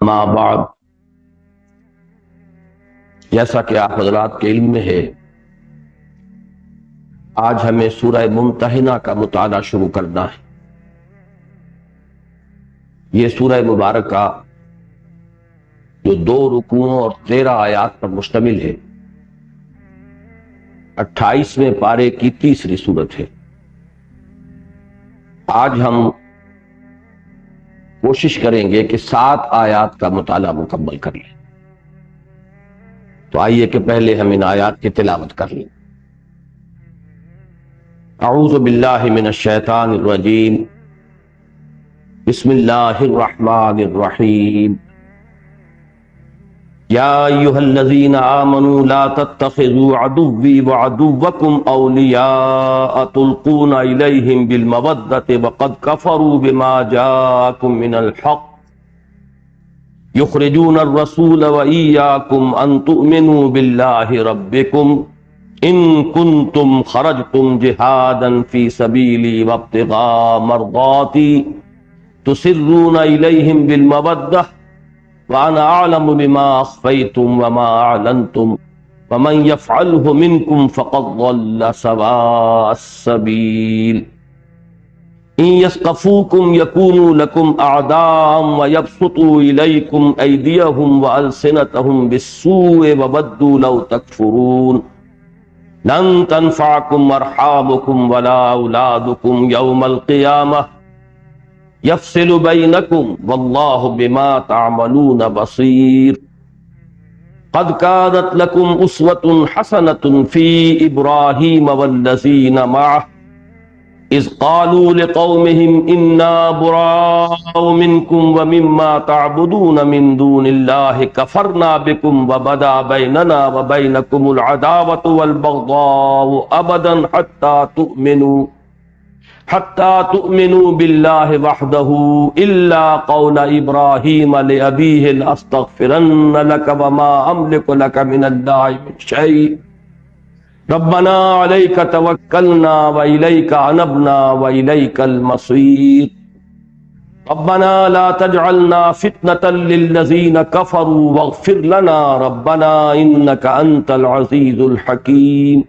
اما بعد، جیسا کہ آپ حضرات کے علم میں ہے، آج ہمیں سورہ ممتحنہ کا مطالعہ شروع کرنا ہے۔ یہ سورہ مبارکہ جو 2 رکوعوں اور 13 آیات پر مشتمل ہے، 28ویں پارے کی تیسری سورت ہے۔ آج ہم کوشش کریں گے کہ 7 آیات کا مطالعہ مکمل کر لیں۔ تو آئیے کہ پہلے ہم ان آیات کی تلاوت کر لیں۔ اعوذ باللہ من الشیطان الرجیم، بسم اللہ الرحمن الرحیم۔ یا ایھا الذین آمنوا لا تتخذوا عدوی وعدوکم اولیاء تلقون الیہم بالمودۃ وقد کفروا بما جاءکم من الحق یخرجون الرسول وإیاکم ان تؤمنوا باللہ ربکم ان کنتم خرجتم جہادا فی سبیلی وابتغاء مرضاتی تسرون الیہم بالمودۃ وَأَنَا أَعْلَمُ بِمَا أَخْفَيْتُمْ وَمَا أَعْلَنْتُمْ وَمَنْ يَفْعَلْهُ مِنْكُمْ فَقَدْ ضَلَّ سَوَاءَ السَّبِيلِ إِنْ يَثْقَفُوكُمْ يَكُونُوا لَكُمْ أَعْدَاءً وَيَبْسُطُوا إِلَيْكُمْ أَيْدِيَهُمْ وَأَلْسِنَتَهُمْ بِالسُّوءِ وَوَدُّوا لَوْ تَكْفُرُونَ لَنْ تَنْفَعَكُمْ أَرْحَامُكُمْ وَلَا أَوْلَادُكُمْ يَوْمَ الْقِيَامَةِ یفصل بینکم واللہ بما تعملون بصیر قد کانت لکم اسوۃ حسنۃ فی ابراہیم والذین معہ اذ قالوا لقومہم انا براء منکم ومما تعبدون من دون اللہ کفرنا بکم وبدا بیننا وبینکم العداوۃ والبغضاء ابدا حتى تؤمنوا بالله وحده إلا قول إبراهيم لأبيه لأستغفرن لك وما أملك لك من الله من شيء ربنا عليك توكلنا وإليك أنبنا وإليك المصير ربنا لا تجعلنا فتنة للذين كفروا واغفر لنا ربنا إنك أنت العزيز الحكيم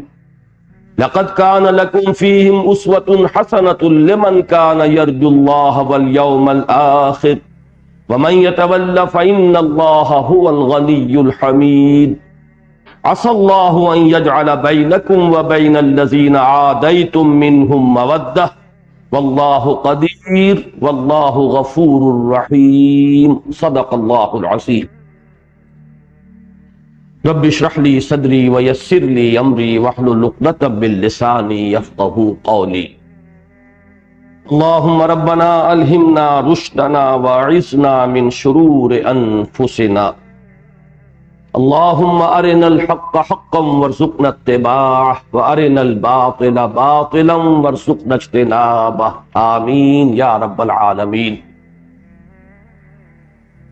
لقد كان لكم فيهم أسوة حسنة لمن كان يرجو الله واليوم الآخر ومن يتول فإن الله هو الغني الحميد عسى الله أن يجعل بينكم وبين الذين عاديتم منهم مودة والله قدير والله غفور رحيم صدق الله العظيم رب اشرح لي صدري ويسر لي امري واحلل عقدة من لساني يفقهوا قولي اللهم ربنا الهمنا رشدنا واعصمنا من شرور انفسنا اللهم ارنا الحق حقا وارزقنا اتباعه وارنا الباطل باطلا وارزقنا اجتنابه آمین یا رب العالمین۔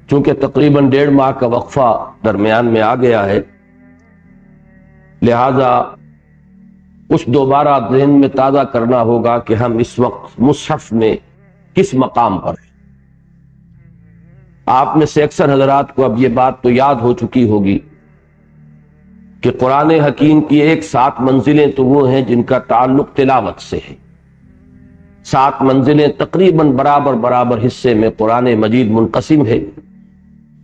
چونکہ تقریباً 1.5 ماہ کا وقفہ درمیان میں آ گیا ہے، لہذا کچھ دوبارہ ذہن میں تازہ کرنا ہوگا کہ ہم اس وقت مصحف میں کس مقام پر ہیں۔ آپ میں سے اکثر حضرات کو اب یہ بات تو یاد ہو چکی ہوگی کہ قرآن حکیم کی 7 منزلیں تو وہ ہیں جن کا تعلق تلاوت سے ہے۔ 7 منزلیں تقریباً برابر حصے میں قرآن مجید منقسم ہے،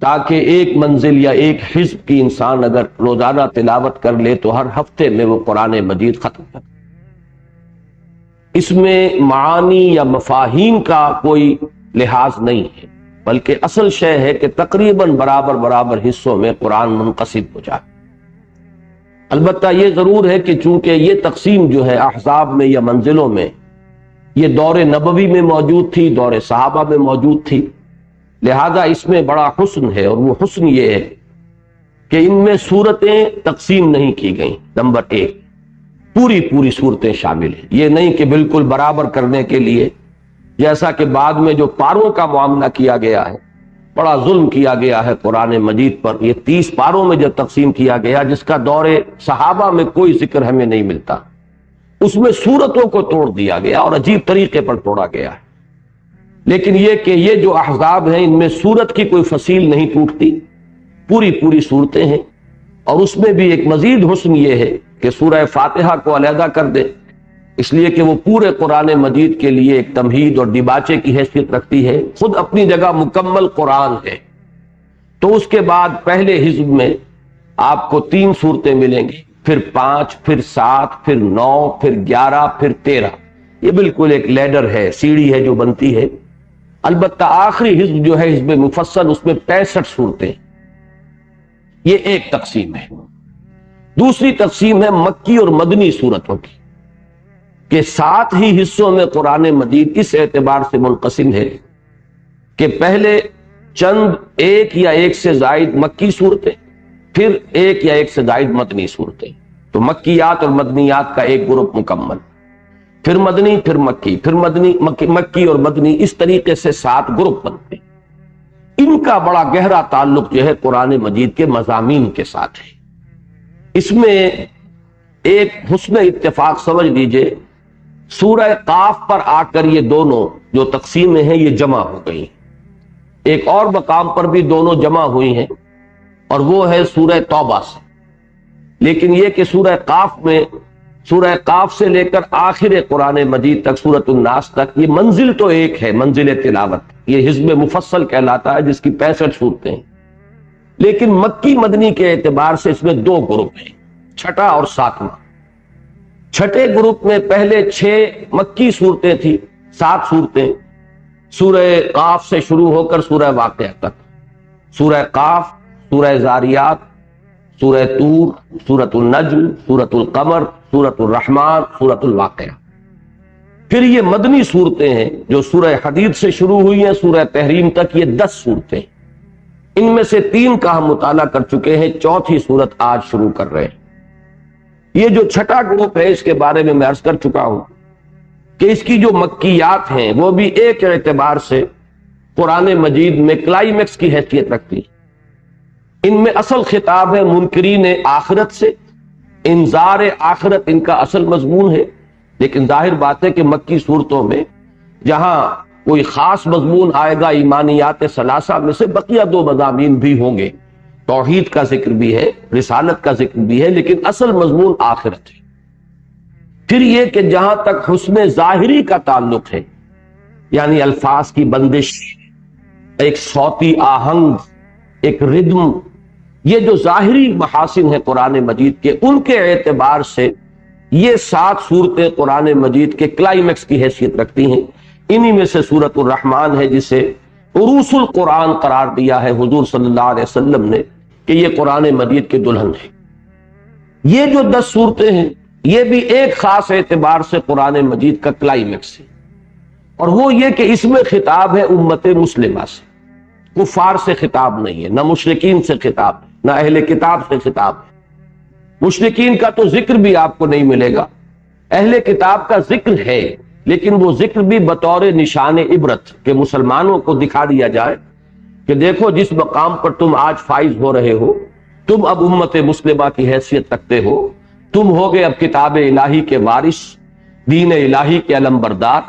تاکہ ایک منزل یا ایک حزب کی انسان اگر روزانہ تلاوت کر لے تو ہر ہفتے میں وہ قرآن مجید ختم کر۔ اس میں معانی یا مفاہیم کا کوئی لحاظ نہیں ہے، بلکہ اصل شے ہے کہ تقریباً برابر حصوں میں قرآن منقسم ہو جائے۔ البتہ یہ ضرور ہے کہ چونکہ یہ تقسیم جو ہے احزاب میں یا منزلوں میں، یہ دور نبوی میں موجود تھی، دور صحابہ میں موجود تھی، لہذا اس میں بڑا حسن ہے، اور وہ حسن یہ ہے کہ ان میں صورتیں تقسیم نہیں کی گئیں۔ نمبر 1، پوری صورتیں شامل ہیں، یہ نہیں کہ بالکل برابر کرنے کے لیے جیسا کہ بعد میں جو پاروں کا معاملہ کیا گیا ہے، بڑا ظلم کیا گیا ہے قرآن مجید پر۔ یہ 30 پاروں میں جب تقسیم کیا گیا، جس کا دور صحابہ میں کوئی ذکر ہمیں نہیں ملتا، اس میں صورتوں کو توڑ دیا گیا اور عجیب طریقے پر توڑا گیا ہے۔ لیکن یہ کہ یہ جو احزاب ہیں ان میں سورت کی کوئی فصیل نہیں ٹوٹتی، پوری پوری صورتیں ہیں، اور اس میں بھی ایک مزید حسن یہ ہے کہ سورہ فاتحہ کو علیحدہ کر دے، اس لیے کہ وہ پورے قرآن مجید کے لیے ایک تمہید اور ڈباچے کی حیثیت رکھتی ہے، خود اپنی جگہ مکمل قرآن ہے۔ تو اس کے بعد پہلے حزب میں آپ کو 3 صورتیں ملیں گی، پھر 5، پھر 7، پھر 9، پھر 11، پھر 13۔ یہ بالکل ایک لیڈر ہے، سیڑھی ہے جو بنتی ہے۔ البتہ آخری حزب جو ہے حزب مفصل، اس میں 65 صورتیں۔ یہ ایک تقسیم ہے۔ دوسری تقسیم ہے مکی اور مدنی صورتوں کی، کہ 7 ہی حصوں میں قرآن مجید اس اعتبار سے منقسم ہے کہ پہلے چند ایک یا ایک سے زائد مکی صورتیں، پھر ایک یا ایک سے زائد مدنی صورتیں۔ تو مکیات اور مدنیات کا ایک گروپ مکمل، پھر مدنی، پھر مکی، پھر مدنی، مکی اور مدنی، اس طریقے سے 7 گروپ بنتے ہیں۔ ان کا بڑا گہرا تعلق جو ہے قرآن مجید کے مضامین کے ساتھ ہے۔ اس میں ایک حسن اتفاق سمجھ لیجئے، سورہ قاف پر آ کر یہ دونوں جو تقسیمیں ہیں یہ جمع ہو گئی۔ ایک اور مقام پر بھی دونوں جمع ہوئی ہیں، اور وہ ہے سورہ توبہ سے۔ لیکن یہ کہ سورہ قاف سے لے کر آخر قرآن مجید تک، سورۃ الناس تک، یہ منزل تو ایک ہے، منزل تلاوت۔ یہ حزب مفصل کہلاتا ہے جس کی 65 صورتیں ہیں، لیکن مکی مدنی کے اعتبار سے اس میں 2 گروپ ہیں، چھٹا اور 7واں۔ چھٹے گروپ میں پہلے 6 مکی صورتیں تھیں، 7 صورتیں، سورہ قاف سے شروع ہو کر سورہ واقعہ تک۔ سورہ قاف، سورہ زاریات، سورہ طور، سورۃ النجم، سورۃ القمر، سورۃ الرحمن، سورۃ الواقعہ۔ پھر یہ مدنی صورتیں ہیں جو سورہ حدید سے شروع ہوئی ہیں سورہ تحریم تک، یہ 10 صورتیں۔ ان میں سے 3 کا ہم مطالعہ کر چکے ہیں، 4تھی صورت آج شروع کر رہے ہیں۔ یہ جو چھٹا گروپ ہے اس کے بارے میں عرض کر چکا ہوں کہ اس کی جو مکیات ہیں وہ بھی ایک اعتبار سے قرآن مجید میں کلائمیکس کی حیثیت رکھتی ہیں۔ ان میں اصل خطاب ہے منکرین آخرت سے، انذار آخرت ان کا اصل مضمون ہے۔ لیکن ظاہر بات ہے کہ مکی صورتوں میں جہاں کوئی خاص مضمون آئے گا ایمانیات ثلاثہ میں سے، بقیہ 2 مضامین بھی ہوں گے، توحید کا ذکر بھی ہے، رسالت کا ذکر بھی ہے، لیکن اصل مضمون آخرت ہے۔ پھر یہ کہ جہاں تک حسن ظاہری کا تعلق ہے، یعنی الفاظ کی بندش، ایک صوتی آہنگ، ایک ردم، یہ جو ظاہری محاسن ہیں قرآن مجید کے، ان کے اعتبار سے یہ 7 صورتیں قرآن مجید کے کلائمیکس کی حیثیت رکھتی ہیں۔ انہی میں سے سورۃ الرحمن ہے جسے عروس القرآن قرار دیا ہے حضور صلی اللہ علیہ وسلم نے، کہ یہ قرآن مجید کے دلہن ہے۔ یہ جو 10 صورتیں ہیں یہ بھی ایک خاص اعتبار سے قرآن مجید کا کلائمیکس ہے، اور وہ یہ کہ اس میں خطاب ہے امت مسلمہ سے، کفار سے خطاب نہیں ہے، نہ مشرکین سے خطاب ہے، نہ اہل کتاب سے خطاب ہے۔ مشرکین کا تو ذکر بھی آپ کو نہیں ملے گا، اہل کتاب کا ذکر ہے، لیکن وہ ذکر بھی بطور نشان عبرت، کہ مسلمانوں کو دکھا دیا جائے کہ دیکھو جس مقام پر تم آج فائز ہو رہے ہو، تم اب امت مسلمہ کی حیثیت رکھتے ہو، تم ہوگے اب کتاب الہی کے وارث، دین الہی کے علمبردار۔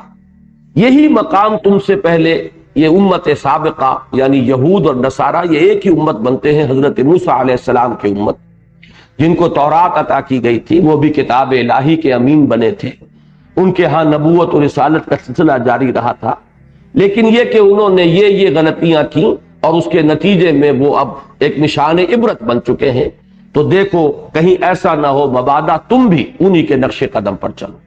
یہی مقام تم سے پہلے یہ امت سابقہ یعنی یہود اور نصارہ، یہ ایک ہی امت بنتے ہیں، حضرت موسیٰ علیہ السلام کی امت، جن کو تورات عطا کی گئی تھی، وہ بھی کتاب الہی کے امین بنے تھے، ان کے ہاں نبوت اور رسالت کا سلسلہ جاری رہا تھا۔ لیکن یہ کہ انہوں نے یہ غلطیاں کی اور اس کے نتیجے میں وہ اب ایک نشان عبرت بن چکے ہیں، تو دیکھو کہیں ایسا نہ ہو مبادا تم بھی انہی کے نقش قدم پر چلو۔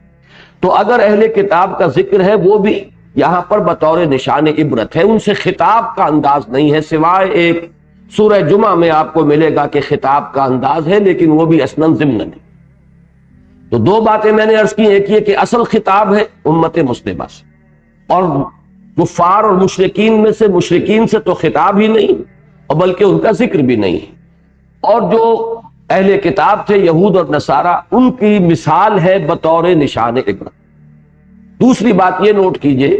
تو اگر اہل کتاب کا ذکر ہے وہ بھی یہاں پر بطور نشان عبرت ہے، ان سے خطاب کا انداز نہیں ہے، سوائے ایک سورہ جمعہ میں آپ کو ملے گا کہ خطاب کا انداز ہے، لیکن وہ بھی اسنن ضمنن ہے۔ تو 2 باتیں میں نے عرض کی، ایک یہ کہ اصل خطاب ہے امت مسلمہ سے، اور کفار اور مشرکین سے تو خطاب ہی نہیں، اور بلکہ ان کا ذکر بھی نہیں، اور جو اہل کتاب تھے یہود اور نصارہ، ان کی مثال ہے بطور نشان عبرت۔ دوسری بات یہ نوٹ کیجئے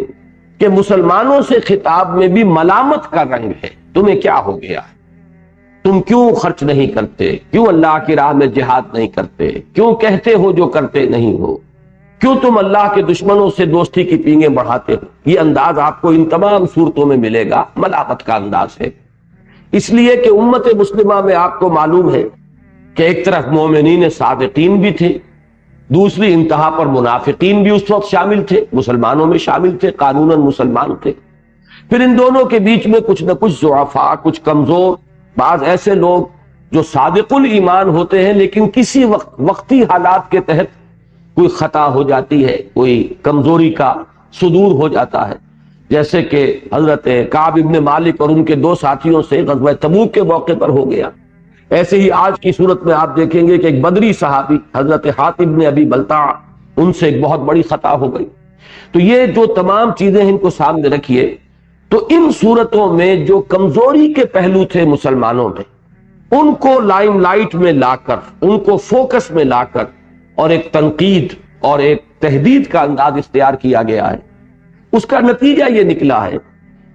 کہ مسلمانوں سے خطاب میں بھی ملامت کا رنگ ہے، تمہیں کیا ہو گیا ہے، تم کیوں خرچ نہیں کرتے، کیوں اللہ کی راہ میں جہاد نہیں کرتے، کیوں کہتے ہو جو کرتے نہیں ہو، کیوں تم اللہ کے دشمنوں سے دوستی کی پینگیں بڑھاتے ہو؟ یہ انداز آپ کو ان تمام صورتوں میں ملے گا، ملامت کا انداز ہے، اس لیے کہ امت مسلمہ میں آپ کو معلوم ہے کہ ایک طرف مومنین صادقین بھی تھے، دوسری انتہا پر منافقین بھی اس وقت شامل تھے، مسلمانوں میں شامل تھے، قانوناً مسلمان تھے۔ پھر ان دونوں کے بیچ میں کچھ نہ کچھ ضعفاء، کچھ کمزور، بعض ایسے لوگ جو صادق الایمان ہوتے ہیں لیکن کسی وقتی حالات کے تحت کوئی خطا ہو جاتی ہے، کوئی کمزوری کا صدور ہو جاتا ہے، جیسے کہ حضرت کعب ابن مالک اور ان کے دو ساتھیوں سے غزوہ تبوک کے موقع پر ہو گیا۔ ایسے ہی آج کی صورت میں آپ دیکھیں گے کہ ایک بدری صحابی حضرت حاتب بن ابی بلتع، ان سے ایک بہت بڑی خطا ہو گئی۔ تو یہ جو تمام چیزیں ان کو سامنے رکھیے، تو ان صورتوں میں جو کمزوری کے پہلو تھے مسلمانوں میں، ان کو لائم لائٹ میں لا کر، ان کو فوکس میں لا کر اور ایک تنقید اور ایک تحدید کا انداز اختیار کیا گیا ہے۔ اس کا نتیجہ یہ نکلا ہے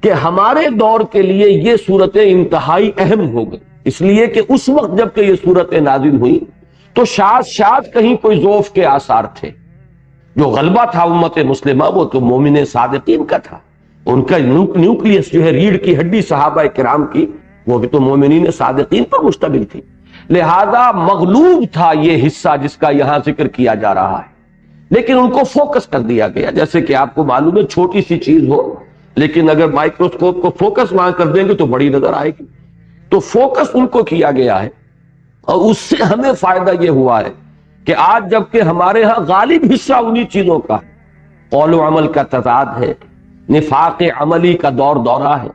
کہ ہمارے دور کے لیے یہ صورتیں انتہائی اہم ہو گئی، اس لیے کہ اس وقت جب کہ یہ صورتیں نازل ہوئی تو شاذ کہیں کوئی ضعف کے آثار تھے۔ جو غلبہ تھا امت مسلمہ وہ تو مومن صادقین کا تھا، ان کا نیوکلیس جو ہے، ریڑھ کی ہڈی صحابہ کرام کی، وہ بھی تو مومنین صادقین پر مشتمل تھی۔ لہذا مغلوب تھا یہ حصہ جس کا یہاں ذکر کیا جا رہا ہے، لیکن ان کو فوکس کر دیا گیا۔ جیسے کہ آپ کو معلوم ہے چھوٹی سی چیز ہو لیکن اگر مائکروسکوپ کو فوکس وہاں کر دیں گے تو بڑی نظر آئے گی، تو فوکس ان کو کیا گیا ہے، اور اس سے ہمیں فائدہ یہ ہوا ہے کہ آج جب کہ ہمارے ہاں غالب حصہ انہی چیزوں کا قول و عمل کا تضاد ہے، نفاق عملی کا دورہ ہے،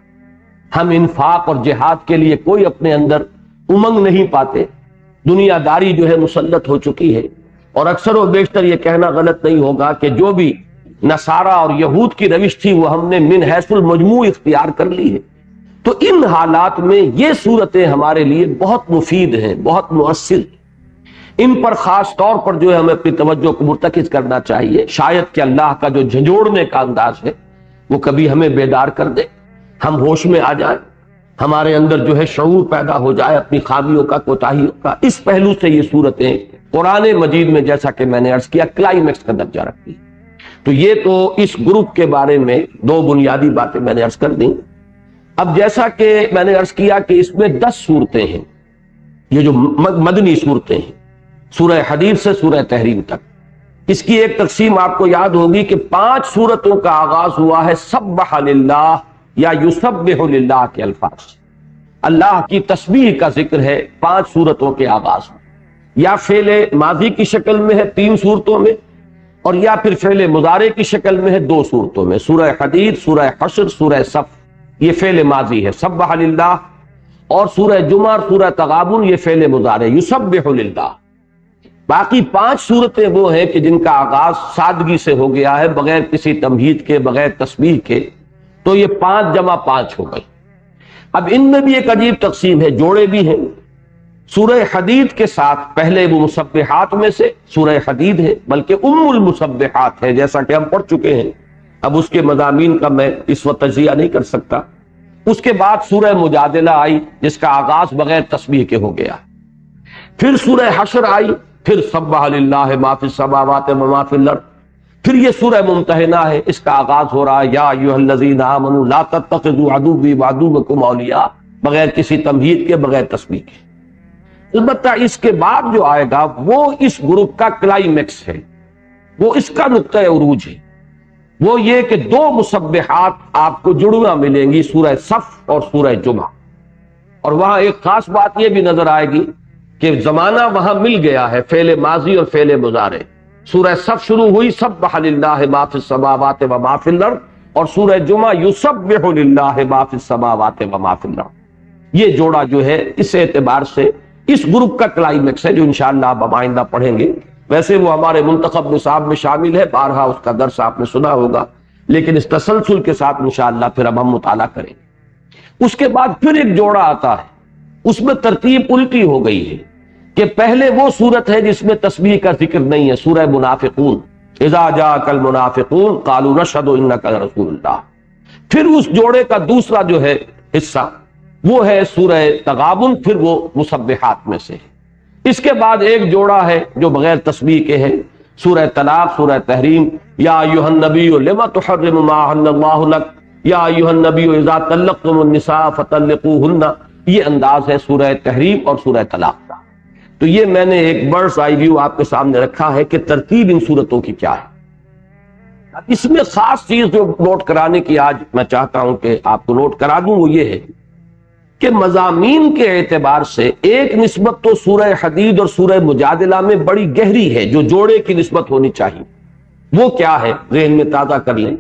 ہم انفاق اور جہاد کے لیے کوئی اپنے اندر امنگ نہیں پاتے، دنیا داری جو ہے مسلط ہو چکی ہے، اور اکثر و بیشتر یہ کہنا غلط نہیں ہوگا کہ جو بھی نصارہ اور یہود کی روش تھی وہ ہم نے من حیث المجموع اختیار کر لی ہے۔ تو ان حالات میں یہ صورتیں ہمارے لیے بہت مفید ہیں، بہت مؤثر، ان پر خاص طور پر جو ہے ہمیں اپنی توجہ کو مرتکز کرنا چاہیے۔ شاید کہ اللہ کا جو جھنجھوڑنے کا انداز ہے وہ کبھی ہمیں بیدار کر دے، ہم ہوش میں آ جائیں، ہمارے اندر جو ہے شعور پیدا ہو جائے اپنی خامیوں کا، کوتاہیوں کا۔ اس پہلو سے یہ صورتیں قرآن مجید میں جیسا کہ میں نے عرض کیا کلائمیکس کا درجہ رکھتی ہے۔ تو یہ تو اس گروپ کے بارے میں دو بنیادی باتیں میں نے عرض کر دیں۔ اب جیسا کہ میں نے عرض کیا کہ اس میں 10 صورتیں ہیں، یہ جو مدنی صورتیں ہیں، سورہ حدید سے سورہ تحریم تک۔ اس کی ایک تقسیم آپ کو یاد ہوگی کہ 5 صورتوں کا آغاز ہوا ہے سبح للہ یا یسبح للہ کے الفاظ، اللہ کی تسبیح کا ذکر ہے 5 صورتوں کے آغاز میں، یا فعل ماضی کی شکل میں ہے 3 صورتوں میں، اور یا پھر فعل مضارع کی شکل میں ہے 2 صورتوں میں، سورہ حدید، سورہ حشر، سورہ صف، یہ فعل ماضی ہے سبح للہ، اور سورہ جمعہ اور سورہ تغابن یہ فعل مضارع یسبح للہ۔ باقی 5 صورتیں وہ ہیں کہ جن کا آغاز سادگی سے ہو گیا ہے، بغیر کسی تمہید کے، بغیر تسبیح کے، تو یہ 5 جمع 5 ہو گئی۔ اب ان میں بھی ایک عجیب تقسیم ہے، جوڑے بھی ہیں۔ سورہ حدید کے ساتھ پہلے وہ مسبحات میں سے سورہ حدید ہے، بلکہ ام المسبحات ہے، جیسا کہ ہم پڑھ چکے ہیں، اب اس کے مضامین کا میں اس وقت تجزیہ نہیں کر سکتا۔ اس کے بعد سورہ مجادلہ آئی جس کا آغاز بغیر تسبیح کے ہو گیا، پھر سورہ حشر آئی، پھر سبح للہ ما فی السماوات و ما فی الارض، پھر یہ سورہ ممتحنہ ہے، اس کا آغاز ہو رہا ہے یا ایھا الذین آمنوا لا تتخذوا عدوی وعدوکم اولیاء، بغیر کسی تمہید کے، بغیر تسبیح کے۔ البتہ اس کے بعد جو آئے گا وہ اس گروپ کا کلائمیکس ہے، وہ اس کا نقطہ عروج ہے، وہ یہ کہ 2 مسبحات آپ کو جڑواں ملیں گی، سورہ صف اور سورہ جمعہ۔ اور وہاں ایک خاص بات یہ بھی نظر آئے گی کہ زمانہ وہاں مل گیا ہے، فعل ماضی اور فعل مضارع۔ سورہ صف شروع ہوئی سبح للہ ما فی السماوات و ما فی الارض، اور سورہ جمعہ یسبح للہ ما فی السماوات و ما فی الارض۔ یہ جوڑا جو ہے اس اعتبار سے اس گروپ کا کلائمیکس ہے، جو انشاءاللہ آپ آئندہ پڑھیں گے۔ ویسے وہ ہمارے منتخب نصاب میں شامل ہے، بارہا اس کا درس آپ نے سنا ہوگا، لیکن اس تسلسل کے ساتھ انشاءاللہ پھر اب ہم مطالعہ کریں گے۔ اس کے بعد پھر ایک جوڑا آتا ہے، اس میں ترتیب الٹی ہو گئی ہے کہ پہلے وہ صورت ہے جس میں تسبیح کا ذکر نہیں ہے، سورہ منافقون، اذا جاءک المنافقون قالوا نشهد انک لرسول اللہ۔ پھر اس جوڑے کا دوسرا جو ہے حصہ وہ ہے سورہ تغابن، پھر وہ مسبحات میں سے ہے۔ اس کے بعد ایک جوڑا ہے جو بغیر تسبیح کے ہے، سورہ طلاق، سورہ تحریم، یا ایھا النبی لما تحرم ما احل اللہ لک، یا ایھا النبی اذا طلقتم النساء فطلقوہن، یہ انداز ہے سورہ تحریم اور سورہ طلاق کا۔ تو یہ میں نے ایک برڈز آئی ویو آپ کے سامنے رکھا ہے کہ ترتیب ان صورتوں کی کیا ہے۔ اس میں خاص چیز جو نوٹ کرانے کی آج میں چاہتا ہوں کہ آپ کو نوٹ کرا دوں وہ یہ ہے کہ مضامین کے اعتبار سے ایک نسبت تو سورہ حدید اور سورہ مجادلہ میں بڑی گہری ہے جو جوڑے کی نسبت ہونی چاہیے۔ وہ کیا ہے ذہن میں تازہ کر لیں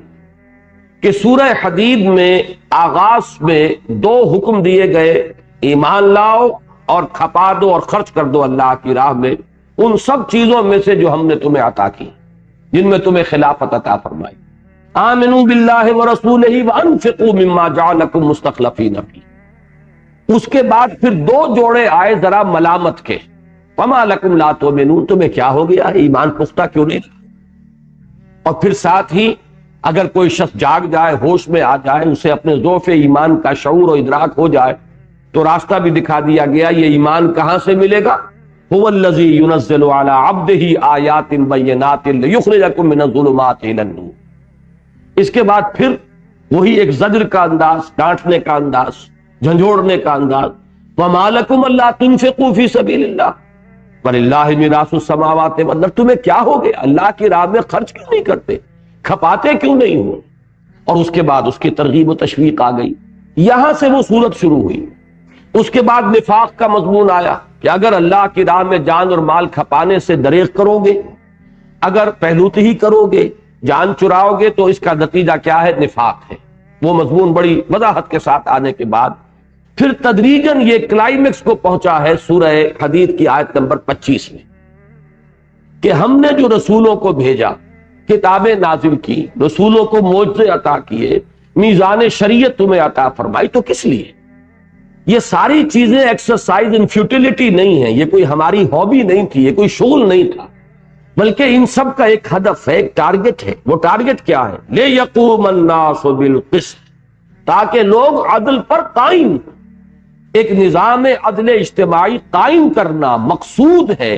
کہ سورہ حدید میں آغاز میں دو حکم دیے گئے، ایمان لاؤ اور کھپا دو اور خرچ کر دو اللہ کی راہ میں ان سب چیزوں میں سے جو ہم نے تمہیں عطا کی، جن میں تمہیں خلافت عطا فرمائی۔ آمنوا باللہ ورسولہ وانفقوا مما جعلکم مستخلفین فیہ۔ اس کے بعد پھر دو جوڑے آئے ذرا ملامت کے، وما لکم لا تؤمنون، تمہیں کیا ہو گیا، ایمان پختہ کیوں نہیں؟ اور پھر ساتھ ہی اگر کوئی شخص جاگ جائے، ہوش میں آ جائے، اسے اپنے ضعف ایمان کا شعور و ادراک ہو جائے تو راستہ بھی دکھا دیا گیا، یہ ایمان کہاں سے ملے گا؟ هو الذی ينزل على عبده آیات بینات لیخرجکم من الظلمات الی النور۔ اس کے بعد پھر وہی ایک زجر کا انداز، ڈانٹنے کا انداز، جھنجھوڑنے کا انداز، وما لکم الا تنفقوا فی سبیل اللہ وللہ میراث السماوات والارض، تمہیں کیا ہو گیا، اللہ کی راہ میں خرچ کیوں نہیں کرتے، کھپاتے کیوں نہیں ہو؟ اور اس کے بعد اس کی ترغیب و تشویق آ گئی، یہاں سے وہ صورت شروع ہوئی۔ اس کے بعد نفاق کا مضمون آیا کہ اگر اللہ کی راہ میں جان اور مال کھپانے سے دریغ کرو گے، اگر پہلوتی ہی کرو گے، جان چراؤ گے تو اس کا نتیجہ کیا ہے؟ نفاق ہے۔ وہ مضمون بڑی وضاحت کے ساتھ آنے کے بعد پھر تدریجاً یہ کلائمیکس کو پہنچا ہے سورہ حدید کی آیت نمبر 25 میں کہ ہم نے جو رسولوں کو بھیجا، کتابیں نازل کی، رسولوں کو معجزے عطا کیے، میزان شریعت تمہیں عطا فرمائی، تو کس لیے؟ یہ ساری چیزیں ایکسرسائز ان فیوٹیلٹی نہیں ہیں، یہ کوئی ہماری ہابی نہیں تھی، یہ کوئی شغل نہیں تھا، بلکہ ان سب کا ایک ہدف ہے، ایک ٹارگٹ ہے۔ وہ ٹارگٹ کیا ہے؟ لِيَقُومَ النَّاسُ بِالْقِسْطِ، تاکہ لوگ عدل پر قائم، ایک نظام عدل اجتماعی قائم کرنا مقصود ہے۔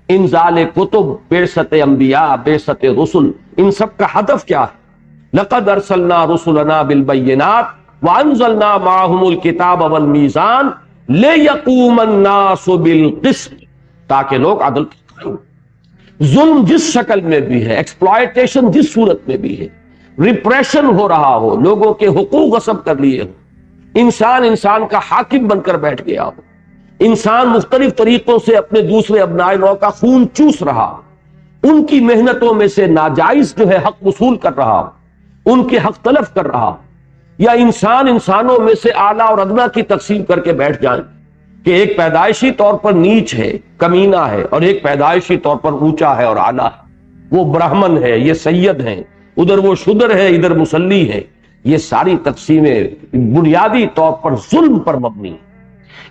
انزال کتب، بعثت انبیاء، بعثت رسل، ان سب کا ہدف کیا ہے؟ لَقَدْ أَرْسَلْنَا رُسُلَنَا بِالْبَيِّنَاتِ وَأَنزَلْنَا مَعَهُمُ الْكِتَابَ وَالْمِيزَانَ لِيَقُومَ النَّاسُ بِالْقِسْطِ، تاکہ لوگ عدل پر قائم۔ ظلم جس شکل میں بھی ہے، ایکسپلائٹیشن جس صورت میں بھی ہے، ریپریشن ہو رہا ہو، لوگوں کے حقوق غصب کر لیے ہوں، انسان کا حاکم بن کر بیٹھ گیا ہو، انسان مختلف طریقوں سے اپنے دوسرے ابنائے نو کا خون چوس رہا ہو، ان کی محنتوں میں سے ناجائز جو ہے حق وصول کر رہا ہو، ان کے حق تلف کر رہا ہو، یا انسانوں میں سے اعلیٰ اور ادنیٰ کی تقسیم کر کے بیٹھ جائیں کہ ایک پیدائشی طور پر نیچ ہے، کمینہ ہے، اور ایک پیدائشی طور پر اونچا ہے اور اعلیٰ ہے، وہ برہمن ہے، یہ سید ہیں، ادھر وہ شودر ہے، ادھر مسلی ہے۔ یہ ساری تقسیمیں بنیادی طور پر ظلم پر مبنی ہیں۔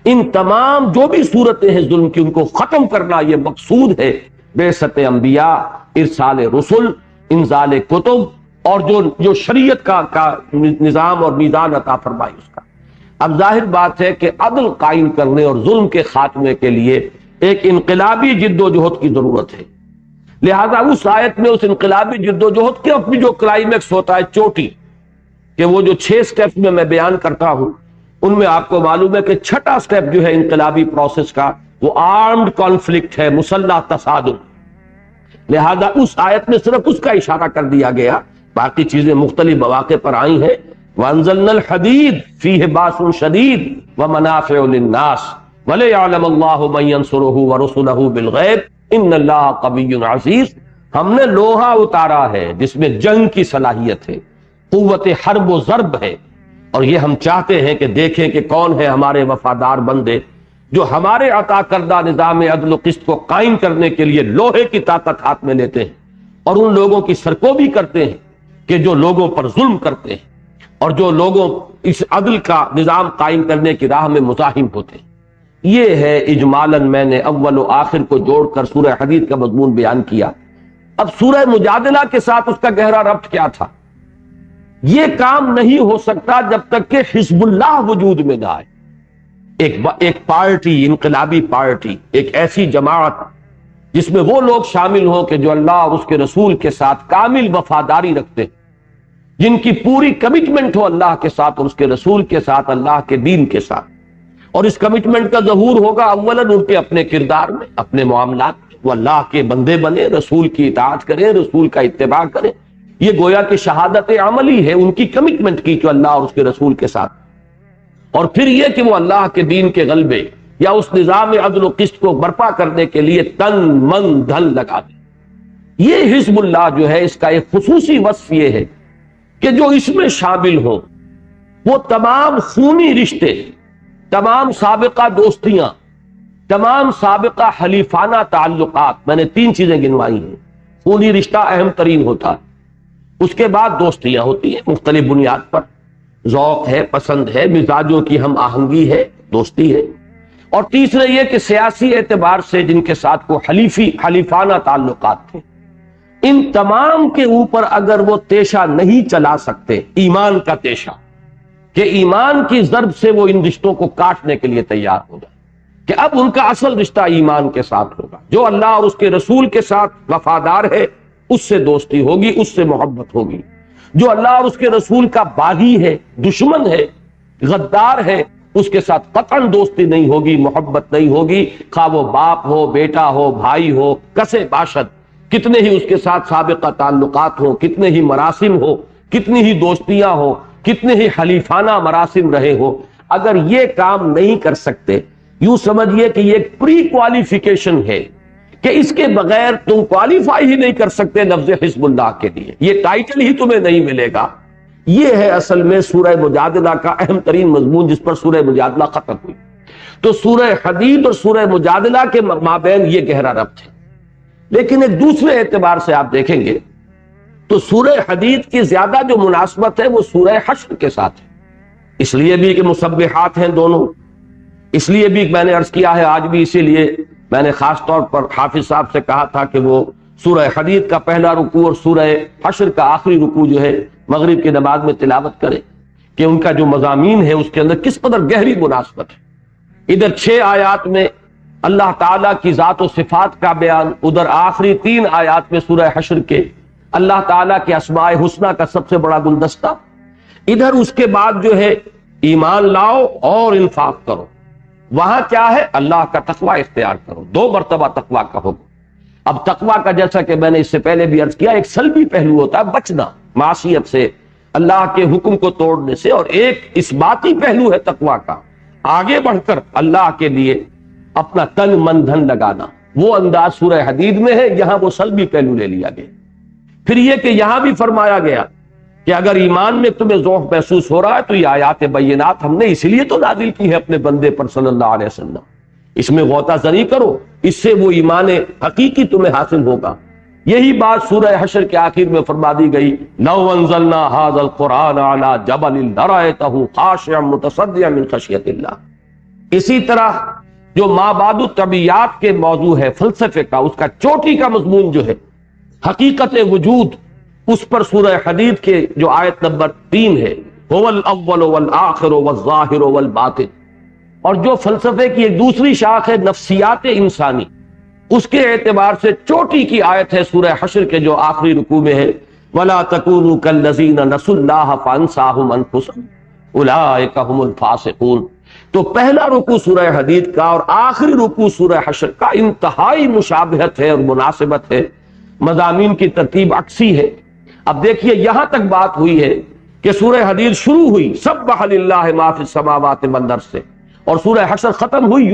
ان تمام جو بھی صورتیں ہیں ظلم کی، ان کو ختم کرنا یہ مقصود ہے بعثت انبیاء، ارسال رسل، انزال کتب، اور جو شریعت کا نظام اور میزان عطا فرمائی اس کا۔ اب ظاہر بات ہے کہ عدل قائم کرنے اور ظلم کے خاتمے کے لیے ایک انقلابی جد و جہد کی ضرورت ہے، لہذا اس آیت میں اس انقلابی جد و جہد کے اپنی جو کلائمیکس ہوتا ہے، چوٹی، کہ وہ جو 6 سٹیپس میں بیان کرتا ہوں ان میں آپ کو معلوم ہے کہ 6واں سٹیپ جو ہے انقلابی پروسیس کا وہ آرمڈ کانفلکٹ ہے، مسلح تصادم، لہذا اس آیت میں صرف اس کا اشارہ کر دیا گیا، باقی چیزیں مختلف مواقع پر آئی ہیں۔ وَأَنزَلْنَا الْحَدِيدَ فِيهِ بَأْسٌ شَدِيدٌ وَمَنَافِعُ لِلنَّاسِ وَلِيَعْلَمَ اللَّهُ مَن يَنصُرُهُ وَرُسُلَهُ بِالْغَيْبِ إِنَّ اللَّهَ قَوِيٌّ عَزِيزٌ۔ ہم نے لوہا اتارا ہے جس میں جنگ کی صلاحیت ہے، قوت حرب و ضرب ہے، اور یہ ہم چاہتے ہیں کہ دیکھیں کہ کون ہے ہمارے وفادار بندے جو ہمارے عطا کردہ نظام عدل و قسط کو قائم کرنے کے لیے لوہے کی طاقت ہاتھ میں لیتے ہیں، اور ان لوگوں کی سرکوبی کرتے ہیں کہ جو لوگوں پر ظلم کرتے ہیں اور جو لوگوں اس عدل کا نظام قائم کرنے کی راہ میں مزاحم ہوتے ہیں۔ یہ ہے اجمالاً میں نے اول و آخر کو جوڑ کر سورہ حدید کا مضمون بیان کیا۔ اب سورہ مجادلہ کے ساتھ اس کا گہرا ربط کیا تھا؟ یہ کام نہیں ہو سکتا جب تک کہ حزب اللہ وجود میں نہ آئے، ایک پارٹی، انقلابی پارٹی، ایک ایسی جماعت جس میں وہ لوگ شامل ہوں کہ جو اللہ اور اس کے رسول کے ساتھ کامل وفاداری رکھتے ہیں، جن کی پوری کمٹمنٹ ہو اللہ کے ساتھ اور اس کے رسول کے ساتھ، اللہ کے دین کے ساتھ. اور اس کمٹمنٹ کا ظہور ہوگا اولاً ان کے اپنے کردار میں، اپنے معاملات میں. وہ اللہ کے بندے بنے، رسول کی اطاعت کریں، رسول کا اتباع کریں. یہ گویا کہ شہادت عملی ہے ان کی کمٹمنٹ کی جو اللہ اور اس کے رسول کے ساتھ. اور پھر یہ کہ وہ اللہ کے دین کے غلبے یا اس نظام عدل و قسط کو برپا کرنے کے لیے تن من دھن لگا دیں. یہ حزب اللہ جو ہے، اس کا ایک خصوصی وصف یہ ہے کہ جو اس میں شامل ہوں وہ تمام خونی رشتے، تمام سابقہ دوستیاں، تمام سابقہ حلیفانہ تعلقات. میں نے 3 چیزیں گنوائی ہیں. خونی رشتہ اہم ترین ہوتا ہے، اس کے بعد دوستیاں ہوتی ہیں مختلف بنیاد پر، ذوق ہے، پسند ہے، مزاجوں کی ہم آہنگی ہے، دوستی ہے. اور تیسرے یہ کہ سیاسی اعتبار سے جن کے ساتھ کو حلیفانہ تعلقات تھے، ان تمام کے اوپر اگر وہ تیشہ نہیں چلا سکتے، ایمان کا تیشہ، کہ ایمان کی ضرب سے وہ ان رشتوں کو کاٹنے کے لیے تیار ہو جائے، کہ اب ان کا اصل رشتہ ایمان کے ساتھ ہوگا. جو اللہ اور اس کے رسول کے ساتھ وفادار ہے اس سے دوستی ہوگی، اس سے محبت ہوگی. جو اللہ اور اس کے رسول کا باغی ہے، دشمن ہے، غدار ہے، اس کے ساتھ قطعاً دوستی نہیں ہوگی، محبت نہیں ہوگی. خواہ وہ باپ ہو، بیٹا ہو، بھائی ہو، کسے باشد، کتنے ہی اس کے ساتھ سابقہ تعلقات ہوں، کتنے ہی مراسم ہو، کتنی ہی دوستیاں ہو، کتنے ہی حلیفانہ مراسم رہے ہو، اگر یہ کام نہیں کر سکتے، یوں سمجھیے کہ یہ ایک پری کوالیفیکیشن ہے کہ اس کے بغیر تم کوالیفائی ہی نہیں کر سکتے لفظ حزب اللہ کے لیے، یہ ٹائٹل ہی تمہیں نہیں ملے گا. یہ ہے اصل میں سورہ مجادلہ کا اہم ترین مضمون جس پر سورہ مجادلہ ختم ہوئی. تو سورہ حدید اور سورہ مجادلہ کے مابین یہ گہرا ربط ہے. لیکن ایک دوسرے اعتبار سے آپ دیکھیں گے تو سورہ حدید کی زیادہ جو مناسبت ہے وہ سورہ حشر کے ساتھ ہے. اس لیے بھی کہ مسبحات ہیں دونوں، اس لیے بھی میں نے عرض کیا ہے آج بھی، اسی لیے میں نے خاص طور پر حافظ صاحب سے کہا تھا کہ وہ سورہ حدید کا پہلا رکوع اور سورہ حشر کا آخری رکوع جو ہے مغرب کی نماز میں تلاوت کرے، کہ ان کا جو مضامین ہے اس کے اندر کس قدر گہری مناسبت ہے. ادھر 6 آیات میں اللہ تعالیٰ کی ذات و صفات کا بیان، ادھر آخری 3 آیات میں سورہ حشر کے اللہ تعالیٰ کے اسماء حسنہ کا سب سے بڑا گلدستہ. ادھر اس کے بعد جو ہے ایمان لاؤ اور انفاق کرو. وہاں کیا ہے؟ اللہ کا تقوی اختیار کرو. 2 مرتبہ تقوی کا حکم. اب تقوی کا جیسا کہ میں نے اس سے پہلے بھی عرض کیا، ایک سلبی پہلو ہوتا ہے بچنا معصیت سے، اللہ کے حکم کو توڑنے سے، اور ایک اثباتی پہلو ہے تقوی کا، آگے بڑھ کر اللہ کے لیے اپنا تن من دھن لگانا. وہ انداز سورہ حدید میں ہے، یہاں وہ سلبی پہلو لے لیا گیا. پھر یہ کہ یہاں بھی فرمایا گیا کہ اگر ایمان میں تمہیں ذوق محسوس ہو رہا ہے تو یہ آیات بینات ہم نے اسی لیے تو نازل کی ہے اپنے بندے پر صلی اللہ علیہ وسلم. اس میں غوطہ زنی کرو، اس سے وہ ایمان حقیقی تمہیں حاصل ہوگا. یہی بات سورہ حشر کے آخر میں فرما دی گئی، لو انزلنا هذا القرآن على جبل لرأيته خاشعا متصدعا من خشیۃ اللہ. اسی طرح جو مابعد الطبیعیات کے موضوع ہے فلسفے کا، اس کا چوٹی کا مضمون جو ہے حقیقت وجود، اس پر سورہ حدید کے جو آیت نمبر 3 ہے، هو الاول والآخر والظاہر والباطن. اور جو فلسفے کی ایک دوسری شاخ ہے نفسیات انسانی، اس کے اعتبار سے چوٹی کی آیت ہے سورہ حشر کے جو آخری رکوع میں ہے، وَلَا تَكُونُوا كَالَّذِينَ نَسُوا اللَّهَ فَأَنسَاهُمْ أَنفُسَهُمْ أُولَٰئِكَ هُمُ الْفَاسِقُونَ. تو پہلا رکوع سورہ حدید کا اور آخری رکوع سورہ حشر کا انتہائی مشابہت ہے اور مناسبت ہے، مضامین کی ترتیب عکسی ہے. اب دیکھیے یہاں تک بات ہوئی ہے کہ سورہ حدید شروع ہوئی سبح للہ ما فی السماوات والارض سے، اور سورہ حشر ختم ہوئی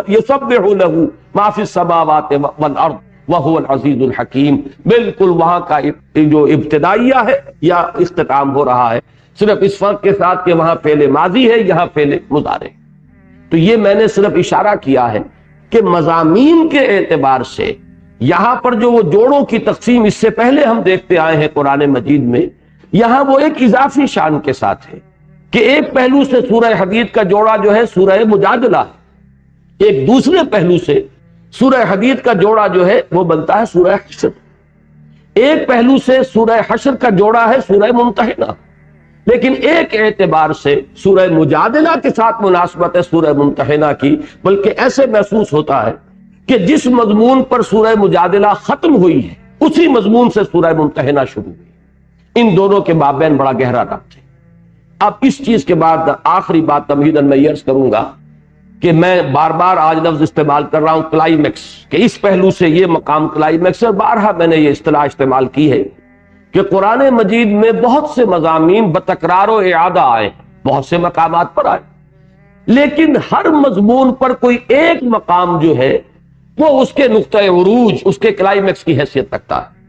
یسبح لہ ما فی السماوات والارض وہو العزیز الحکیم. بالکل وہاں کا جو ابتدائیہ ہے یا اختتام ہو رہا ہے، صرف اس فرق کے ساتھ کہ وہاں فعل ماضی ہے، یہاں فعل مضارع. تو یہ میں نے صرف اشارہ کیا ہے کہ مضامین کے اعتبار سے یہاں پر جو وہ جوڑوں کی تقسیم اس سے پہلے ہم دیکھتے آئے ہیں قرآن مجید میں، یہاں وہ ایک اضافی شان کے ساتھ ہے کہ ایک پہلو سے سورہ حدید کا جوڑا جو ہے سورہ مجادلہ ہے، ایک دوسرے پہلو سے سورہ حدید کا جوڑا جو ہے وہ بنتا ہے سورہ حشر، ایک پہلو سے سورہ حشر کا جوڑا ہے سورہ ممتحنہ. لیکن ایک اعتبار سے سورہ مجادلہ کے ساتھ مناسبت ہے سورہ ممتحنہ کی، بلکہ ایسے محسوس ہوتا ہے کہ جس مضمون پر سورہ مجادلہ ختم ہوئی ہے اسی مضمون سے سورہ ممتحنہ شروع ہوئی. ان دونوں کے مابین بڑا گہرا ربط ہے. اب اس چیز کے بعد آخری بات تمہیداً میں عرض کروں گا کہ میں بار بار آج لفظ استعمال کر رہا ہوں کلائمیکس، کہ اس پہلو سے یہ مقام کلائمیکس ہے. بارہا میں نے یہ اصطلاح استعمال کی ہے کہ قرآن مجید میں بہت سے مضامین بتکرار و اعادہ آئے، بہت سے مقامات پر آئے، لیکن ہر مضمون پر کوئی ایک مقام جو ہے وہ اس کے نقطۂ عروج، اس کے کلائمیکس کی حیثیت رکھتا ہے.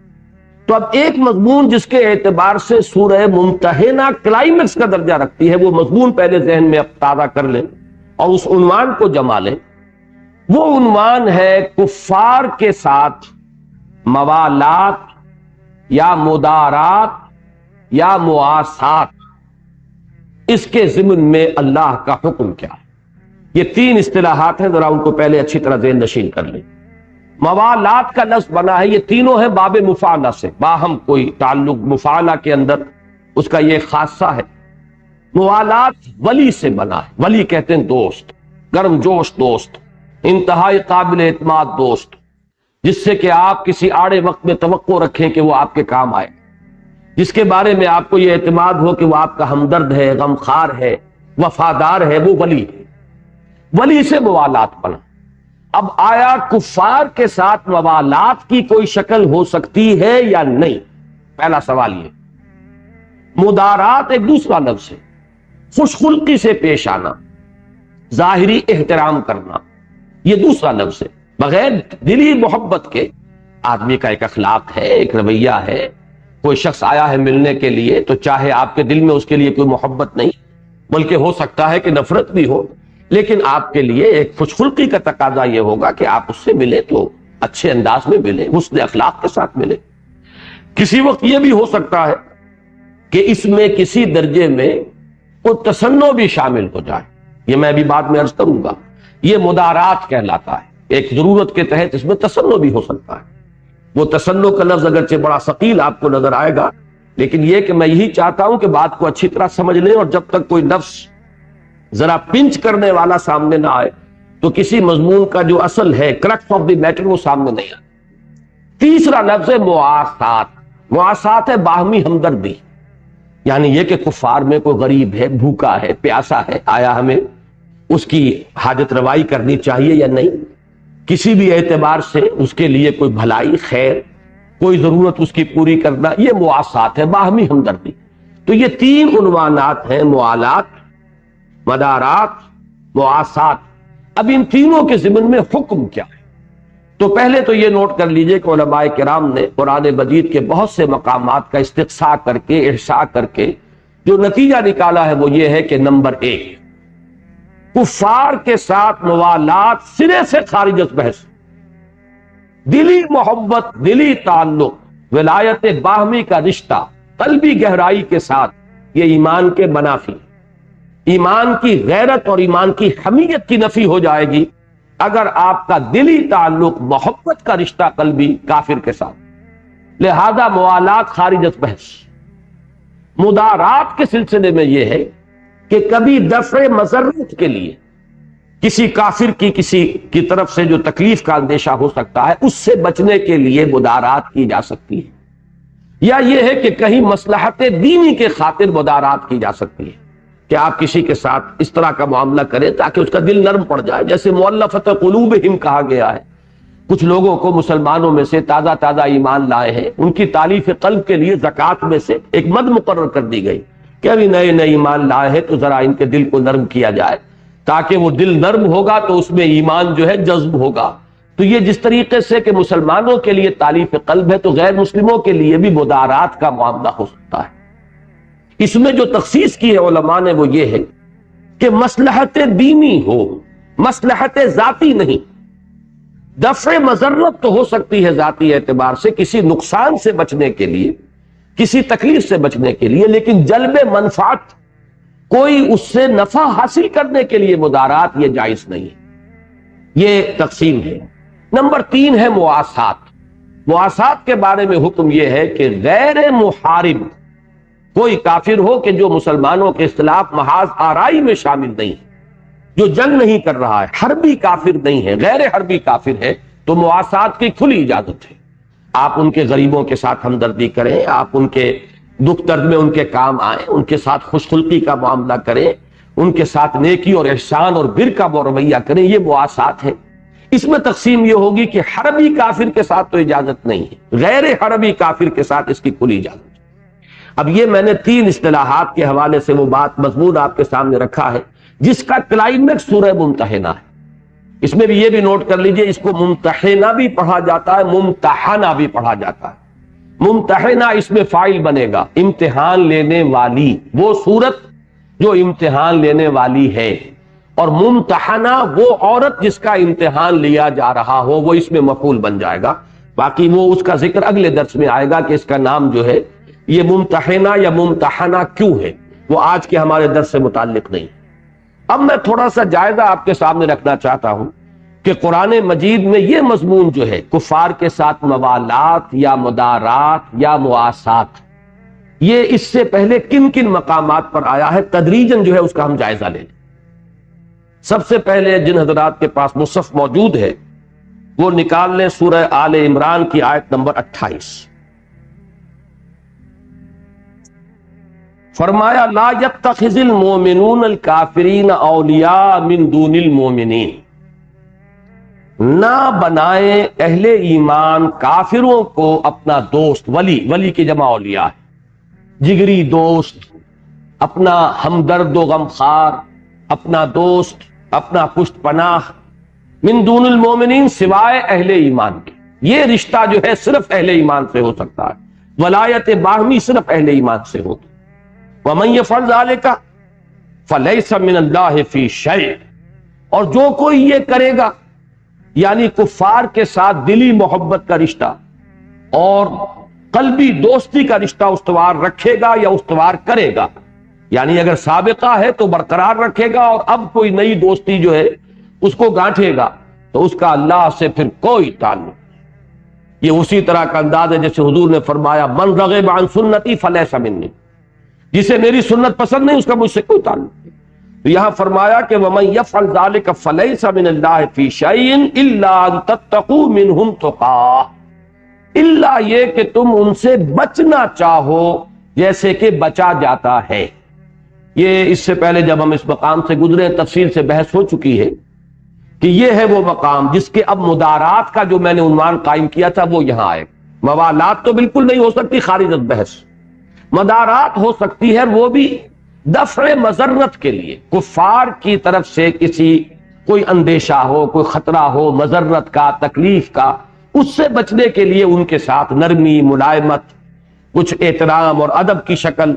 تو اب ایک مضمون جس کے اعتبار سے سورہ ممتحنہ کلائمیکس کا درجہ رکھتی ہے، وہ مضمون پہلے ذہن میں اب تازہ کر لیں اور اس عنوان کو جما لیں. وہ عنوان ہے کفار کے ساتھ موالات یا مدارات یا مواسات. اس کے ضمن میں اللہ کا حکم کیا ہے؟ یہ تین اصطلاحات ہیں، ذرا ان کو پہلے اچھی طرح ذہن نشین کر لیں. موالات کا لفظ بنا ہے، یہ تینوں ہیں باب مفاعلہ سے، باہم کوئی تعلق مفاعلہ کے اندر اس کا یہ خاصہ ہے. موالات ولی سے بنا ہے، ولی کہتے ہیں دوست، گرم جوش دوست، انتہائی قابل اعتماد دوست، جس سے کہ آپ کسی آڑے وقت میں توقع رکھیں کہ وہ آپ کے کام آئے، جس کے بارے میں آپ کو یہ اعتماد ہو کہ وہ آپ کا ہمدرد ہے، غمخوار ہے، وفادار ہے، وہ ولی ہے. ولی سے موالات بنا. اب آیا کفار کے ساتھ موالات کی کوئی شکل ہو سکتی ہے یا نہیں؟ پہلا سوال یہ. مدارات ایک دوسرا لفظ ہے، خوش خلقی سے پیش آنا، ظاہری احترام کرنا، یہ دوسرا لفظ ہے. بغیر دلی محبت کے آدمی کا ایک اخلاق ہے، ایک رویہ ہے. کوئی شخص آیا ہے ملنے کے لیے تو چاہے آپ کے دل میں اس کے لیے کوئی محبت نہیں، بلکہ ہو سکتا ہے کہ نفرت بھی ہو، لیکن آپ کے لیے ایک خوش خلقی کا تقاضا یہ ہوگا کہ آپ اس سے ملے تو اچھے انداز میں ملے، حسن اخلاق کے ساتھ ملے. کسی وقت یہ بھی ہو سکتا ہے کہ اس میں کسی درجے میں کوئی تصنع بھی شامل ہو جائے، یہ میں بھی بعد میں عرض کروں گا. یہ مدارات کہلاتا ہے. ایک ضرورت کے تحت اس میں تصنع بھی ہو سکتا ہے. وہ تصنع کا لفظ اگرچہ بڑا ثقیل آپ کو نظر آئے گا، لیکن یہ کہ میں یہی چاہتا ہوں کہ بات کو اچھی طرح سمجھ لیں، اور جب تک کوئی لفظ ذرا پنچ کرنے والا سامنے نہ آئے تو کسی مضمون کا جو اصل ہے، کرکس آف دی میٹر، وہ سامنے نہیں آئے. تیسرا لفظ ہے مواسات. مواسات ہے باہمی ہمدردی، یعنی یہ کہ کفار میں کوئی غریب ہے، بھوکا ہے، پیاسا ہے، آیا ہمیں اس کی حاجت روائی کرنی چاہیے یا نہیں، کسی بھی اعتبار سے اس کے لیے کوئی بھلائی، خیر، کوئی ضرورت اس کی پوری کرنا، یہ مواسات ہے، باہمی ہمدردی. تو یہ تین عنوانات ہیں، موالات، مدارات، مواسات. اب ان تینوں کے ضمن میں حکم کیا ہے؟ تو پہلے تو یہ نوٹ کر لیجئے کہ علماء کرام نے قرآن مجید کے بہت سے مقامات کا استقصاء کر کے، احصاء کر کے جو نتیجہ نکالا ہے وہ یہ ہے کہ نمبر 1، کفار کے ساتھ موالات سرے سے خارج از بحث. دلی محبت، دلی تعلق، ولایت باہمی کا رشتہ قلبی گہرائی کے ساتھ، یہ ایمان کے منافی، ایمان کی غیرت اور ایمان کی حمیت کی نفی ہو جائے گی اگر آپ کا دلی تعلق، محبت کا رشتہ قلبی کافر کے ساتھ. لہذا موالات خارج از بحث. مدارات کے سلسلے میں یہ ہے کہ کبھی دفع مضرت کے لیے کسی کافر کی کسی کی طرف سے جو تکلیف کا اندیشہ ہو سکتا ہے، اس سے بچنے کے لیے مدارات کی جا سکتی ہے. یا یہ ہے کہ کہیں مصلحت دینی کے خاطر مدارات کی جا سکتی ہے کہ آپ کسی کے ساتھ اس طرح کا معاملہ کریں تاکہ اس کا دل نرم پڑ جائے. جیسے مؤلفۃ قلوبہم کہا گیا ہے، کچھ لوگوں کو مسلمانوں میں سے تازہ تازہ ایمان لائے ہیں، ان کی تالیف قلب کے لیے زکوٰۃ میں سے ایک مد مقرر کر دی گئی کہ ابھی نئے نئے ایمان لائے ہیں تو ذرا ان کے دل کو نرم کیا جائے، تاکہ وہ دل نرم ہوگا تو اس میں ایمان جو ہے جذب ہوگا. تو یہ جس طریقے سے کہ مسلمانوں کے لیے تالیف قلب ہے تو غیر مسلموں کے لیے بھی مدارات کا معاملہ ہو سکتا ہے. اس میں جو تخصیص کی ہے علماء نے وہ یہ ہے کہ مصلحت دینی ہو، مصلحت ذاتی نہیں. دفع مضرت تو ہو سکتی ہے ذاتی اعتبار سے، کسی نقصان سے بچنے کے لیے، کسی تکلیف سے بچنے کے لیے، لیکن جلب منفعت، کوئی اس سے نفع حاصل کرنے کے لیے مدارات، یہ جائز نہیں ہے. یہ تقسیم ہے. نمبر 3 ہے مواسات. مواسات کے بارے میں حکم یہ ہے کہ غیر محارب کوئی کافر ہو کہ جو مسلمانوں کے خلاف محاذ آرائی میں شامل نہیں ہے، جو جنگ نہیں کر رہا ہے، حربی کافر نہیں ہے، غیر حربی کافر ہے، تو مواسات کی کھلی اجازت ہے۔ آپ ان کے غریبوں کے ساتھ ہمدردی کریں، آپ ان کے دکھ درد میں ان کے کام آئیں، ان کے ساتھ خوش خلقی کا معاملہ کریں، ان کے ساتھ نیکی اور احسان اور بر کا رویہ کریں، یہ مواسات ہے۔ اس میں تقسیم یہ ہوگی کہ حربی کافر کے ساتھ تو اجازت نہیں ہے، غیر حربی کافر کے ساتھ اس کی کھلی اجازت ہے۔ اب یہ میں نے 3 اصطلاحات کے حوالے سے وہ بات مضمون آپ کے سامنے رکھا ہے جس کا کلائمیکس سورہ ممتحنہ ہے۔ اس میں بھی یہ بھی نوٹ کر لیجئے، اس کو ممتحنہ بھی پڑھا جاتا ہے، ممتحنہ بھی پڑھا جاتا ہے۔ ممتحنہ اس میں فاعل بنے گا، امتحان لینے والی، وہ صورت جو امتحان لینے والی ہے، اور ممتحنہ وہ عورت جس کا امتحان لیا جا رہا ہو، وہ اس میں مفعول بن جائے گا۔ باقی وہ اس کا ذکر اگلے درس میں آئے گا کہ اس کا نام جو ہے یہ ممتحنہ یا ممتحنہ کیوں ہے، وہ آج کے ہمارے درس سے متعلق نہیں۔ اب میں تھوڑا سا جائزہ آپ کے سامنے رکھنا چاہتا ہوں کہ قرآن مجید میں یہ مضمون جو ہے کفار کے ساتھ موالات یا مدارات یا مواسات، یہ اس سے پہلے کن کن مقامات پر آیا ہے، تدریجاً جو ہے اس کا ہم جائزہ لیں۔ سب سے پہلے جن حضرات کے پاس مصحف موجود ہے وہ نکال لیں سورہ آل عمران کی آیت نمبر 28۔ فرمایا لا يتخذ المؤمنون الکافرین اولیاء من دون المؤمنین، نہ بنائیں اہل ایمان کافروں کو اپنا دوست، ولی کی جمع اولیاء ہے، جگری دوست، اپنا ہمدرد و غمخوار، اپنا دوست، اپنا پشت پناہ، من دون المؤمنین سوائے اہل ایمان کے۔ یہ رشتہ جو ہے صرف اہل ایمان سے ہو سکتا ہے، ولایت باہمی صرف اہل ایمان سے ہوتی۔ وَمَن يَفْعَلْ ذَلِكَ فَلَيْسَ مِنَ اللَّهِ فِي شَيْءٍ، اور جو کوئی یہ کرے گا، یعنی کفار کے ساتھ دلی محبت کا رشتہ اور قلبی دوستی کا رشتہ استوار رکھے گا یا استوار کرے گا، یعنی اگر سابقہ ہے تو برقرار رکھے گا اور اب کوئی نئی دوستی جو ہے اس کو گانٹھے گا، تو اس کا اللہ سے پھر کوئی تعلق۔ یہ اسی طرح کا انداز ہے جیسے حضور نے فرمایا من رغب عن سنتی فلیس منی، جسے میری سنت پسند نہیں اس کا مجھ سے کوئی تعلق نہیں۔ تو یہاں فرمایا کہ وَمَن يَفْعَلْ ذَلِكَ فَلَيْسَ مِنَ اللَّهِ فِي شَيْءٍ إِلَّا أَن تَتَّقُوا مِنْهُمْ تُقَاةً، الا یہ کہ تم ان سے بچنا چاہو جیسے کہ بچا جاتا ہے۔ یہ اس سے پہلے جب ہم اس مقام سے گزرے تفصیل سے بحث ہو چکی ہے کہ یہ ہے وہ مقام جس کے اب مدارات کا جو میں نے عنوان قائم کیا تھا وہ یہاں آئے۔ موالات تو بالکل نہیں ہو سکتی، خارج از بحث۔ مدارات ہو سکتی ہے، وہ بھی دفع مضرت کے لیے، کفار کی طرف سے کسی کوئی اندیشہ ہو، کوئی خطرہ ہو، مضرت کا، تکلیف کا، اس سے بچنے کے لیے ان کے ساتھ نرمی، ملائمت، کچھ احترام اور ادب کی شکل،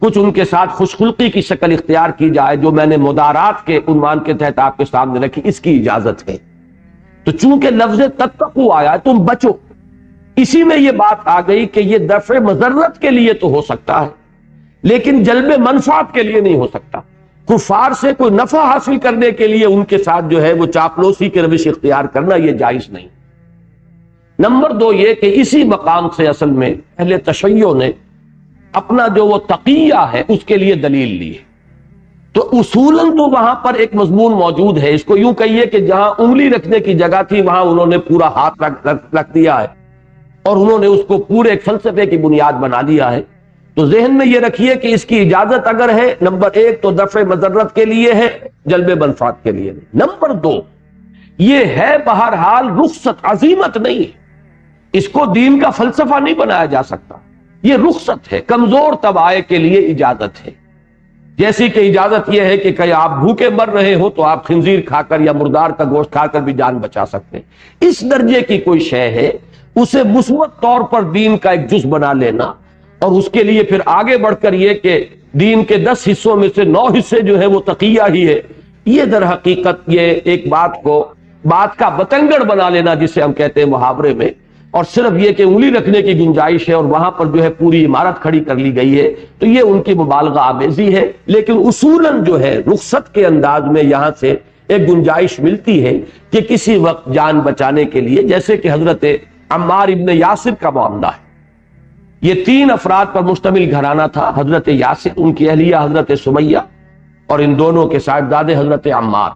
کچھ ان کے ساتھ خوش خلقی کی شکل اختیار کی جائے، جو میں نے مدارات کے عنوان کے تحت آپ کے سامنے رکھی، اس کی اجازت ہے۔ تو چونکہ لفظ تتقو آیا ہے، تم بچو، اسی میں یہ بات آ گئی کہ یہ دفع مضرت کے لیے تو ہو سکتا ہے لیکن جلب منفعت کے لیے نہیں ہو سکتا۔ کفار سے کوئی نفع حاصل کرنے کے لیے ان کے ساتھ جو ہے وہ چاپلوسی کی روش اختیار کرنا یہ جائز نہیں۔ نمبر 2 یہ کہ اسی مقام سے اصل میں اہل تشیع نے اپنا جو وہ تقیہ ہے اس کے لیے دلیل لی ہے۔ تو اصولاً تو وہاں پر ایک مضمون موجود ہے، اس کو یوں کہیے کہ جہاں انگلی رکھنے کی جگہ تھی وہاں انہوں نے پورا ہاتھ رکھ دیا ہے اور انہوں نے اس کو پورے ایک فلسفے کی بنیاد بنا لیا ہے۔ تو ذہن میں یہ رکھیے کہ اس کی اجازت اگر ہے، نمبر 1 تو دفع مضرت کے لیے ہے، جلب منفعت کے لیے نہیں۔ نمبر 2 یہ ہے بہرحال رخصت، عزیمت نہیں ہے، اس کو دین کا فلسفہ نہیں بنایا جا سکتا، یہ رخصت ہے، کمزور طبائع کے لیے اجازت ہے۔ جیسی کہ اجازت یہ ہے کہ آپ بھوکے مر رہے ہو تو آپ خنزیر کھا کر یا مردار کا گوشت کھا کر بھی جان بچا سکتے ہیں۔ اس درجے کی کوئی شے ہے، اسے مثبت طور پر دین کا ایک جز بنا لینا اور اس کے لیے پھر آگے بڑھ کر یہ کہ دین کے 10 حصوں میں سے 9 حصے جو ہے وہ تقیہ ہی ہے، یہ در حقیقت یہ ایک بات کا بتنگڑ بنا لینا جسے ہم کہتے ہیں محاورے میں، اور صرف یہ کہ انگلی رکھنے کی گنجائش ہے اور وہاں پر جو ہے پوری عمارت کھڑی کر لی گئی ہے، تو یہ ان کی مبالغہ آمیزی ہے۔ لیکن اصولاً جو ہے رخصت کے انداز میں یہاں سے ایک گنجائش ملتی ہے کہ کسی وقت جان بچانے کے لیے، جیسے کہ حضرت عمار ابن یاسر کا معاملہ ہے۔ یہ 3 افراد پر مشتمل گھرانہ تھا، حضرت یاسر، ان کی اہلیہ حضرت سمیہ اور ان دونوں کے صاحبزادے حضرت عمار۔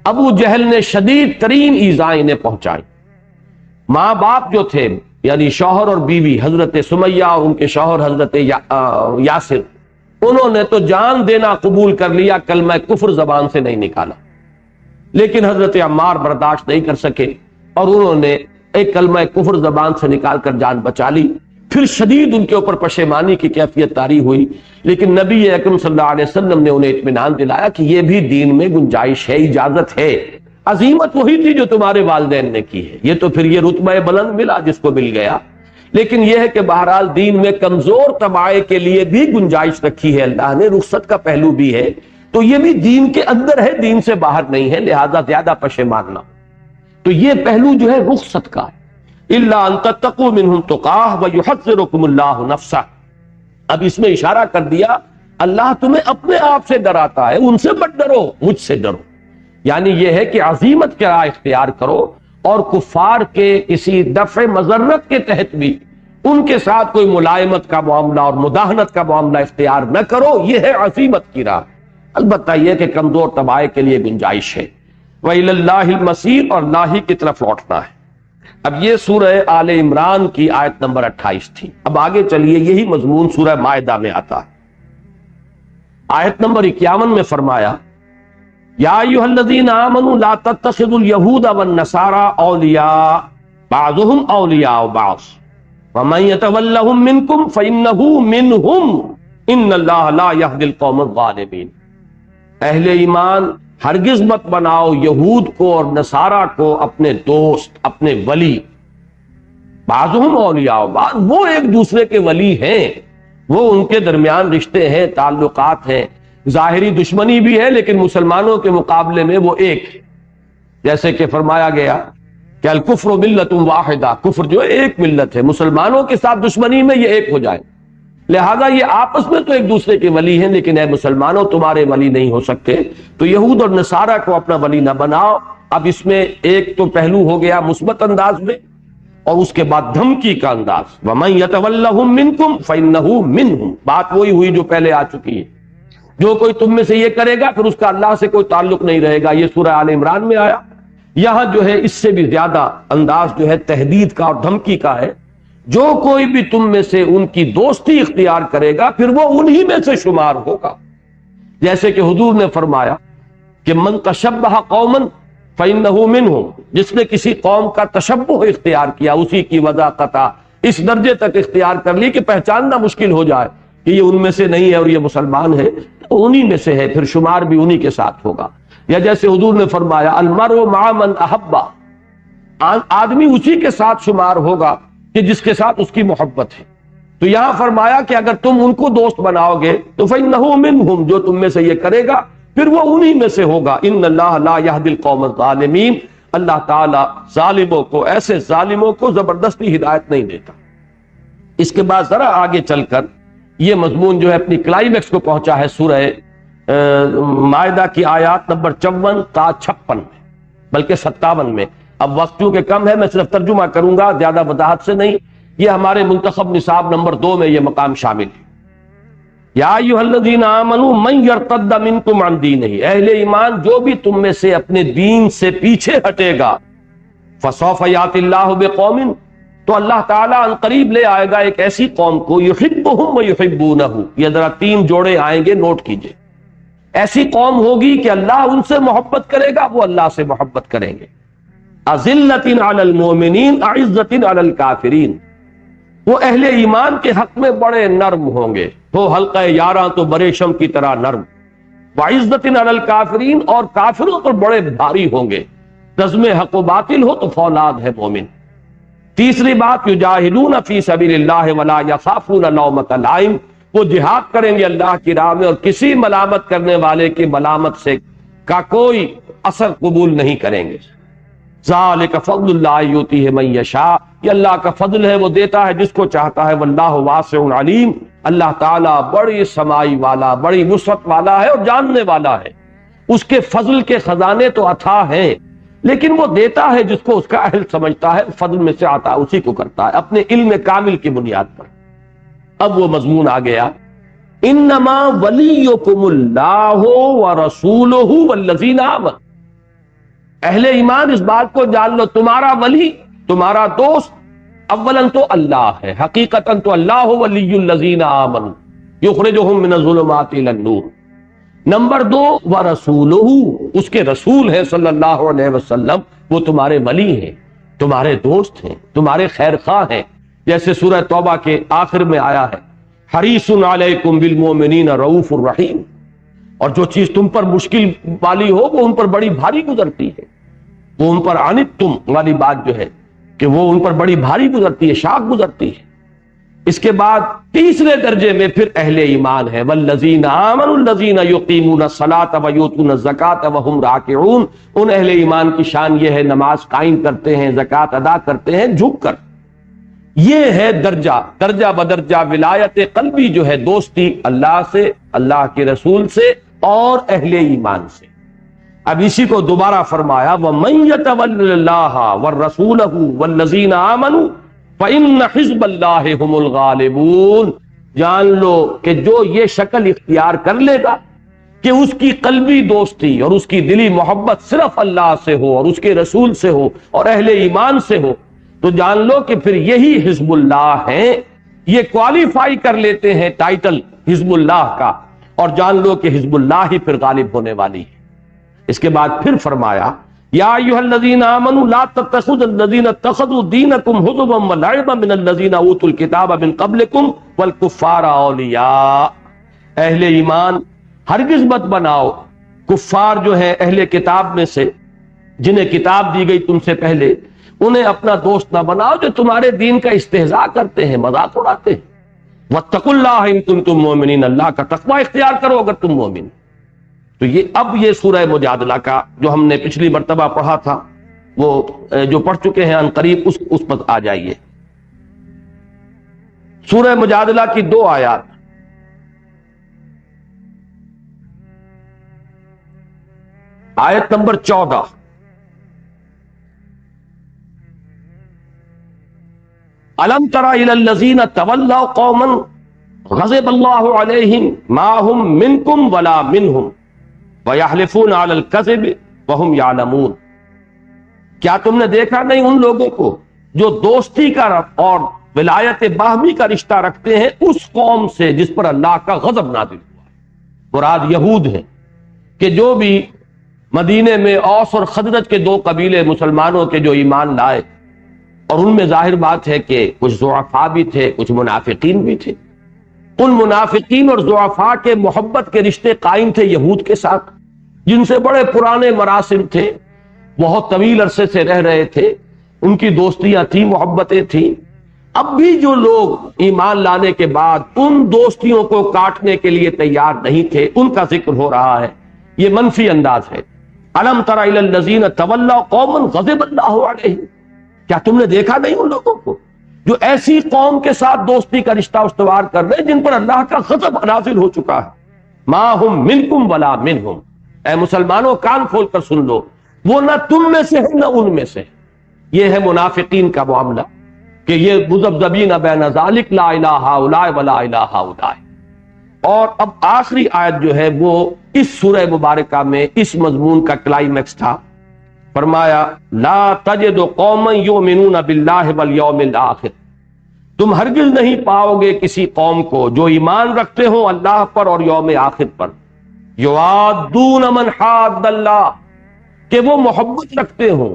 ابو جہل نے شدید ترین ایذائیں انہیں پہنچائی۔ ماں باپ جو تھے یعنی شوہر اور بیوی حضرت سمیہ اور ان کے شوہر حضرت یاسر، انہوں نے تو جان دینا قبول کر لیا، کلمہ کفر زبان سے نہیں نکالا، لیکن حضرت عمار برداشت نہیں کر سکے اور انہوں نے ایک کلمہ کفر زبان سے نکال کر جان بچا لی۔ پھر شدید ان کے اوپر پشیمانی کی کیفیت طاری ہوئی، لیکن نبی اکرم صلی اللہ علیہ وسلم نے انہیں اطمینان دلایا کہ یہ بھی دین میں گنجائش ہے، اجازت ہے۔ عزیمت وہی تھی جو تمہارے والدین نے کی ہے، یہ تو پھر یہ رتبہ بلند ملا جس کو مل گیا، لیکن یہ ہے کہ بہرحال دین میں کمزور طبقے کے لیے بھی گنجائش رکھی ہے اللہ نے، رخصت کا پہلو بھی ہے، تو یہ بھی دین کے اندر ہے، دین سے باہر نہیں ہے، لہذا زیادہ پشیمان نہ۔ تو یہ پہلو جو ہے رخصت کا ہے، الا ان تتقوا منهم تقاه ويحذركم الله نفسه۔ اب اس میں اشارہ کر دیا اللہ تمہیں اپنے آپ سے ڈراتا ہے، ان سے مت ڈرو، مجھ سے ڈرو، یعنی یہ ہے کہ عزیمت کا راہ اختیار کرو اور کفار کے کسی دفع مضرت کے تحت بھی ان کے ساتھ کوئی ملائمت کا معاملہ اور مداہنت کا معاملہ اختیار نہ کرو، یہ ہے عزیمت کی راہ۔ البتہ یہ کہ کمزور طبقے کے لیے گنجائش ہے۔ وَإِلَى اللَّهِ الْمَصِيرُ، اور اللہ ہی کی طرف لوٹنا ہے۔ اب یہ سورہ آل عمران کی آیت نمبر 28 تھی۔ اب آگے چلیے، یہی مضمون سورہ مائدہ میں آتا ہے۔ آیت نمبر 51 میں فرمایا یا ایھا الذین آمنوا لا تتخذوا اليہود والنصارى اولیاء بعضهم اولیاء بعض ومن يتولهم منکم فإنه منهم ان اللہ لا يهدی القوم الظالمین۔ اہل ایمان ہرگز مت بناؤ یہود کو اور نصارہ کو اپنے دوست، اپنے ولی۔ بعضهم اولیاء بعض، وہ ایک دوسرے کے ولی ہیں، وہ ان کے درمیان رشتے ہیں، تعلقات ہیں، ظاہری دشمنی بھی ہے لیکن مسلمانوں کے مقابلے میں وہ ایک، جیسے کہ فرمایا گیا کہ الکفر ملت واحدہ، کفر جو ایک ملت ہے، مسلمانوں کے ساتھ دشمنی میں یہ ایک ہو جائے، لہذا یہ آپس میں تو ایک دوسرے کے ولی ہیں لیکن اے مسلمانوں تمہارے ولی نہیں ہو سکتے، تو یہود اور نصارہ کو اپنا ولی نہ بناؤ۔ اب اس میں ایک تو پہلو ہو گیا مثبت انداز میں، اور اس کے بعد دھمکی کا انداز، وَمَن يَتَوَلَّهُم مِّنكُمْ فَإِنَّهُ مِنْهُمْ، بات وہی ہوئی جو پہلے آ چکی ہے، جو کوئی تم میں سے یہ کرے گا پھر اس کا اللہ سے کوئی تعلق نہیں رہے گا۔ یہ سورہ آل عمران میں آیا۔ یہاں جو ہے اس سے بھی زیادہ انداز جو ہے تہدید کا اور دھمکی کا ہے، جو کوئی بھی تم میں سے ان کی دوستی اختیار کرے گا پھر وہ انہی میں سے شمار ہوگا، جیسے کہ حضور نے فرمایا کہ من تشبہ قوما فإنہ منہم، جس نے کسی قوم کا تشبہ اختیار کیا، اسی کی وضاقتہ اس درجے تک اختیار کر لی کہ پہچاننا مشکل ہو جائے کہ یہ ان میں سے نہیں ہے اور یہ مسلمان ہے، تو انہی میں سے ہے، پھر شمار بھی انہی کے ساتھ ہوگا۔ یا جیسے حضور نے فرمایا المرء مع من احب، آدمی اسی کے ساتھ شمار ہوگا کہ جس کے ساتھ اس کی محبت ہے۔ تو یہاں فرمایا کہ اگر تم ان کو دوست بناؤ گے تو فإنہ منہم، جو تم میں سے یہ کرے گا پھر وہ انہی میں سے ہوگا۔ ان اللہ لا یہدی القوم الظالمین، اللہ تعالی ظالموں کو، ایسے ظالموں کو زبردستی ہدایت نہیں دیتا۔ اس کے بعد ذرا آگے چل کر یہ مضمون جو ہے اپنی کلائمیکس کو پہنچا ہے سورہ مائدہ کی آیات نمبر 54 تا 56 میں، بلکہ 57 میں۔ اب وقت کیونکہ کم ہے میں صرف ترجمہ کروں گا، زیادہ وضاحت سے نہیں۔ یہ ہمارے منتخب نصاب نمبر 2 میں یہ مقام شامل ہے۔ یا ایھا الذین آمنوا من یرتد منکم عن دینہ، اہل ایمان جو بھی تم میں سے اپنے دین سے پیچھے ہٹے گا، فسوف یأتی اللہ بقوم، تو اللہ تعالیٰ ان قریب لے آئے گا ایک ایسی قوم کو، یحبہم ویحبونہ، یہ ذرا 3 جوڑے آئیں گے، نوٹ کیجئے۔ ایسی قوم ہوگی کہ اللہ ان سے محبت کرے گا، وہ اللہ سے محبت کریں گے۔ اذلۃ علی المؤمنین اعزۃ علی الکافرین، وہ اہل ایمان کے حق میں بڑے نرم ہوں گے، ہو حلقہ یاراں تو بریشم کی طرح نرم، وعزۃ علی الکافرین، اور کافروں پر بڑے بھاری ہوں گے، رزم حق و باطل ہو تو فولاد ہے مومن۔ تیسری بات، یجاہدون فی سبیل اللہ ولا یخافون لومۃ لائم، وہ جہاد کریں گے اللہ کی راہ میں اور کسی ملامت کرنے والے کی ملامت سے کا کوئی اثر قبول نہیں کریں گے۔ ذالک فضل اللہ یؤتیہ من یشاء، یہ اللہ کا فضل ہے، وہ دیتا ہے جس کو چاہتا ہے، واللہ واسع علیم، اللہ تعالیٰ بڑی سمائی والا، بڑی وسعت والا ہے اور جاننے والا ہے۔ اس کے فضل کے خزانے تو اتھاہ ہیں، لیکن وہ دیتا ہے جس کو اس کا اہل سمجھتا ہے، فضل میں سے آتا ہے اسی کو کرتا ہے، اپنے علم کامل کی بنیاد پر۔ اب وہ مضمون آ گیا انما ولیکم اللہ ورسولہ والذین آمنوا، اہل ایمان اس بات کو جان لو، تمہارا ولی، تمہارا دوست اولاً تو اللہ ہے، حقیقتاً تو اللہ ولی الذین آمنوا یخرجہم من الظلمات الی النور۔ نمبر دو، ورسولہ، اس کے رسول ہے صلی اللہ علیہ وسلم، وہ تمہارے ولی ہیں، تمہارے دوست ہیں، تمہارے خیر خواہ ہیں، جیسے سورہ توبہ کے آخر میں آیا ہے حریص علیکم بالمؤمنین رؤوف الرحیم، اور جو چیز تم پر مشکل والی ہو وہ ان پر بڑی بھاری گزرتی ہے، وہ ان پر عنتم والی بات جو ہے کہ وہ ان پر بڑی بھاری گزرتی ہے، شاق گزرتی ہے۔ اس کے بعد تیسرے درجے میں پھر اہل ایمان ہے، والذین آمنوا الذین یقیمون الصلاۃ ویؤتون الزکاۃ وہم راکعون، ان اہل ایمان کی شان یہ ہے نماز قائم کرتے ہیں، زکوٰۃ ادا کرتے ہیں جھک کر۔ یہ ہے درجہ بدرجہ ولایت قلبی جو ہے، دوستی اللہ سے، اللہ کے رسول سے اور اہل ایمان سے۔ اب اسی کو دوبارہ فرمایا وَمَن يَتَوَلَّ اللَّهَ وَالرَّسُولَهُ وَالَّذِينَ آمَنُوا فَإِنَّ حِزْبَ اللَّهِ هُمُ الْغَالِبُونَ، جان لو کہ جو یہ شکل اختیار کر لے گا کہ اس کی قلبی دوستی اور اس کی دلی محبت صرف اللہ سے ہو اور اس کے رسول سے ہو اور اہل ایمان سے ہو، تو جان لو کہ پھر یہی حزب اللہ ہیں، یہ کوالیفائی کر لیتے ہیں ٹائٹل حزب اللہ کا، اور جان لو کہ حزب اللہ ہی پھر غالب ہونے والی ہے۔ اس کے بعد پھر فرمایا یا ایھا الذین آمنوا لا تتخذوا الذین اتخذوا دینکم ہزوا ولعبا من الذین اوتوا الکتاب من قبلکم والکفار اولیاء، اہل ایمان ہرگز مت بناؤ کفار جو ہیں اہل کتاب میں سے، جنہیں کتاب دی گئی تم سے پہلے، انہیں اپنا دوست نہ بناؤ جو تمہارے دین کا استہزاء کرتے ہیں، مذاق اڑاتے ہیں۔ واتقوا اللہ ان کنتم مؤمنین، اللہ کا تقوی اختیار کرو اگر تم مومن۔ تو یہ اب یہ سورہ مجادلہ کا جو ہم نے پچھلی مرتبہ پڑھا تھا، وہ جو پڑھ چکے ہیں عنقریب اس پر آ جائیے۔ سورہ مجادلہ کی 2 آیات، آیت نمبر 14، الم تر الی الذین تولوا قوما غضب اللہ علیہم ما هم منکم ولا منہم وَيَحْلِفُونَ عَلَى الْكَذِبِ وَهُمْ يَعْلَمُونَ، کیا تم نے دیکھا نہیں ان لوگوں کو جو دوستی کا اور ولایت باہمی کا رشتہ رکھتے ہیں اس قوم سے جس پر اللہ کا غضب نازل ہوا؟ مراد یہود ہیں کہ جو بھی مدینے میں اوس اور خزرج کے 2 قبیلے مسلمانوں کے جو ایمان لائے، اور ان میں ظاہر بات ہے کہ کچھ ضعفاء بھی تھے، کچھ منافقین بھی تھے، ان منافقین اور ضعفاء کے محبت کے رشتے قائم تھے یہود کے ساتھ، جن سے بڑے پرانے مراسم تھے، بہت طویل عرصے سے رہ رہے تھے، ان کی دوستیاں تھیں، محبتیں تھیں۔ اب بھی جو لوگ ایمان لانے کے بعد ان دوستیوں کو کاٹنے کے لیے تیار نہیں تھے، ان کا ذکر ہو رہا ہے، یہ منفی انداز ہے۔ الم تر الی الذین تولوا قوما غضب اللہ علیہم، کیا تم نے دیکھا نہیں ان لوگوں کو جو ایسی قوم کے ساتھ دوستی کا رشتہ استوار کر رہے جن پر اللہ کا غضب نازل ہو چکا ہے؟ ما ہم منکم ولا منہم، اے مسلمانوں کان کھول کر سن لو، وہ نہ تم میں سے ہے نہ ان میں سے۔ یہ ہے منافقین کا معاملہ کہ یہ مذبذبین بین ذالک لا الہ ہؤلاء ولا الہ ہؤلاء۔ اور اب آخری آیت جو ہے وہ اس سورہ مبارکہ میں اس مضمون کا کلائمیکس تھا، فرمایا لا تجد قوما یؤمنون باللہ والیوم الآخر، تم ہرگز نہیں پاؤ گے کسی قوم کو جو ایمان رکھتے ہوں اللہ پر اور یوم آخر پر، یوادون من حاد اللہ، کہ وہ محبت رکھتے ہوں،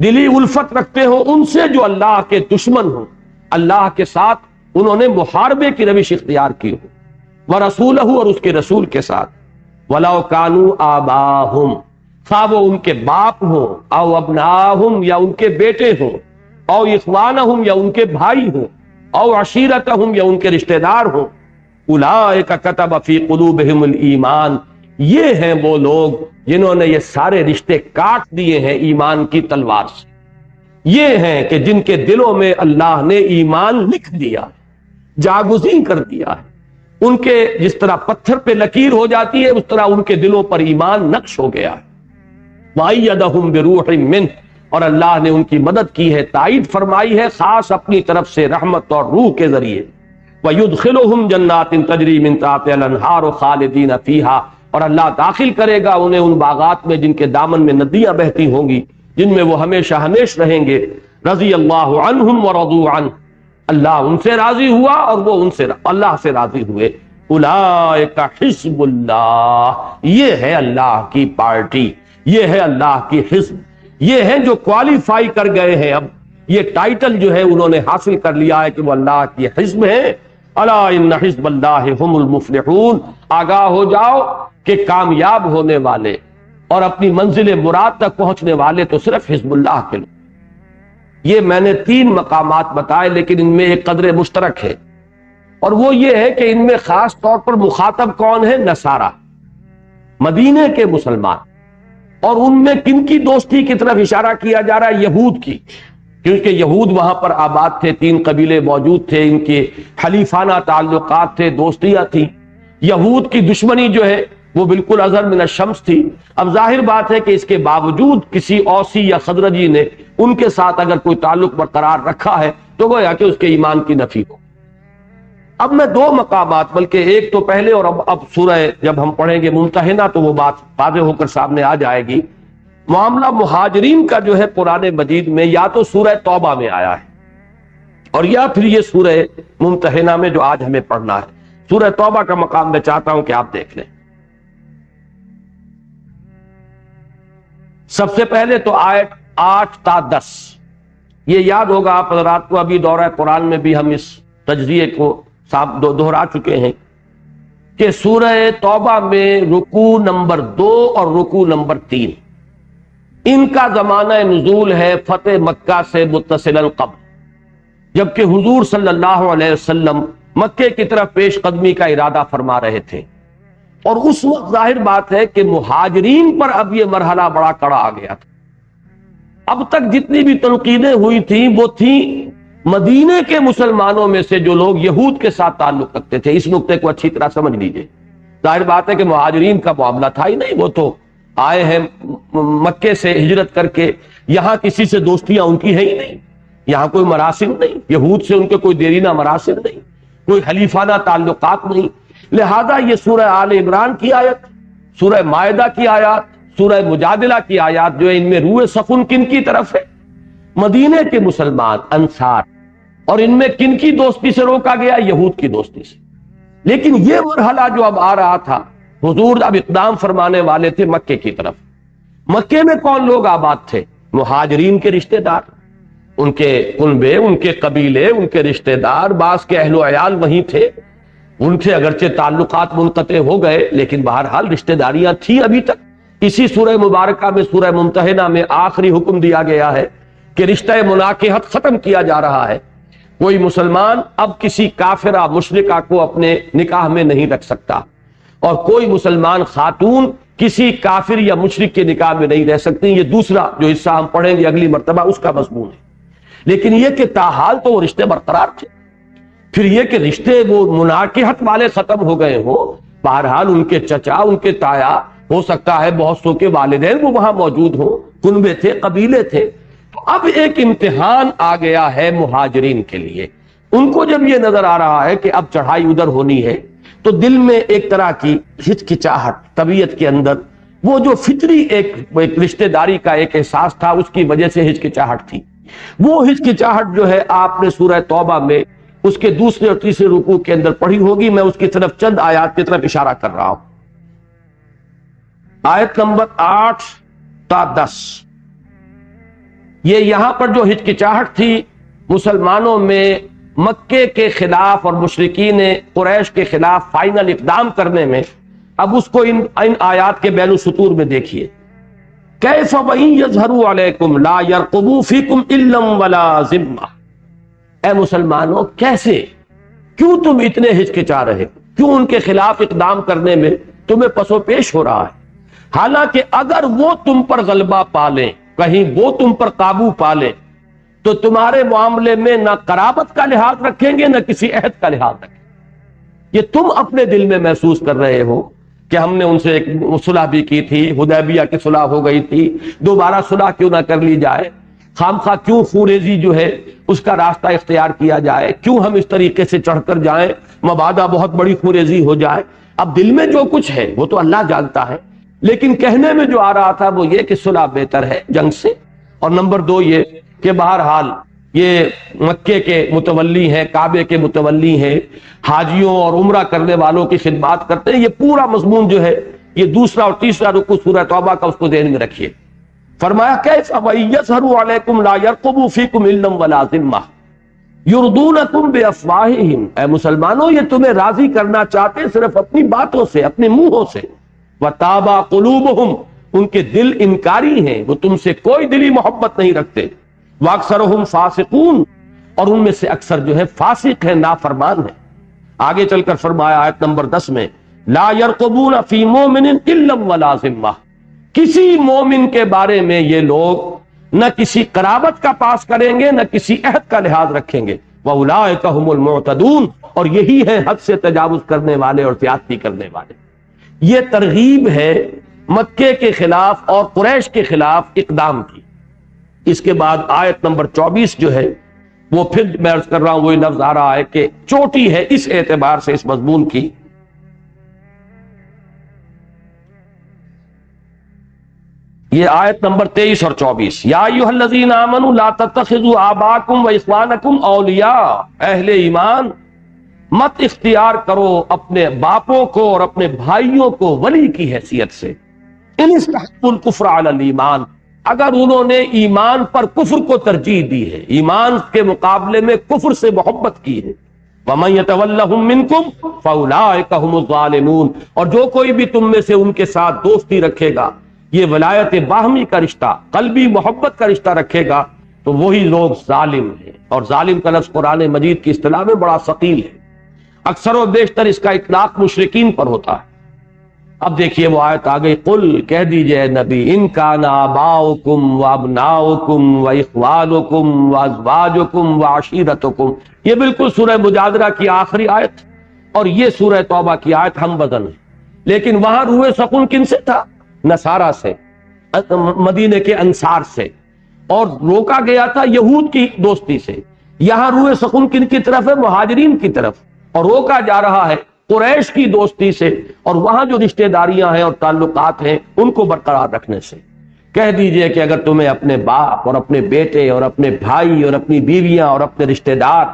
دلی الفت رکھتے ہوں ان سے جو اللہ کے دشمن ہوں، اللہ کے ساتھ انہوں نے محاربے کی روش اختیار کی ہو، ورسولہ، اور اس کے رسول کے ساتھ، ولو کانوا آباہم، خواہ وہ ان کے باپ ہوں، او ابناہم یا ان کے بیٹے ہوں، او اخوانہم یا ان کے بھائی ہوں، او عشیرتہم یا ان کے رشتہ دار ہوں، اولئک کتب فی قلوبہم الایمان، یہ ہیں وہ لوگ جنہوں نے یہ سارے رشتے کاٹ دیے ہیں ایمان کی تلوار سے، یہ ہیں کہ جن کے دلوں میں اللہ نے ایمان لکھ دیا، جاگزین کر دیا ہے، ان کے جس طرح پتھر پہ لکیر ہو جاتی ہے اس طرح ان کے دلوں پر ایمان نقش ہو گیا ہے۔ وَأَيَّدَهُمْ بِرُوحٍ مِّنْهُ، اور اللہ نے ان کی مدد کی ہے، تائید فرمائی ہے خاص اپنی طرف سے رحمت اور روح کے ذریعے، وَيُدْخِلُهُمْ جَنَّاتٍ تَجْرِي مِن تَحْتِهَا الْأَنْهَارُ خَالِدِينَ فِيهَا، اور اللہ داخل کرے گا انہیں ان باغات میں جن کے دامن میں ندیاں بہتی ہوں گی، جن میں وہ ہمیشہ ہمیش رہیں گے۔ رضی اللہ عنہم ورضوا عنہ، اللہ ان سے راضی ہوا اور وہ اللہ سے راضی ہوئے۔ اولئک حزب اللہ، یہ ہے اللہ کی پارٹی، یہ ہے اللہ کی حزب، یہ ہیں جو کوالیفائی کر گئے ہیں، اب یہ ٹائٹل جو ہے انہوں نے حاصل کر لیا ہے کہ وہ اللہ کی حزب ہیں۔ الا ان حزب اللہ هم المفلحون، آگاہ ہو جاؤ کہ کامیاب ہونے والے اور اپنی منزل مراد تک پہنچنے والے تو صرف حزب اللہ کے لوگ۔ یہ میں نے 3 مقامات بتائے، لیکن ان میں ایک قدر مشترک ہے، اور وہ یہ ہے کہ ان میں خاص طور پر مخاطب کون ہے؟ نصارہ، مدینے کے مسلمان، اور ان میں کن کی دوستی کی طرف اشارہ کیا جا رہا ہے؟ یہود کی، کیونکہ یہود وہاں پر آباد تھے، 3 قبیلے موجود تھے، ان کے حلیفانہ تعلقات تھے، دوستیاں تھیں۔ یہود کی دشمنی جو ہے وہ بالکل ازہر من الشمس تھی۔ اب ظاہر بات ہے کہ اس کے باوجود کسی اوسی یا خزرجی نے ان کے ساتھ اگر کوئی تعلق برقرار رکھا ہے تو گویا کہ اس کے ایمان کی نفی ہو۔ اب میں 2 مقامات، بلکہ ایک تو پہلے، اور اب سورہ جب ہم پڑھیں گے ممتحنہ تو وہ بات واضح ہو کر سامنے آ جائے گی۔ معاملہ مہاجرین کا جو ہے قرآن مجید میں یا تو سورہ توبہ میں آیا ہے، اور یا پھر یہ سورہ ممتحنہ میں جو آج ہمیں پڑھنا ہے۔ سورہ توبہ کا مقام میں چاہتا ہوں کہ آپ دیکھ لیں۔ سب سے پہلے تو آیت 8 تا 10، یہ یاد ہوگا آپ حضرات کو، ابھی دورہ قرآن میں بھی ہم اس تجزیے کو دہرا چکے ہیں کہ سورہ توبہ میں رکوع نمبر 2 اور رکوع نمبر 3 ان کا زمانہ نزول ہے فتح مکہ سے متصلا قبل، جبکہ حضور صلی اللہ علیہ وسلم مکے کی طرف پیش قدمی کا ارادہ فرما رہے تھے، اور اس وقت ظاہر بات ہے کہ مہاجرین پر اب یہ مرحلہ بڑا کڑا آ گیا تھا۔ اب تک جتنی بھی تنقیدیں ہوئی تھیں وہ تھیں مدینے کے مسلمانوں میں سے جو لوگ یہود کے ساتھ تعلق رکھتے تھے۔ اس نقطے کو اچھی طرح سمجھ لیجئے۔ ظاہر بات ہے کہ مہاجرین کا معاملہ تھا ہی نہیں، وہ تو آئے ہیں مکے سے ہجرت کر کے، یہاں کسی سے دوستیاں ان کی ہیں ہی نہیں، یہاں کوئی مراسم نہیں، یہود سے ان کے کوئی دیرینہ مراسم نہیں، کوئی حلیفانہ تعلقات نہیں۔ لہذا یہ سورہ آل عمران کی آیت، سورہ مائدہ کی آیات، سورہ مجادلہ کی آیات جو ہے، ان میں روح سخن کن کی طرف ہے؟ مدینے کے مسلمان، انصار، اور ان میں کن کی دوستی سے روکا گیا؟ یہود کی دوستی سے۔ لیکن یہ مرحلہ جو اب آ رہا تھا، حضور اب اقدام فرمانے والے تھے مکے کی طرف۔ مکے میں کون لوگ آباد تھے؟ مہاجرین کے رشتہ دار، ان کے کنبے، ان کے قبیلے، ان کے رشتہ دار، بعض کے اہل و عیال وہیں تھے، ان سے اگرچہ تعلقات منقطع ہو گئے لیکن بہرحال رشتہ داریاں تھیں ابھی تک۔ اسی سورہ مبارکہ میں، سورہ ممتحنہ میں آخری حکم دیا گیا ہے کہ رشتہ مناکحت ختم کیا جا رہا ہے۔ کوئی مسلمان اب کسی کافرہ مشرکہ کو اپنے نکاح میں نہیں رکھ سکتا، اور کوئی مسلمان خاتون کسی کافر یا مشرک کے نکاح میں نہیں رہ سکتی۔ یہ دوسرا جو حصہ ہم پڑھیں گے اگلی مرتبہ اس کا مضمون ہے۔ لیکن یہ کہ تاحال تو وہ رشتے برقرار تھے۔ پھر یہ کہ رشتے وہ مناکحت والے ختم ہو گئے ہوں، بہرحال ان کے چچا، ان کے تایا، ہو سکتا ہے بہت سو کے والدین وہ وہاں موجود ہوں، کنبے تھے، قبیلے تھے۔ تو اب ایک امتحان آ گیا ہے مہاجرین کے لیے۔ ان کو جب یہ نظر آ رہا ہے کہ اب چڑھائی ادھر ہونی ہے تو دل میں ایک طرح کی ہچکچاہٹ، طبیعت کے اندر وہ جو فطری ایک رشتہ داری کا ایک احساس تھا، اس کی وجہ سے ہچکچاہٹ تھی۔ وہ ہچکچاہٹ جو ہے آپ نے سورہ توبہ میں اس کے دوسرے اور تیسرے رکوع کے اندر پڑھی ہوگی۔ میں اس کی طرف چند آیات کی طرف اشارہ کر رہا ہوں۔ آیت نمبر 8 تا 10، یہ یہاں پر جو ہچکچاہٹ تھی مسلمانوں میں مکے کے خلاف اور مشرکین قریش کے خلاف فائنل اقدام کرنے میں، اب اس کو ان آیات کے بین السطور میں دیکھیے۔ کیف وَإِن يَظْهَرُوا عَلَيْكُمْ لَا يَرْقُبُوا فِيكُمْ إِلًّا وَلَا ذِمَّةً، اے مسلمانوں کیسے، کیوں تم اتنے ہچکچا رہے، کیوں ان کے خلاف اقدام کرنے میں تمہیں پسو پیش ہو رہا ہے؟ حالانکہ اگر وہ تم پر غلبہ پالیں، کہیں وہ تم پر قابو پالیں، تو تمہارے معاملے میں نہ قرابت کا لحاظ رکھیں گے، نہ کسی عہد کا لحاظ رکھیں گے۔ یہ تم اپنے دل میں محسوس کر رہے ہو کہ ہم نے ان سے ایک صلح بھی کی تھی، حدیبیہ کی صلح ہو گئی تھی، دوبارہ صلح کیوں نہ کر لی جائے۔ خامخواہ کیوں خوریزی جو ہے اس کا راستہ اختیار کیا جائے، کیوں ہم اس طریقے سے چڑھ کر جائیں، مبادا بہت بڑی خوریزی ہو جائے۔ اب دل میں جو کچھ ہے وہ تو اللہ جانتا ہے، لیکن کہنے میں جو آ رہا تھا وہ یہ کہ صلح بہتر ہے جنگ سے، اور نمبر دو یہ کہ بہرحال یہ مکے کے متولی ہیں، کعبے کے متولی ہیں، حاجیوں اور عمرہ کرنے والوں کی خدمات کرتے ہیں۔ یہ پورا مضمون جو ہے یہ دوسرا اور تیسرا رکوع سورہ توبہ کا، اس کو ذہن میں رکھیے۔ فرمایا کیف وَيَظْهَرُوا عَلَيْكُمْ لَا يَرْقُبُوا فِيكُمْ إِلًّا وَلَا ذِمَّةً يُرْضُونَكُمْ بِأَفْوَاهِهِمْ، اے مسلمانوں یہ تمہیں راضی کرنا چاہتے صرف اپنی باتوں سے، اپنے منہوں سے۔ وَتَابَ قُلُوبُهُمْ، ان کے دل انکاری ہیں، وہ تم سے کوئی دلی محبت نہیں رکھتے۔ وَأَكْثَرُهُمْ فَاسِقُونَ، اور ان میں سے اکثر جو ہے فاسق ہیں، نافرمان ہیں۔ آگے چل کر فرمایا آیت نمبر 10 میں لا يرقبون فی مومن الا ولا ذمہ، کسی مومن کے بارے میں یہ لوگ نہ کسی قرابت کا پاس کریں گے نہ کسی عہد کا لحاظ رکھیں گے۔ وَأُولَٰئِكَ هُمُ الْمُعْتَدُونَ، اور یہی ہے حد سے تجاوز کرنے والے اور زیادتی کرنے والے۔ یہ ترغیب ہے مکے کے خلاف اور قریش کے خلاف اقدام کی۔ اس کے بعد آیت نمبر 24 جو ہے وہ پھر میں عرض کر رہا ہوں وہی لفظ آ رہا ہے کہ چوٹی ہے اس اعتبار سے اس مضمون کی۔ یہ آیت نمبر 23 اور 24، یا ایھا الذین آمنوا لا تتخذوا آباءکم واخوانکم اولیاء، اہل ایمان مت اختیار کرو اپنے باپوں کو اور اپنے بھائیوں کو ولی کی حیثیت سے، ان استحبوا الکفر علی الایمان، اگر انہوں نے ایمان پر کفر کو ترجیح دی ہے، ایمان کے مقابلے میں کفر سے محبت کی ہے۔ وَمَن يَتَوَلَّهُم مِّنكُمْ فَأُولَٰئِكَ هُمُ الظَّالِمُونَ، اور جو کوئی بھی تم میں سے ان کے ساتھ دوستی رکھے گا، یہ ولایت باہمی کا رشتہ، قلبی محبت کا رشتہ رکھے گا، تو وہی لوگ ظالم ہیں۔ اور ظالم کا لفظ قرآن مجید کی اصطلاح میں بڑا ثقیل ہے، اکثر و بیشتر اس کا اطلاق مشرکین پر ہوتا ہے۔ اب دیکھیے وہ آیت آ گئی، قل کہہ دیجئے اے نبی، ان کان آباؤکم وابناؤکم واخوانکم وازواجکم وعشیرتکم، یہ بالکل سورہ مجادلہ کی آخری آیت اور یہ سورہ توبہ کی آیت ہم وزن ہے، لیکن وہاں روح سکون کن سے تھا؟ نصارہ سے، مدینے کے انصار سے، اور روکا گیا تھا یہود کی دوستی سے۔ یہاں روح سکون کن کی طرف ہے؟ مہاجرین کی طرف، اور روکا جا رہا ہے قریش کی دوستی سے، اور وہاں جو رشتہ داریاں ہیں اور تعلقات ہیں ان کو برقرار رکھنے سے۔ کہہ دیجئے کہ اگر تمہیں اپنے باپ اور اپنے بیٹے اور اپنے بھائی اور اپنی بیویاں اور اپنے رشتہ دار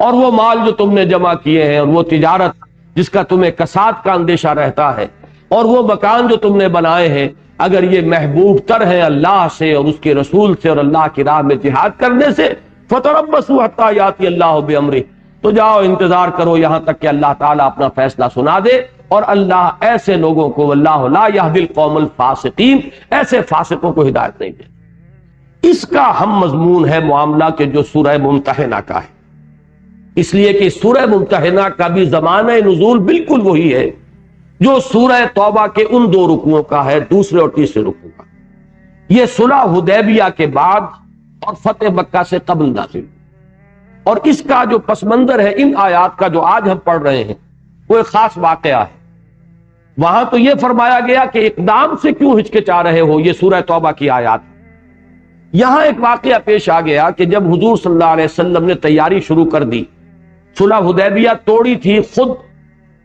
اور وہ مال جو تم نے جمع کیے ہیں اور وہ تجارت جس کا تمہیں کساد کا اندیشہ رہتا ہے اور وہ مکان جو تم نے بنائے ہیں، اگر یہ محبوب تر ہیں اللہ سے اور اس کے رسول سے اور اللہ کی راہ میں جہاد کرنے سے، فَتَرَبَّصُوا حَتَّىٰ يَأْتِيَ اللَّهُ بِأَمْرِهِ، تو جاؤ انتظار کرو یہاں تک کہ اللہ تعالیٰ اپنا فیصلہ سنا دے، اور اللہ ایسے لوگوں کو واللہ لا يهدي القوم الفاسقین، ایسے فاسقوں کو ہدایت نہیں دے۔ اس کا ہم مضمون ہے معاملہ کہ جو سورہ ممتحنہ کا ہے، اس لیے کہ سورہ ممتحنہ کا بھی زمانہ نزول بالکل وہی ہے جو سورہ توبہ کے ان دو رکوعوں کا ہے، دوسرے اور تیسرے رکوع کا۔ یہ صلح حدیبیہ کے بعد اور فتح مکہ سے قبل نازل، اور اس کا جو پس منظر ہے ان آیات کا جو آج ہم پڑھ رہے ہیں وہ ایک خاص واقعہ ہے۔ وہاں تو یہ فرمایا گیا کہ اقدام سے کیوں ہچکچا رہے ہو، یہ سورہ توبہ کی آیات۔ یہاں ایک واقعہ پیش آ گیا کہ جب حضور صلی اللہ علیہ وسلم نے تیاری شروع کر دی، صلح حدیبیہ توڑی تھی، خود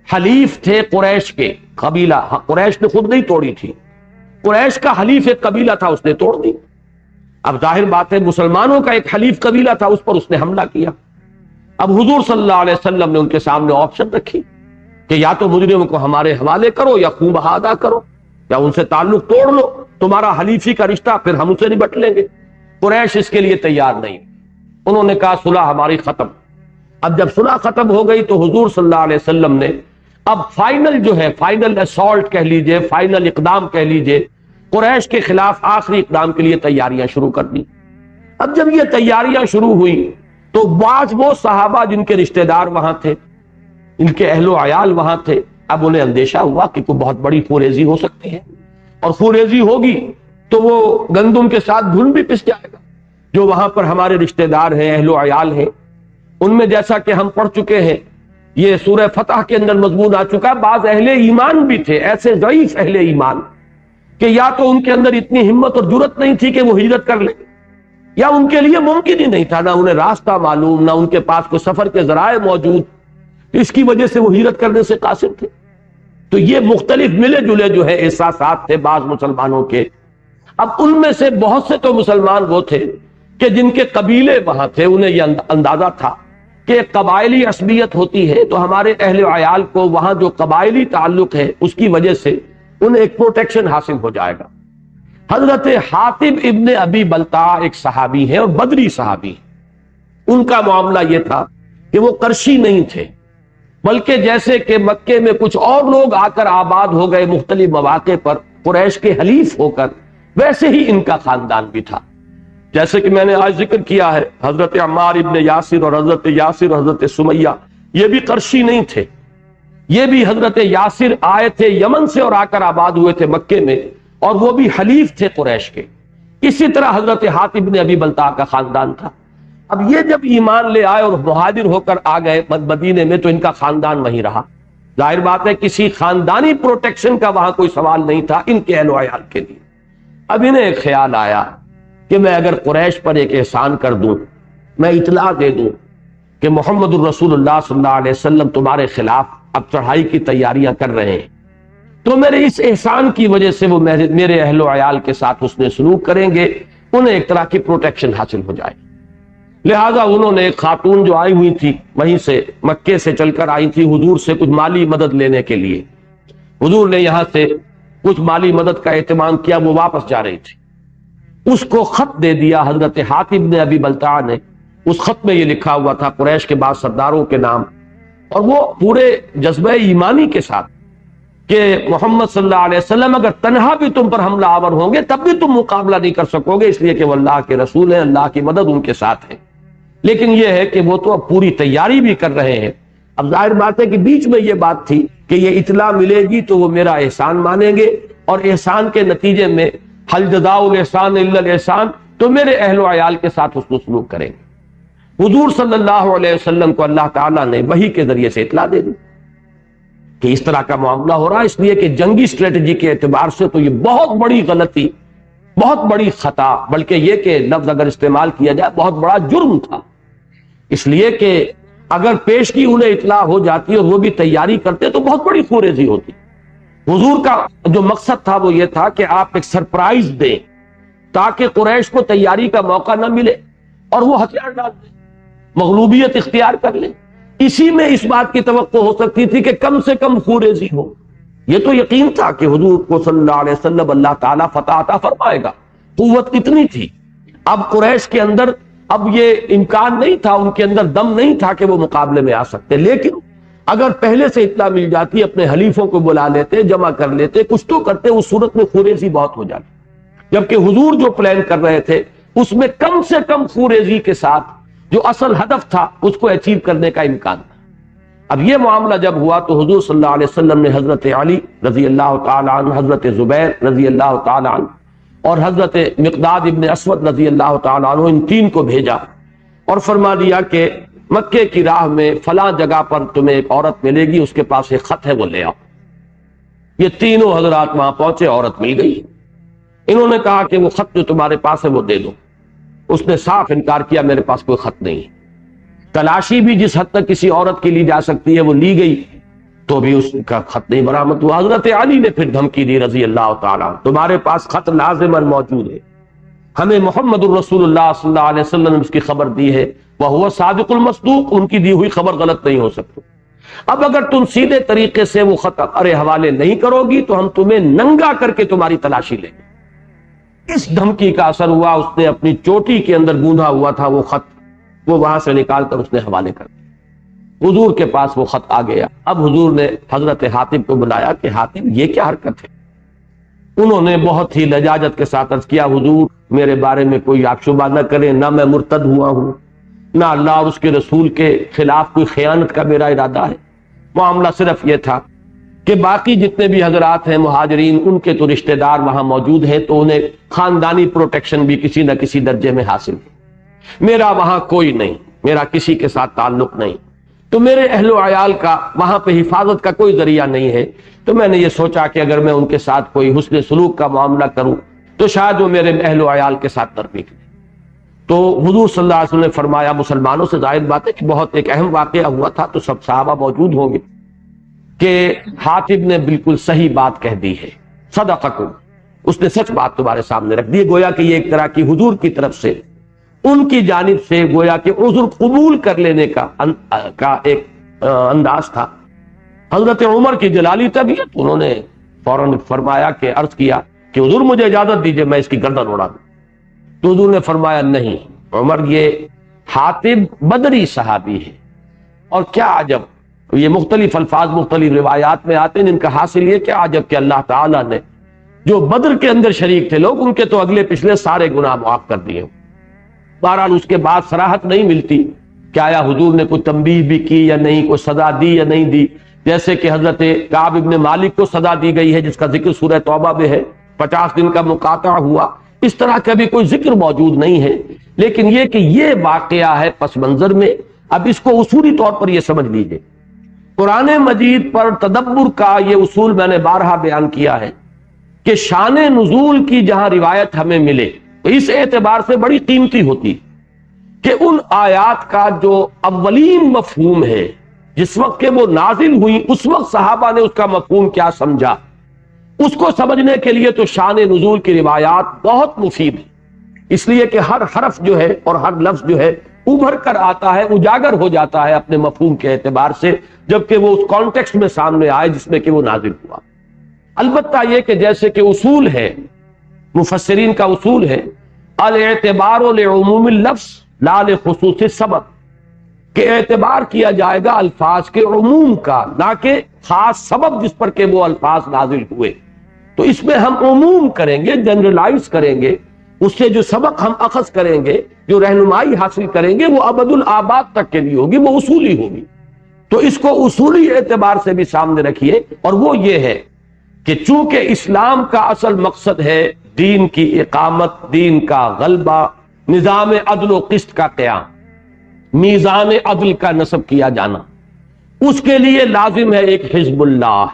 حلیف تھے قریش کے قبیلہ، قریش نے خود نہیں توڑی تھی، قریش کا حلیف ایک قبیلہ تھا اس نے توڑ دی۔ اب ظاہر بات ہے مسلمانوں کا ایک حلیف قبیلہ تھا، اس پر اس نے حملہ کیا۔ اب حضور صلی اللہ علیہ وسلم نے ان کے سامنے آپشن رکھی کہ یا تو مجرموں کو ہمارے حوالے کرو یا خون بہا ادا کرو یا ان سے تعلق توڑ لو، تمہارا حلیفی کا رشتہ پھر ہم اسے نبٹ لیں گے۔ قریش اس کے لیے تیار نہیں، انہوں نے کہا صلح ہماری ختم۔ اب جب صلح ختم ہو گئی تو حضور صلی اللہ علیہ وسلم نے اب فائنل جو ہے، فائنل اسالٹ کہہ لیجئے، فائنل اقدام کہہ لیجئے، قریش کے خلاف آخری اقدام کے لیے تیاریاں شروع کر دی۔ اب جب یہ تیاریاں شروع ہوئی تو بعض وہ صحابہ جن کے رشتہ دار وہاں تھے، ان کے اہل و عیال وہاں تھے، اب انہیں اندیشہ ہوا کہ کوئی بہت بڑی خوریزی ہو سکتی ہے، اور خوریزی ہوگی تو وہ گندم کے ساتھ گھن بھی پس جائے گا۔ جو وہاں پر ہمارے رشتہ دار ہیں، اہل و عیال ہیں، ان میں جیسا کہ ہم پڑھ چکے ہیں، یہ سورہ فتح کے اندر مضمون آ چکا، بعض اہل ایمان بھی تھے، ایسے ضعیف اہل ایمان کہ یا تو ان کے اندر اتنی ہمت اور جرت نہیں تھی کہ وہ ہجرت کر لیں، یا ان کے لیے ممکن ہی نہیں تھا، نہ انہیں راستہ معلوم، نہ ان کے پاس کوئی سفر کے ذرائع موجود، اس کی وجہ سے وہ ہجرت کرنے سے قاصر تھے۔ تو یہ مختلف ملے جلے جو ہے احساسات تھے بعض مسلمانوں کے۔ اب ان میں سے بہت سے تو مسلمان وہ تھے کہ جن کے قبیلے وہاں تھے، انہیں یہ اندازہ تھا کہ قبائلی عصبیت ہوتی ہے تو ہمارے اہل عیال کو وہاں جو قبائلی تعلق ہے اس کی وجہ سے انہیں ایک پروٹیکشن حاصل ہو جائے گا۔ حضرت حاطب ابن ابی بلتع ایک صحابی ہیں اور بدری صحابی ہیں۔ ان کا معاملہ یہ تھا کہ وہ قرشی نہیں تھے، بلکہ جیسے کہ مکے میں کچھ اور لوگ آ کر آباد ہو گئے مختلف مواقع پر قریش کے حلیف ہو کر، ویسے ہی ان کا خاندان بھی تھا۔ جیسے کہ میں نے آج ذکر کیا ہے، حضرت عمار ابن یاسر اور حضرت یاسر اور حضرت سمیہ یہ بھی قرشی نہیں تھے، یہ بھی حضرت یاسر آئے تھے یمن سے اور آ کر آباد ہوئے تھے مکے میں، اور وہ بھی حلیف تھے قریش کے۔ اسی طرح حضرت حاتب ابن ابی بلتع کا خاندان تھا۔ اب یہ جب ایمان لے آئے اور مہاجر ہو کر آ گئے مدینے میں تو ان کا خاندان وہیں رہا۔ ظاہر بات ہے کسی خاندانی پروٹیکشن کا وہاں کوئی سوال نہیں تھا ان کے اہل و عیال کے لیے۔ اب انہیں ایک خیال آیا کہ میں اگر قریش پر ایک احسان کر دوں، میں اطلاع دے دوں کہ محمد الرسول اللہ صلی اللہ علیہ وسلم تمہارے خلاف اب چڑھائی کی تیاریاں کر رہے ہیں، تو میرے اس احسان کی وجہ سے وہ میرے اہل و عیال کے ساتھ حسن سلوک کریں گے، انہیں ایک طرح کی پروٹیکشن حاصل ہو جائے۔ لہٰذا انہوں نے ایک خاتون جو آئی ہوئی تھی وہیں سے مکے سے چل کر آئی تھی حضور سے کچھ مالی مدد لینے کے لیے، حضور نے یہاں سے کچھ مالی مدد کا اہتمام کیا، وہ واپس جا رہی تھی، اس کو خط دے دیا حضرت حاتب نے ابی بلتع نے۔ اس خط میں یہ لکھا ہوا تھا قریش کے بعض سرداروں کے نام، اور وہ پورے جذبہ ایمانی کے ساتھ کہ محمد صلی اللہ علیہ وسلم اگر تنہا بھی تم پر حملہ آور ہوں گے تب بھی تم مقابلہ نہیں کر سکو گے، اس لیے کہ وہ اللہ کے رسول ہیں، اللہ کی مدد ان کے ساتھ ہے۔ لیکن یہ ہے کہ وہ تو اب پوری تیاری بھی کر رہے ہیں۔ اب ظاہر بات ہے کہ بیچ میں یہ بات تھی کہ یہ اطلاع ملے گی تو وہ میرا احسان مانیں گے، اور احسان کے نتیجے میں حل جزاء الاحسان الا الاحسان، تو میرے اہل و عیال کے ساتھ حسن سلوک کریں گے۔ حضور صلی اللہ علیہ وسلم کو اللہ تعالیٰ نے وحی کے ذریعے سے اطلاع دے دی کہ اس طرح کا معاملہ ہو رہا ہے، اس لیے کہ جنگی اسٹریٹجی کے اعتبار سے تو یہ بہت بڑی غلطی، بہت بڑی خطا، بلکہ یہ کہ لفظ اگر استعمال کیا جائے بہت بڑا جرم تھا، اس لیے کہ اگر پیش کی انہیں اطلاع ہو جاتی اور وہ بھی تیاری کرتے تو بہت بڑی خوریزی ہوتی۔ حضور کا جو مقصد تھا وہ یہ تھا کہ آپ ایک سرپرائز دیں تاکہ قریش کو تیاری کا موقع نہ ملے اور وہ ہتھیار ڈال دیں، مغلوبیت اختیار کر لیں۔ اسی میں اس بات کی توقع ہو سکتی تھی کہ کم سے کم خوریزی ہو۔ یہ تو یقین تھا کہ حضور کو صلی اللہ علیہ وسلم اللہ تعالیٰ فتح عطا فرمائے گا، قوت اتنی تھی۔ اب قریش کے اندر اب یہ امکان نہیں تھا، ان کے اندر دم نہیں تھا کہ وہ مقابلے میں آ سکتے، لیکن اگر پہلے سے اطلاع مل جاتی، اپنے حلیفوں کو بلا لیتے، جمع کر لیتے، کچھ تو کرتے، اس صورت میں خوریزی بہت ہو جاتی۔ جبکہ حضور جو پلان کر رہے تھے اس میں کم سے کم خوریزی کے ساتھ جو اصل ہدف تھا اس کو اچیو کرنے کا امکان تھا۔ اب یہ معاملہ جب ہوا تو حضور صلی اللہ علیہ وسلم نے حضرت علی رضی اللہ تعالی عنہ، حضرت زبیر رضی اللہ تعالی عنہ اور حضرت مقداد ابن اسود رضی اللہ تعالی عنہ، ان تین کو بھیجا اور فرما دیا کہ مکے کی راہ میں فلاں جگہ پر تمہیں ایک عورت ملے گی، اس کے پاس ایک خط ہے، وہ لے آؤ۔ یہ تینوں حضرات وہاں پہنچے، عورت مل گئی۔ انہوں نے کہا کہ وہ خط جو تمہارے پاس ہے وہ دے دو۔ اس نے صاف انکار کیا، میرے پاس کوئی خط نہیں۔ تلاشی بھی جس حد تک کسی عورت کی لی جا سکتی ہے وہ لی گئی، تو بھی اس کا خط نہیں برآمد ہوا۔ حضرت علی نے پھر دھمکی دی رضی اللہ تعالیٰ، تمہارے پاس خط لازماً موجود ہے، ہمیں محمد الرسول اللہ صلی اللہ علیہ وسلم نے اس کی خبر دی ہے، وہو صادق المصدوق، ان کی دی ہوئی خبر غلط نہیں ہو سکتی۔ اب اگر تم سیدھے طریقے سے وہ خط ارے حوالے نہیں کرو گی تو ہم تمہیں ننگا کر کے تمہاری تلاشی لیں گے۔ اس دھمکی کا اثر ہوا، اس نے اپنی چوٹی کے اندر گوندھا ہوا تھا وہ خط، وہ وہاں سے نکال کر اس نے حوالے کر دیا۔ حضور کے پاس وہ خط آ گیا۔ اب حضور نے حضرت حاتب کو بلایا کہ حاتب یہ کیا حرکت ہے؟ انہوں نے بہت ہی لجاجت کے ساتھ عرض کیا، حضور میرے بارے میں کوئی آپ شبہ نہ کریں، نہ میں مرتد ہوا ہوں، نہ اللہ اور اس کے رسول کے خلاف کوئی خیانت کا میرا ارادہ ہے۔ معاملہ صرف یہ تھا کہ باقی جتنے بھی حضرات ہیں مہاجرین، ان کے تو رشتہ دار وہاں موجود ہیں تو انہیں خاندانی پروٹیکشن بھی کسی نہ کسی درجے میں حاصل ہے، میرا وہاں کوئی نہیں، میرا کسی کے ساتھ تعلق نہیں، تو میرے اہل و عیال کا وہاں پہ حفاظت کا کوئی ذریعہ نہیں ہے، تو میں نے یہ سوچا کہ اگر میں ان کے ساتھ کوئی حسن سلوک کا معاملہ کروں تو شاید وہ میرے اہل و عیال کے ساتھ نرمی کریں۔ تو حضور صلی اللہ علیہ وسلم نے فرمایا مسلمانوں سے ظاہر بات ہے کہ بہت ایک اہم واقعہ ہوا تھا تو سب صحابہ موجود ہوں گے کہ حاتب نے بالکل صحیح بات کہہ دی ہے، صدقکم، اس نے سچ بات تمہارے سامنے رکھ دی، گویا کہ یہ ایک طرح کی حضور کی طرف سے ان کی جانب سے گویا کہ عذر قبول کر لینے کا ایک انداز تھا۔ حضرت عمر کی جلالی طبیعت، انہوں نے فوراً فرمایا کہ عرض کیا کہ حضور مجھے اجازت دیجئے میں اس کی گردن اڑا دوں، تو حضور نے فرمایا نہیں عمر، یہ حاتب بدری صحابی ہے، اور کیا عجب، یہ مختلف الفاظ مختلف روایات میں آتے ہیں، ان کا حاصل یہ کیا عجب کہ اللہ تعالیٰ نے جو بدر کے اندر شریک تھے لوگ، ان کے تو اگلے پچھلے سارے گناہ معاف کر دیے۔ بہرحال اس کے بعد صراحت نہیں ملتی کہ آیا حضور نے کوئی تنبیہ بھی کی یا نہیں، کوئی سزا دی یا نہیں دی، جیسے کہ حضرت کعب ابن مالک کو سزا دی گئی ہے جس کا ذکر سورہ توبہ میں ہے، 50 دن کا مقاطع ہوا، اس طرح کا بھی کوئی ذکر موجود نہیں ہے، لیکن یہ کہ یہ واقعہ ہے پس منظر میں۔ اب اس کو اصولی طور پر یہ سمجھ لیجئے، قرآن مجید پر تدبر کا یہ اصول میں نے بارہا بیان کیا ہے کہ شان نزول کی جہاں روایت ہمیں ملے تو اس اعتبار سے بڑی قیمتی ہوتی کہ ان آیات کا جو اولین مفہوم ہے جس وقت کہ وہ نازل ہوئی اس وقت صحابہ نے اس کا مفہوم کیا سمجھا، اس کو سمجھنے کے لیے تو شان نزول کی روایات بہت مفید ہے، اس لیے کہ ہر حرف جو ہے اور ہر لفظ جو ہے ابھر کر آتا ہے، اجاگر ہو جاتا ہے اپنے مفہوم کے اعتبار سے جبکہ وہ اس کانٹیکسٹ میں سامنے آئے جس میں کہ وہ نازل ہوا۔ البتہ یہ کہ جیسے کہ اصول ہے، مفسرین کا اصول ہے الاعتبار لعموم اللفظ لا لخصوص السبب، کہ اعتبار کیا جائے گا الفاظ کے عموم کا نہ کہ خاص سبب جس پر کہ وہ الفاظ نازل ہوئے، تو اس میں ہم عموم کریں گے، جنرلائز کریں گے، اس سے جو سبق ہم اخذ کریں گے، جو رہنمائی حاصل کریں گے وہ ابد الآباد تک کے لیے ہوگی، وہ اصولی ہوگی۔ تو اس کو اصولی اعتبار سے بھی سامنے رکھیے، اور وہ یہ ہے کہ چونکہ اسلام کا اصل مقصد ہے دین کی اقامت، دین کا غلبہ، نظام عدل و قسط کا قیام، میزان عدل کا نصب کیا جانا، اس کے لیے لازم ہے ایک حزب اللہ۔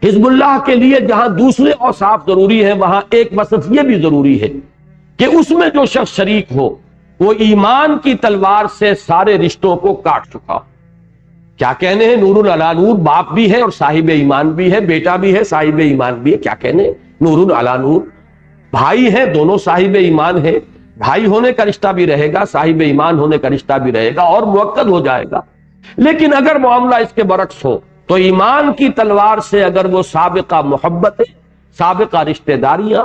حزب اللہ کے لیے جہاں دوسرے اوصاف ضروری ہیں وہاں ایک وصف یہ بھی ضروری ہے کہ اس میں جو شخص شریک ہو وہ ایمان کی تلوار سے سارے رشتوں کو کاٹ چکا۔ کیا کہنے ہیں، نور علی نور، باپ بھی ہے اور صاحب ایمان بھی ہے، بیٹا بھی ہے صاحب ایمان بھی ہے، کیا کہنے، نور علی نور، بھائی ہیں دونوں صاحب ایمان ہیں، بھائی ہونے کا رشتہ بھی رہے گا، صاحب ایمان ہونے کا رشتہ بھی رہے گا اور موقت ہو جائے گا۔ لیکن اگر معاملہ اس کے برعکس ہو تو ایمان کی تلوار سے اگر وہ سابقہ محبتیں، سابقہ رشتہ داریاں،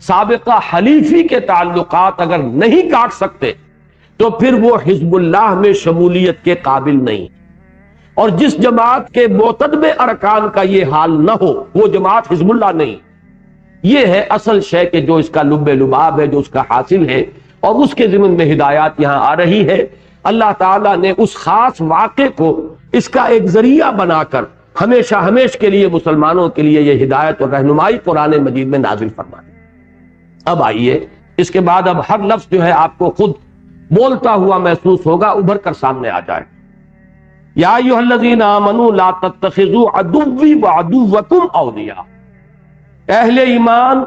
سابقہ حلیفی کے تعلقات اگر نہیں کاٹ سکتے تو پھر وہ حزب اللہ میں شمولیت کے قابل نہیں، اور جس جماعت کے معتدب ارکان کا یہ حال نہ ہو وہ جماعت حزب اللہ نہیں۔ یہ ہے اصل شے کہ جو اس کا لب لباب ہے، جو اس کا حاصل ہے، اور اس کے ضمن میں ہدایات یہاں آ رہی ہے۔ اللہ تعالیٰ نے اس خاص واقعے کو اس کا ایک ذریعہ بنا کر ہمیشہ ہمیش کے لیے مسلمانوں کے لیے یہ ہدایت اور رہنمائی قرآن مجید میں نازل فرما دی۔ اب آئیے اس کے بعد اب ہر لفظ جو ہے آپ کو خود بولتا ہوا محسوس ہوگا، ابھر کر سامنے آ جائے۔ یا ایھا الذین آمنوا لا تتخذوا عدوی وعدوکم اولیاء، اہل ایمان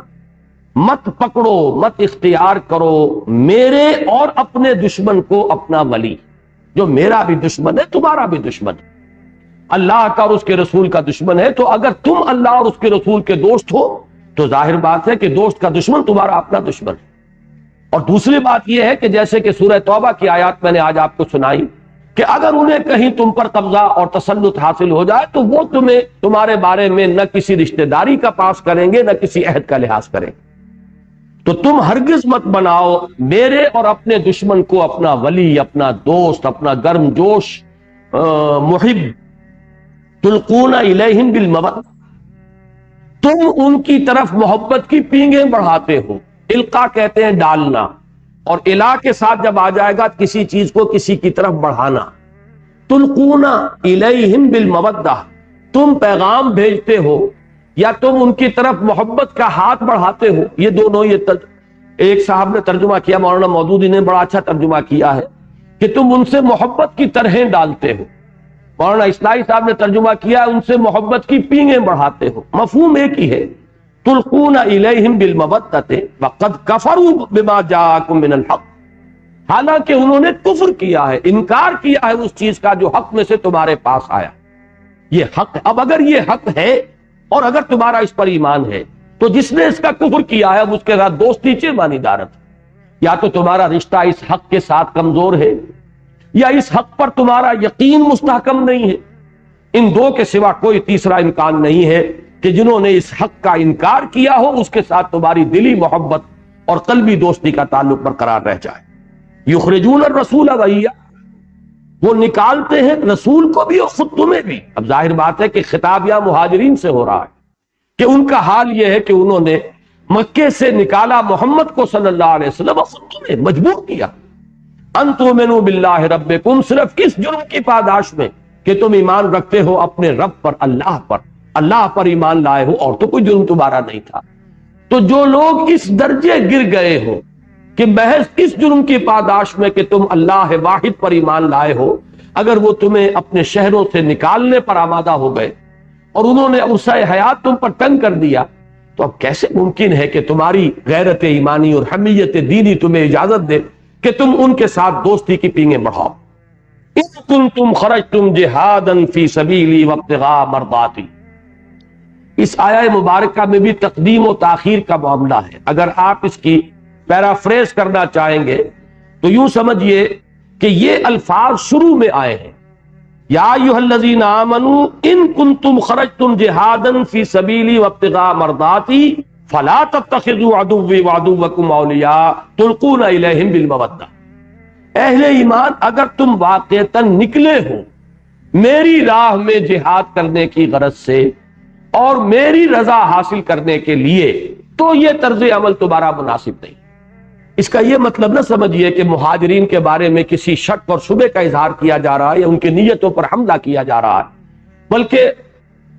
مت پکڑو، مت اختیار کرو میرے اور اپنے دشمن کو اپنا ولی، جو میرا بھی دشمن ہے تمہارا بھی دشمن ہے، اللہ کا اور اس کے رسول کا دشمن ہے۔ تو اگر تم اللہ اور اس کے رسول کے دوست ہو تو ظاہر بات ہے کہ دوست کا دشمن تمہارا اپنا دشمن ہے۔ اور دوسری بات یہ ہے کہ جیسے کہ سورہ توبہ کی آیات میں نے آج آپ کو سنائی کہ اگر انہیں کہیں تم پر قبضہ اور تسلط حاصل ہو جائے تو وہ تمہیں تمہارے بارے میں نہ کسی رشتہ داری کا پاس کریں گے نہ کسی عہد کا لحاظ کریں گے۔ تو تم ہرگز مت بناؤ میرے اور اپنے دشمن کو اپنا ولی، اپنا دوست، اپنا گرم جوش محب، تلقون الیہم بالمودہ، تم ان کی طرف محبت کی پینگیں بڑھاتے ہو۔ القا کہتے ہیں ڈالنا، اور الہ کے ساتھ جب آ جائے گا کسی چیز کو کسی کی طرف بڑھانا۔ تلقون الیہم بالمودہ، تم پیغام بھیجتے ہو یا تم ان کی طرف محبت کا ہاتھ بڑھاتے ہو۔ یہ دونوں ایک صاحب نے ترجمہ کیا، مولانا مودودی نے بڑا اچھا ترجمہ کیا ہے کہ تم ان سے محبت کی طرحیں ڈالتے ہو۔ مولانا اسلائی صاحب نے ترجمہ کیا ان سے محبت کی پینگیں بڑھاتے ہو۔ مفہوم ایک ہی ہے، تلقون الیہم بالمودۃ وقد کفروا بما جاءکم من الحق، حالانکہ انہوں نے کفر کیا ہے، انکار کیا ہے اس چیز کا جو حق میں سے تمہارے پاس آیا۔ یہ حق، اب اگر یہ حق ہے اور اگر تمہارا اس پر ایمان ہے تو جس نے اس کا کفر کیا ہے اب اس کے ساتھ دوستی چہ مانی دارت، یا تو تمہارا رشتہ اس حق کے ساتھ کمزور ہے یا اس حق پر تمہارا یقین مستحکم نہیں ہے۔ ان دو کے سوا کوئی تیسرا امکان نہیں ہے کہ جنہوں نے اس حق کا انکار کیا ہو اس کے ساتھ تمہاری دلی محبت اور قلبی دوستی کا تعلق برقرار رہ جائے۔ یخرجون الرسول وإیاکم، وہ نکالتے ہیں رسول کو بھی اور خود تمہیں بھی۔ اب ظاہر بات ہے کہ خطاب یہاں مہاجرین سے ہو رہا ہے کہ ان کا حال یہ ہے کہ انہوں نے مکے سے نکالا محمد کو صلی اللہ علیہ وسلم اور خود تمہیں مجبور کیا ان تؤمنوا باللہ ربکم، صرف کس جرم کی پاداش میں کہ تم ایمان رکھتے ہو اپنے رب پر، اللہ پر ایمان لائے ہو، اور تو کوئی جرم تمہارا نہیں تھا۔ تو جو لوگ اس درجے گر گئے ہو کہ محض اس جرم کی پاداش میں کہ تم اللہ واحد پر ایمان لائے ہو، اگر وہ تمہیں اپنے شہروں سے نکالنے پر آمادہ ہو گئے اور انہوں نے عرصہ حیات تم پر تنگ کر دیا، تو اب کیسے ممکن ہے کہ تمہاری غیرت ایمانی اور حمیت دینی تمہیں اجازت دے کہ تم ان کے ساتھ دوستی کی پینگیں بڑھاؤ؟ ان کنتم خرجتم جہادا فی سبیلی وابتغاء مرضاتی، اس آیہ مبارکہ میں بھی تقدیم و تاخیر کا معاملہ ہے۔ اگر آپ اس کی پیرافریز کرنا چاہیں گے تو یوں سمجھیے کہ یہ الفاظ شروع میں آئے ہیں، یا ایھا الذین آمنوا ان کنتم خرجتم جہادا فی سبیلی وابتغاء مرضاتی فلا تتخذوا عدوی وعدوکم اولیاء تلقون الیہم بالمودہ، اہل ایمان اگر تم واقعتاً نکلے ہو میری راہ میں جہاد کرنے کی غرض سے اور میری رضا حاصل کرنے کے لیے، تو یہ طرز عمل تمہارا مناسب نہیں۔ اس کا یہ مطلب نہ سمجھیے کہ مہاجرین کے بارے میں کسی شک اور شبہ کا اظہار کیا جا رہا ہے یا ان کی نیتوں پر حملہ کیا جا رہا ہے، بلکہ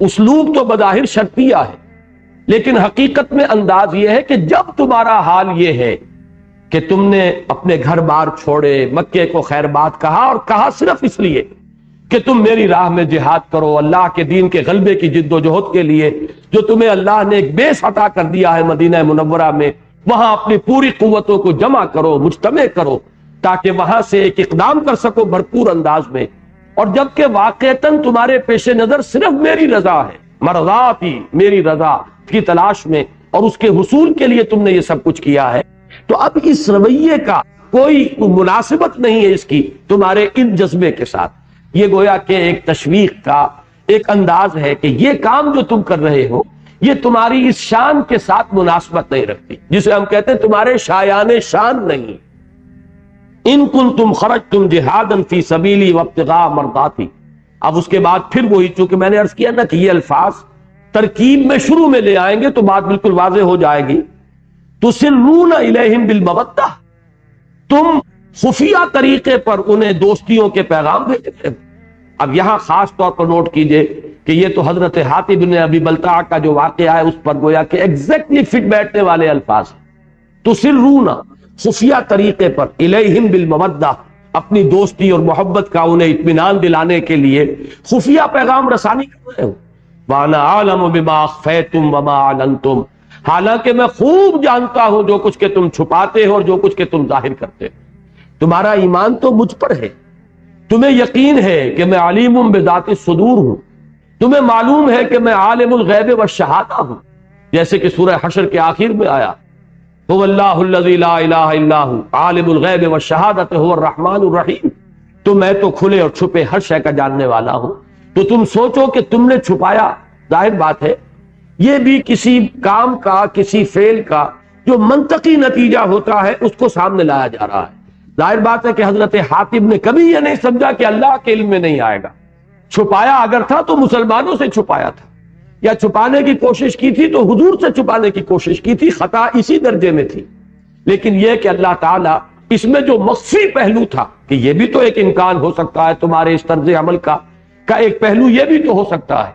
اسلوب تو بظاہر شرطیہ ہے، لیکن حقیقت میں انداز یہ ہے کہ جب تمہارا حال یہ ہے کہ تم نے اپنے گھر بار چھوڑے، مکے کو خیر بات کہا، اور کہا صرف اس لیے کہ تم میری راہ میں جہاد کرو، اللہ کے دین کے غلبے کی جد و جہد کے لیے جو تمہیں اللہ نے ایک بیس عطا کر دیا ہے مدینہ منورہ میں، وہاں اپنی پوری قوتوں کو جمع کرو، مجتمع کرو، تاکہ وہاں سے ایک اقدام کر سکو بھرپور انداز میں۔ اور جبکہ واقعتاً تمہارے پیش نظر صرف میری رضا ہے، مرضاتی، میری رضا کی تلاش میں اور اس کے حصول کے لیے تم نے یہ سب کچھ کیا ہے، تو اب اس رویے کا کوئی مناسبت نہیں ہے اس کی تمہارے ان جذبے کے ساتھ۔ یہ گویا کہ ایک تشویق کا ایک انداز ہے کہ یہ کام جو تم کر رہے ہو یہ تمہاری اس شان کے ساتھ مناسبت نہیں رکھتی، جسے ہم کہتے ہیں تمہارے شایان شان نہیں۔ ان کنتم خرجتم جہادا فی سبیلی وابتغاء مرضاتی، اب اس کے بعد پھر وہی، چونکہ میں نے عرض کیا نا کہ یہ الفاظ ترکیب میں شروع میں لے آئیں گے تو بات بالکل واضح ہو جائے گی۔ تسرون الیہم بالمودہ، تم خفیہ طریقے پر انہیں دوستیوں کے پیغام بھیجتے ہو۔ اب یہاں خاص طور پر نوٹ کیجئے کہ یہ تو حضرت حاتب بن ابی بلتع کا جو واقعہ ہے اس پر گویا کہ ایگزیکٹلی فٹ بیٹھنے والے الفاظ ہیں۔ تسرون، خفیہ طریقے پر، الیہم بالمودہ، اپنی دوستی اور محبت کا انہیں اطمینان دلانے کے لیے خفیہ پیغام رسانی کر رہے ہو۔ وَأَنَا أَعْلَمُ بِمَا أَخْفَيْتُمْ وَمَا أَعْلَنْتُمْ، حالانکہ میں خوب جانتا ہوں جو کچھ کہ تم چھپاتے ہو اور جو کچھ کہ تم ظاہر کرتے ہو۔ تمہارا ایمان تو مجھ پر ہے، تمہیں یقین ہے کہ میں علیم بذات الصدور ہوں، تمہیں معلوم ہے کہ میں عالم الغیب والشہادہ ہوں، جیسے کہ سورہ حشر کے آخر میں آیا هو اللہ الذی لا الہ الا هو عالم الغیب والشہادۃ هو الرحمن الرحیم، تو میں تو کھلے اور چھپے ہر شے کا جاننے والا ہوں۔ تو تم سوچو کہ تم نے چھپایا، ظاہر بات ہے یہ بھی کسی کام کا، کسی فعل کا جو منطقی نتیجہ ہوتا ہے اس کو سامنے لایا جا رہا ہے۔ ظاہر بات ہے کہ حضرت حاتب نے کبھی یہ نہیں سمجھا کہ اللہ کے علم میں نہیں آئے گا، چھپایا اگر تھا تو مسلمانوں سے چھپایا تھا، یا چھپانے کی کوشش کی تھی تو حضور سے چھپانے کی کوشش کی تھی، خطا اسی درجے میں تھی۔ لیکن یہ کہ اللہ تعالیٰ اس میں جو مخفی پہلو تھا کہ یہ بھی تو ایک امکان ہو سکتا ہے تمہارے اس طرز عمل کا ایک پہلو یہ بھی تو ہو سکتا ہے،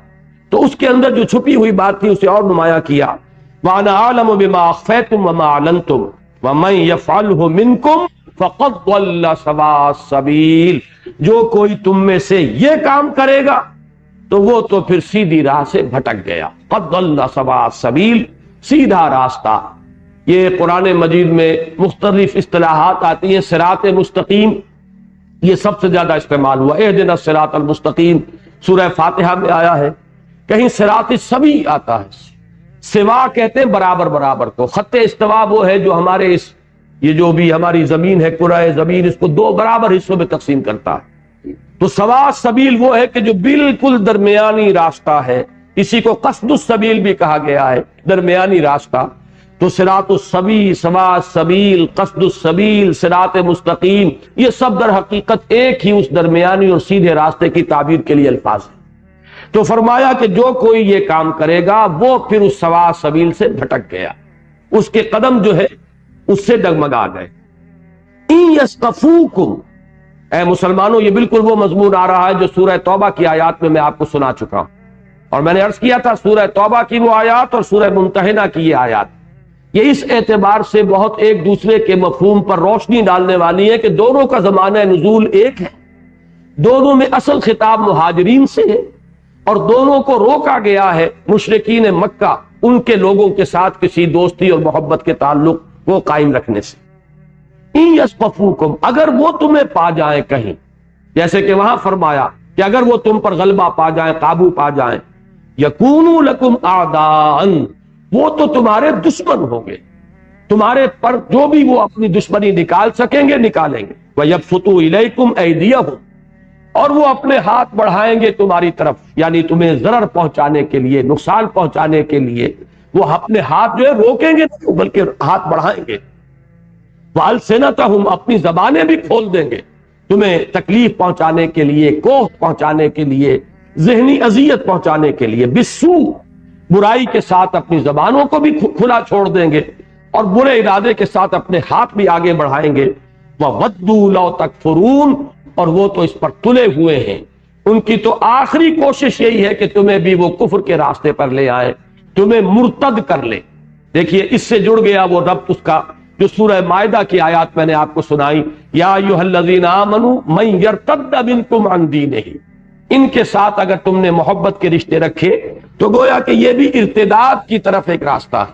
تو اس کے اندر جو چھپی ہوئی بات تھی اسے اور نمایاں کیا۔ وَأَنَا أَعْلَمُ بِمَا أَخْفَيْتُمْ وَمَا أَعْلَنْتُمْ وَمَنْ يَفْعَلْهُ مِنْكُمْ فَقَدْ ضَلَّ سَوَاءَ السَّبِيلِ، جو کوئی تم میں سے یہ کام کرے گا تو وہ تو پھر سیدھی راہ سے بھٹک گیا۔ قَدْ ضَلَّ سَوَاءَ السَّبِيلِ، سیدھا راستہ، یہ قرآن مجید میں مختلف اصطلاحات آتی ہیں. صراط مستقیم یہ سب سے زیادہ استعمال ہوا. اہدنا الصراط المستقیم سورہ فاتحہ میں آیا ہے. کہیں صراط سوی آتا ہے. سوا کہتے ہیں برابر برابر کو. خط استوا وہ ہے جو ہمارے یہ جو بھی ہماری زمین ہے، کرہ زمین، اس کو دو برابر حصوں میں تقسیم کرتا ہے. تو سوا سبیل وہ ہے کہ جو بالکل درمیانی راستہ ہے. اسی کو قصد السبیل بھی کہا گیا ہے، درمیانی راستہ. تو صراط السوی، سوا سبیل، قصد السبیل، صراط مستقیم، یہ سب در حقیقت ایک ہی اس درمیانی اور سیدھے راستے کی تعبیر کے لیے الفاظ ہیں. تو فرمایا کہ جو کوئی یہ کام کرے گا وہ پھر اس سوا سبیل سے بھٹک گیا، اس کے قدم جو ہے اس سے ڈگمگا گئے. ان یثقفوکم، اے مسلمانوں یہ بالکل وہ مضمون آ رہا ہے جو سورہ توبہ کی آیات میں آپ کو سنا چکا ہوں. اور میں نے عرض کیا تھا سورہ توبہ کی وہ آیات اور سورہ ممتحنہ کی یہ آیات یہ اس اعتبار سے بہت ایک دوسرے کے مفہوم پر روشنی ڈالنے والی ہے کہ دونوں کا زمانہ نزول ایک ہے. دونوں میں اصل خطاب مہاجرین سے ہے اور دونوں کو روکا گیا ہے مشرکین مکہ ان کے لوگوں کے ساتھ کسی دوستی اور محبت کے تعلق کو قائم رکھنے سے. ان یثقفوکم، اگر وہ تمہیں پا جائیں کہیں، جیسے کہ وہاں فرمایا کہ اگر وہ تم پر غلبہ پا جائیں، قابو پا جائیں، یکونوا لکم اعداء، وہ تو تمہارے دشمن ہوں گے، تمہارے پر جو بھی وہ اپنی دشمنی نکال سکیں گے نکالیں گے. وَيَبْسُطُوا إِلَيْكُمْ أَيْدِيَهُمْ، اور وہ اپنے ہاتھ بڑھائیں گے تمہاری طرف، یعنی تمہیں ضرر پہنچانے کے لیے، نقصان پہنچانے کے لیے وہ اپنے ہاتھ جو ہے روکیں گے بلکہ ہاتھ بڑھائیں گے. وَأَلْسِنَتَهُمْ، اپنی زبانیں بھی کھول دیں گے تمہیں تکلیف پہنچانے کے لیے، کوہ پہنچانے کے لیے، ذہنی اذیت پہنچانے کے لیے. بِالسُّوء، برائی کے ساتھ اپنی زبانوں کو بھی کھلا چھوڑ دیں گے اور برے ارادے کے ساتھ اپنے ہاتھ بھی آگے بڑھائیں گے. وَوَدُّوا لَوْ تَكْفُرُونَ، اور وہ تو اس پر تلے ہوئے ہیں، ان کی تو آخری کوشش یہی ہے کہ تمہیں بھی وہ کفر کے راستے پر لے آئیں، تمہیں مرتد کر لے. دیکھیے اس سے جڑ گیا وہ ربط اس کا جو سورہ مائدہ کی آیات میں نے آپ کو سنائی، یا ایھا الذین آمنوا من یرتد منکم عن دینہ. ان کے ساتھ اگر تم نے محبت کے رشتے رکھے تو گویا کہ یہ بھی ارتداد کی طرف ایک راستہ ہے،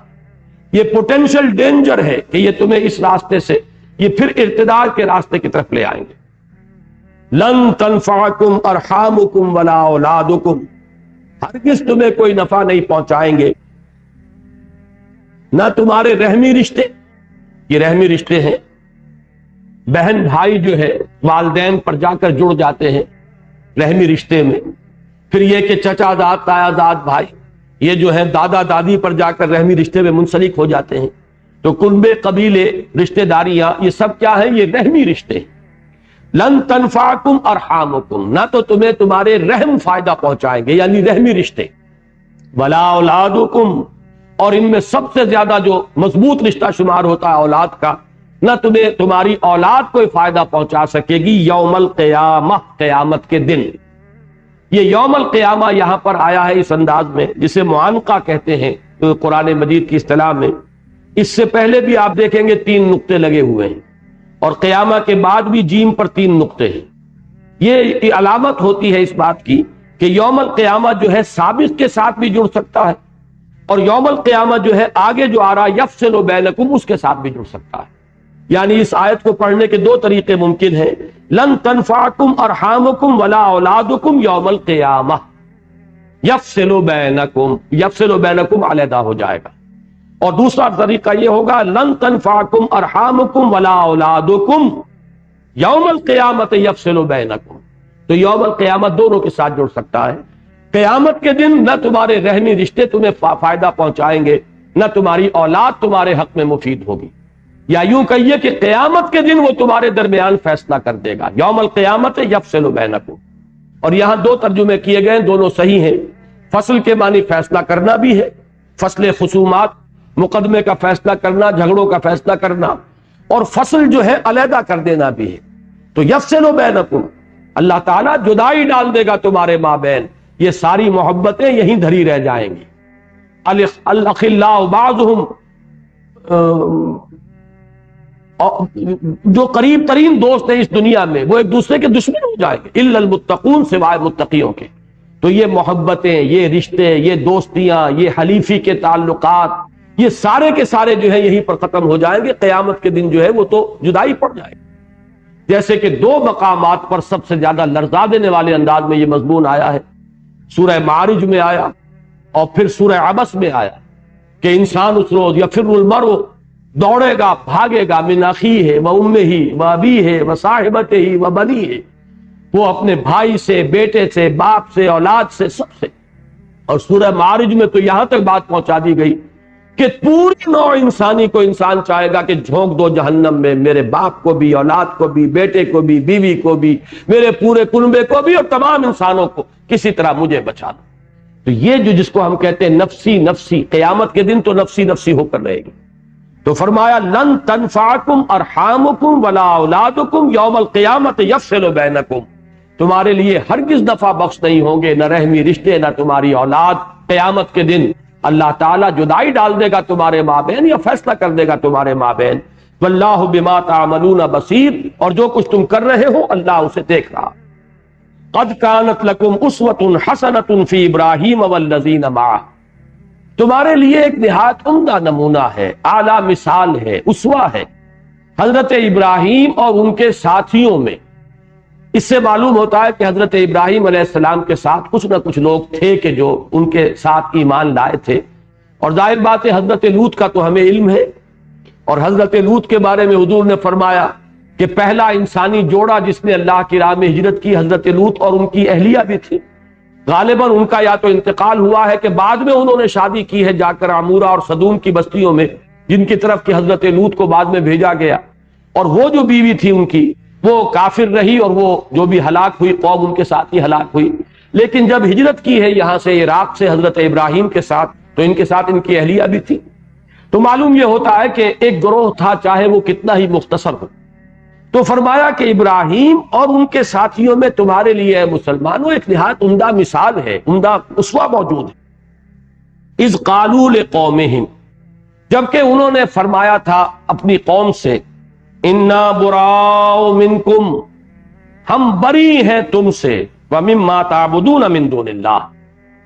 یہ پوٹینشل ڈینجر ہے کہ یہ تمہیں اس راستے سے، یہ پھر ارتداد کے راستے کی طرف لے آئیں گے. لن تنفعکم ارحامکم ولا اولادکم، ہرگز تمہیں کوئی نفع نہیں پہنچائیں گے، نہ تمہارے رحمی رشتے، یہ رحمی رشتے ہیں، بہن بھائی جو ہے والدین پر جا کر جڑ جاتے ہیں رحمی رشتے میں. پھر یہ کہ چچا داد تایا داد بھائی یہ جو ہے دادا دادی پر جا کر رحمی رشتے میں منسلک ہو جاتے ہیں. تو کنبے، قبیلے، رشتے داریاں، یہ سب کیا ہے؟ یہ رحمی رشتے. لن تنفعکم ارحامکم، نہ تو تمہیں تمہارے رحم فائدہ پہنچائیں گے یعنی رحمی رشتے. ولا اولادکم، اور ان میں سب سے زیادہ جو مضبوط رشتہ شمار ہوتا ہے اولاد کا، نہ تمہیں تمہاری اولاد کوئی فائدہ پہنچا سکے گی یوم القیامہ، قیامت کے دن. یہ یوم القیامہ یہاں پر آیا ہے اس انداز میں جسے معانقہ کہتے ہیں قرآن مجید کی اصطلاح میں. اس سے پہلے بھی آپ دیکھیں گے 3 نقطے لگے ہوئے ہیں اور قیامہ کے بعد بھی جیم پر 3 نقطے ہیں. یہ علامت ہوتی ہے اس بات کی کہ یوم القیامہ جو ہے سابق کے ساتھ بھی جڑ سکتا ہے اور یوم القیامہ جو ہے آگے جو آ رہا یفصل بینکم اس کے ساتھ بھی جڑ سکتا ہے. یعنی اس آیت کو پڑھنے کے 2 طریقے ممکن ہیں. لن تنفعکم ارحامکم ولا اولادکم یوم القیامہ، یفصل بینکم، یفصل بینکم علیحدہ ہو جائے گا. اور دوسرا طریقہ یہ ہوگا لن تنفعکم ارحامکم ولا اولادکم یوم القیامت یفصل بینکم. تو یوم القیامت دونوں کے ساتھ جڑ سکتا ہے. قیامت کے دن نہ تمہارے رحمی رشتے تمہیں فائدہ پہنچائیں گے، نہ تمہاری اولاد تمہارے حق میں مفید ہوگی. یا یوں کہیے کہ قیامت کے دن وہ تمہارے درمیان فیصلہ کر دے گا. یوم القیامت یفصل بینکم. اور یہاں 2 ترجمے کیے گئے، دونوں صحیح ہیں. فصل کے معنی فیصلہ کرنا بھی ہے، فصل خصومات، مقدمے کا فیصلہ کرنا، جھگڑوں کا فیصلہ کرنا، اور فصل جو ہے علیحدہ کر دینا بھی ہے. تو یفصل بینکم، اللہ تعالیٰ جدائی ڈال دے گا تمہارے مابین. یہ ساری محبتیں یہیں دھری رہ جائیں گی. الاخلاء بعضهم، جو قریب ترین دوست ہیں اس دنیا میں وہ ایک دوسرے کے دشمن ہو جائیں گے، الا المتقون، سوائے متقیوں کے. تو یہ محبتیں، یہ رشتے، یہ دوستیاں، یہ حلیفی کے تعلقات، یہ سارے کے سارے جو ہے یہیں پر ختم ہو جائیں گے. قیامت کے دن جو ہے وہ تو جدائی پڑ جائے گی. جیسے کہ دو مقامات پر سب سے زیادہ لرزا دینے والے انداز میں یہ مضمون آیا ہے. سورہ معارج میں آیا اور پھر سورہ عبس میں آیا کہ انسان اس روز یفر المرء دوڑے گا بھاگے گا من اخیہ و امہ و ابیہ و صاحبتہ و بنیہ، وہ اپنے بھائی سے، بیٹے سے، باپ سے، اولاد سے، سب سے. اور سورہ معارج میں تو یہاں تک بات پہنچا دی گئی کہ پوری نوع انسانی کو انسان چاہے گا کہ جھونک دو جہنم میں، میرے باپ کو بھی، اولاد کو بھی، بیٹے کو بھی، بیوی کو بھی، میرے پورے کنبے کو بھی، اور تمام انسانوں کو کسی طرح مجھے بچا دو. تو یہ جو جس کو ہم کہتے ہیں نفسی نفسی، قیامت کے دن تو نفسی نفسی ہو کر رہے گی. تو فرمایا لن تنفعکم ارحامکم ولا اولادکم یوم القیامت یفصل بینکم، تمہارے لیے ہرگز نفع بخش نہیں ہوں گے، نہ رحمی رشتے نہ تمہاری اولاد. قیامت کے دن اللہ تعالیٰ جدائی ڈال دے گا تمہارے مابین، یا فیصلہ کر دے گا تمہارے مابین. واللہ بما تعملون بصیر، اور جو کچھ تم کر رہے ہو اللہ اسے دیکھ رہا. قد کانت لکم اسوۃ حسنۃ فی ابراہیم والذین معہ، تمہارے لیے ایک نہایت عمدہ نمونہ ہے، اعلیٰ مثال ہے، اسوہ ہے حضرت ابراہیم اور ان کے ساتھیوں میں. اس سے معلوم ہوتا ہے کہ حضرت ابراہیم علیہ السلام کے ساتھ کچھ نہ کچھ لوگ تھے کہ جو ان کے ساتھ ایمان لائے تھے. اور ظاہر بات ہے حضرت لوط کا تو ہمیں علم ہے، اور حضرت لوط کے بارے میں حضور نے فرمایا کہ پہلا انسانی جوڑا جس نے اللہ کی راہ میں ہجرت کی حضرت لوط اور ان کی اہلیہ بھی تھی. غالباً ان کا یا تو انتقال ہوا ہے کہ بعد میں انہوں نے شادی کی ہے جا کر عمورہ اور صدوم کی بستیوں میں، جن کی طرف کہ حضرت لوط کو بعد میں بھیجا گیا. اور وہ جو بیوی تھی ان کی وہ کافر رہی، اور وہ جو بھی ہلاک ہوئی قوم ان کے ساتھ ہی ہلاک ہوئی. لیکن جب ہجرت کی ہے یہاں سے عراق سے حضرت ابراہیم کے ساتھ، تو ان کے ساتھ ان کی اہلیہ بھی تھی. تو معلوم یہ ہوتا ہے کہ ایک گروہ تھا چاہے وہ کتنا ہی مختصر ہو. تو فرمایا کہ ابراہیم اور ان کے ساتھیوں میں تمہارے لیے اے مسلمانوں ایک نہایت عمدہ مثال ہے، عمدہ اسوہ موجود ہے. اذ قالوا لقومہم، جبکہ انہوں نے فرمایا تھا اپنی قوم سے، انا براء منکم، ہم بری ہیں تم سے، ومما تعبدون من دون اللہ،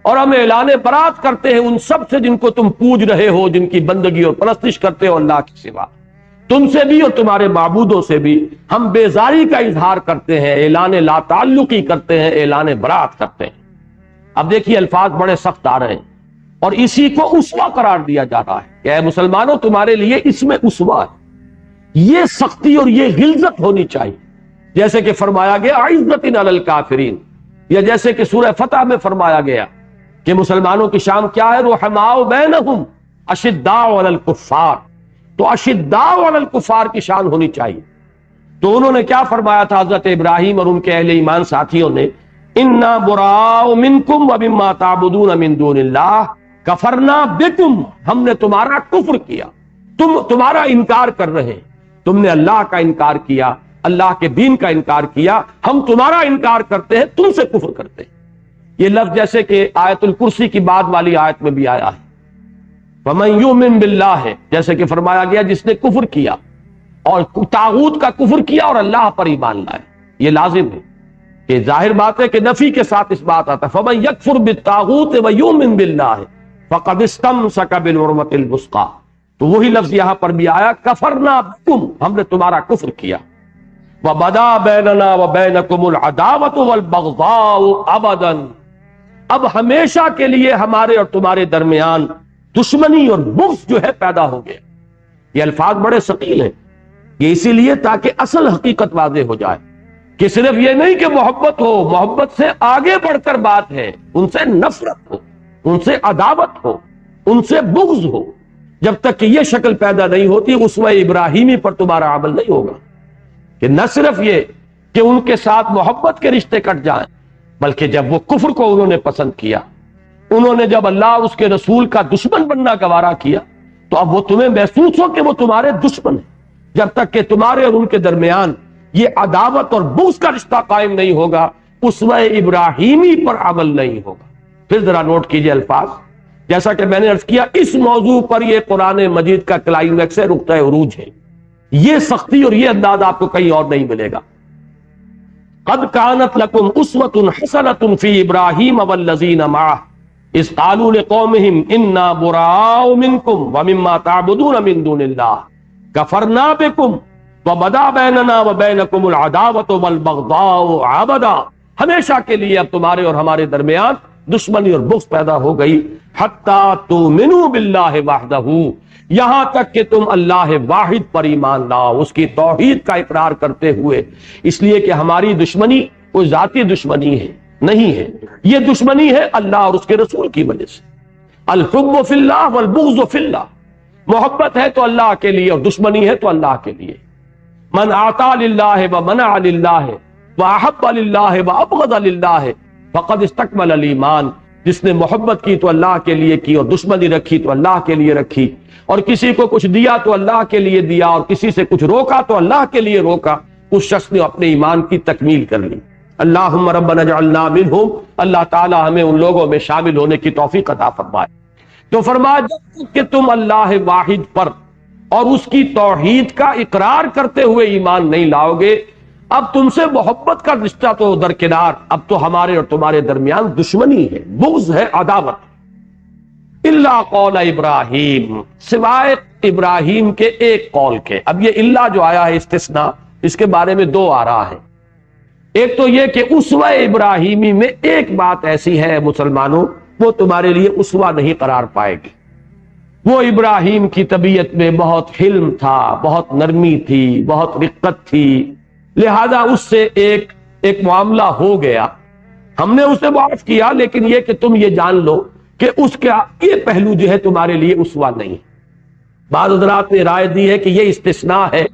اور ہم اعلان برات کرتے ہیں ان سب سے جن کو تم پوج رہے ہو، جن کی بندگی اور پرستش کرتے ہو اللہ کے سوا. تم سے بھی اور تمہارے معبودوں سے بھی ہم بیزاری کا اظہار کرتے ہیں، اعلان لا تعلقی کرتے ہیں، اعلان برات کرتے ہیں. اب دیکھیے الفاظ بڑے سخت آ رہے ہیں، اور اسی کو اسوہ قرار دیا جا رہا ہے کہ اے مسلمانوں تمہارے لیے اس میں اسوہ ہے. یہ سختی اور یہ غلظت ہونی چاہیے، جیسے کہ فرمایا گیا عزت علی الکافرین، یا جیسے کہ سورہ فتح میں فرمایا گیا کہ مسلمانوں کی شان کیا ہے، رحماء بینہم اشداء علی الکفار. تو اشداء علی الکفار کی شان ہونی چاہیے. تو انہوں نے کیا فرمایا تھا حضرت ابراہیم اور ان کے اہل ایمان ساتھیوں نے، انا براء منکم ومما تعبدون من دون اللہ کفرنا بکم، ہم نے تمہارا کفر کیا، تمہارا انکار کر رہے ہیں. تم نے اللہ کا انکار کیا، اللہ کے دین کا انکار کیا، ہم تمہارا انکار کرتے ہیں، تم سے کفر کرتے ہیں. یہ لفظ جیسے کہ آیت الکرسی کی بعد والی آیت میں بھی آیا ہے، وَمَن يُؤْمِن بِاللَّهِ، جیسے کہ فرمایا گیا جس نے کفر کیا اور طاغوت کا کفر کیا اور اللہ پر ایمان لائے. یہ لازم ہے کہ ظاہر بات ہے کہ نفی کے ساتھ اس بات آتا ہے، فَمَن يَكْفُرْ بِالطَّاغُوتِ وَيُؤْمِن بِاللَّهِ فَقَدِ اسْتَمْسَكَ بِالْعُرْوَةِ الْوُثْقَىٰ. تو وہی لفظ یہاں پر بھی آیا، کفرنا بکم، ہم نے تمہارا کفر کیا. وَبَدَا بَيْنَنَا وَبَيْنَكُمُ الْعَدَاوَةُ وَالْبَغْضَاءُ أَبَدًا، اب ہمیشہ کے لیے ہمارے اور تمہارے درمیان دشمنی اور بغض جو ہے پیدا ہو گیا. یہ الفاظ بڑے ثقیل ہیں، یہ اسی لیے تاکہ اصل حقیقت واضح ہو جائے کہ صرف یہ نہیں کہ محبت ہو، محبت سے آگے بڑھ کر بات ہے، ان سے نفرت ہو، ان سے عداوت ہو، ان سے بغض ہو. جب تک کہ یہ شکل پیدا نہیں ہوتی اسوہ ابراہیمی پر تمہارا عمل نہیں ہوگا. کہ نہ صرف یہ کہ ان کے ساتھ محبت کے رشتے کٹ جائیں، بلکہ جب وہ کفر کو انہوں نے پسند کیا، انہوں نے جب اللہ اس کے رسول کا دشمن بننا گوارا کیا، تو اب وہ تمہیں محسوس ہو کہ وہ تمہارے دشمن ہیں. جب تک کہ تمہارے اور ان کے درمیان یہ عداوت اور بغض کا رشتہ قائم نہیں ہوگا، اسوہ ابراہیمی پر عمل نہیں ہوگا. پھر ذرا نوٹ کیجئے الفاظ، جیسا کہ میں نے عرض کیا اس موضوع پر یہ قرآن مجید کا کلائمیکس ہے، نقطہ عروج ہے. یہ سختی اور یہ انداز آپ کو کہیں اور نہیں ملے گا. قد کانت لکم اسوۃ حسنۃ فی ابراہیم والذین معہ، اذ قالوا لقومهم انا براء منكم ومما تعبدون من دون الله كفرنا بكم وبدا بيننا وبينكم العداوة والبغضاء ابدا، ہمیشہ کے لیے اب تمہارے اور ہمارے درمیان دشمنی اور بغض پیدا ہو گئی، حتی تؤمنوا باللہ وحدہ، یہاں تک کہ تم اللہ واحد پر ایمان لاؤ، اس کی توحید کا اقرار کرتے ہوئے۔ اس لیے کہ ہماری دشمنی کوئی ذاتی دشمنی ہے نہیں ہے، یہ دشمنی ہے اللہ اور اس کے رسول کی وجہ سے۔ الحب فی اللہ والبغض فی اللہ، محبت ہے تو اللہ کے لیے اور دشمنی ہے تو اللہ کے لیے۔ من اعطى للہ ومنع للہ واحب للہ وابغض للہ فقد استکمل الایمان، جس نے محبت کی تو اللہ کے لیے کی اور دشمنی رکھی تو اللہ کے لیے رکھی، اور کسی کو کچھ دیا تو اللہ کے لیے دیا اور کسی سے کچھ روکا تو اللہ کے لیے روکا، اس شخص نے اپنے ایمان کی تکمیل کر لی۔ اللہم ربنا اجعلنا منہم، اللہ تعالی ہمیں ان لوگوں میں شامل ہونے کی توفیق عطا فرمائے۔ تو فرمایا جب تک کہ تم اللہ واحد پر اور اس کی توحید کا اقرار کرتے ہوئے ایمان نہیں لاؤ گے، اب تم سے محبت کا رشتہ تو درکنار، اب تو ہمارے اور تمہارے درمیان دشمنی ہے، بغض ہے، عداوت۔ الا قول ابراہیم، سوائے ابراہیم کے ایک قول کے۔ اب یہ الا جو آیا ہے استثناء، اس کے بارے میں دو آراء ہیں۔ ایک تو یہ کہ اسوہ ابراہیمی میں ایک بات ایسی ہے مسلمانوں، وہ تمہارے لیے اسوہ نہیں قرار پائے گی۔ وہ ابراہیم کی طبیعت میں بہت حلم تھا، بہت نرمی تھی، بہت رقت تھی، لہذا اس سے ایک معاملہ ہو گیا، ہم نے اسے معاف کیا، لیکن یہ کہ تم یہ جان لو کہ اس کا یہ پہلو جو ہے تمہارے لیے اسوہ نہیں۔ بعض حضرات نے رائے دی ہے کہ یہ استثناء ہے،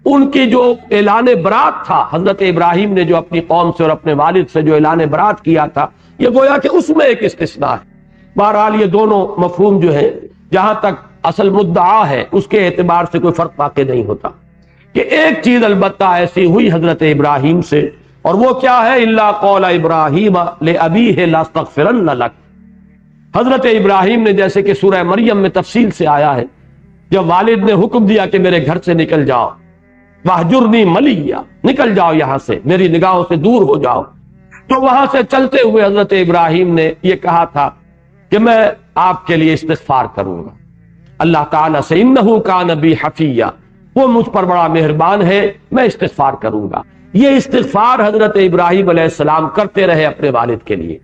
ان کی جو اعلان برات تھا حضرت ابراہیم نے جو اپنی قوم سے اور اپنے والد سے جو اعلان برات کیا تھا، یہ گویا کہ اس میں ایک استثناء ہے۔ بہرحال یہ دونوں مفہوم جو ہے جہاں تک اصل مدعا ہے اس کے اعتبار سے کوئی فرق واقع نہیں ہوتا، کہ ایک چیز البتہ ایسی ہوئی حضرت ابراہیم سے، اور وہ کیا ہے؟ الا قول ابراہیم لابیہ لاستغفرن لک۔ حضرت ابراہیم نے، جیسے کہ سورہ مریم میں تفصیل سے آیا ہے، جب والد نے حکم دیا کہ میرے گھر سے نکل جاؤ، واہجرنی ملیہ، نکل جاؤ یہاں سے، میری نگاہوں سے دور ہو جاؤ، تو وہاں سے چلتے ہوئے حضرت ابراہیم نے یہ کہا تھا کہ میں آپ کے لیے استغفار کروں گا اللہ تعالیٰ سے، انہ کان بی حفیہ، وہ مجھ پر بڑا مہربان ہے، میں استغفار کروں گا۔ یہ استغفار حضرت ابراہیم علیہ السلام کرتے رہے اپنے والد کے لیے،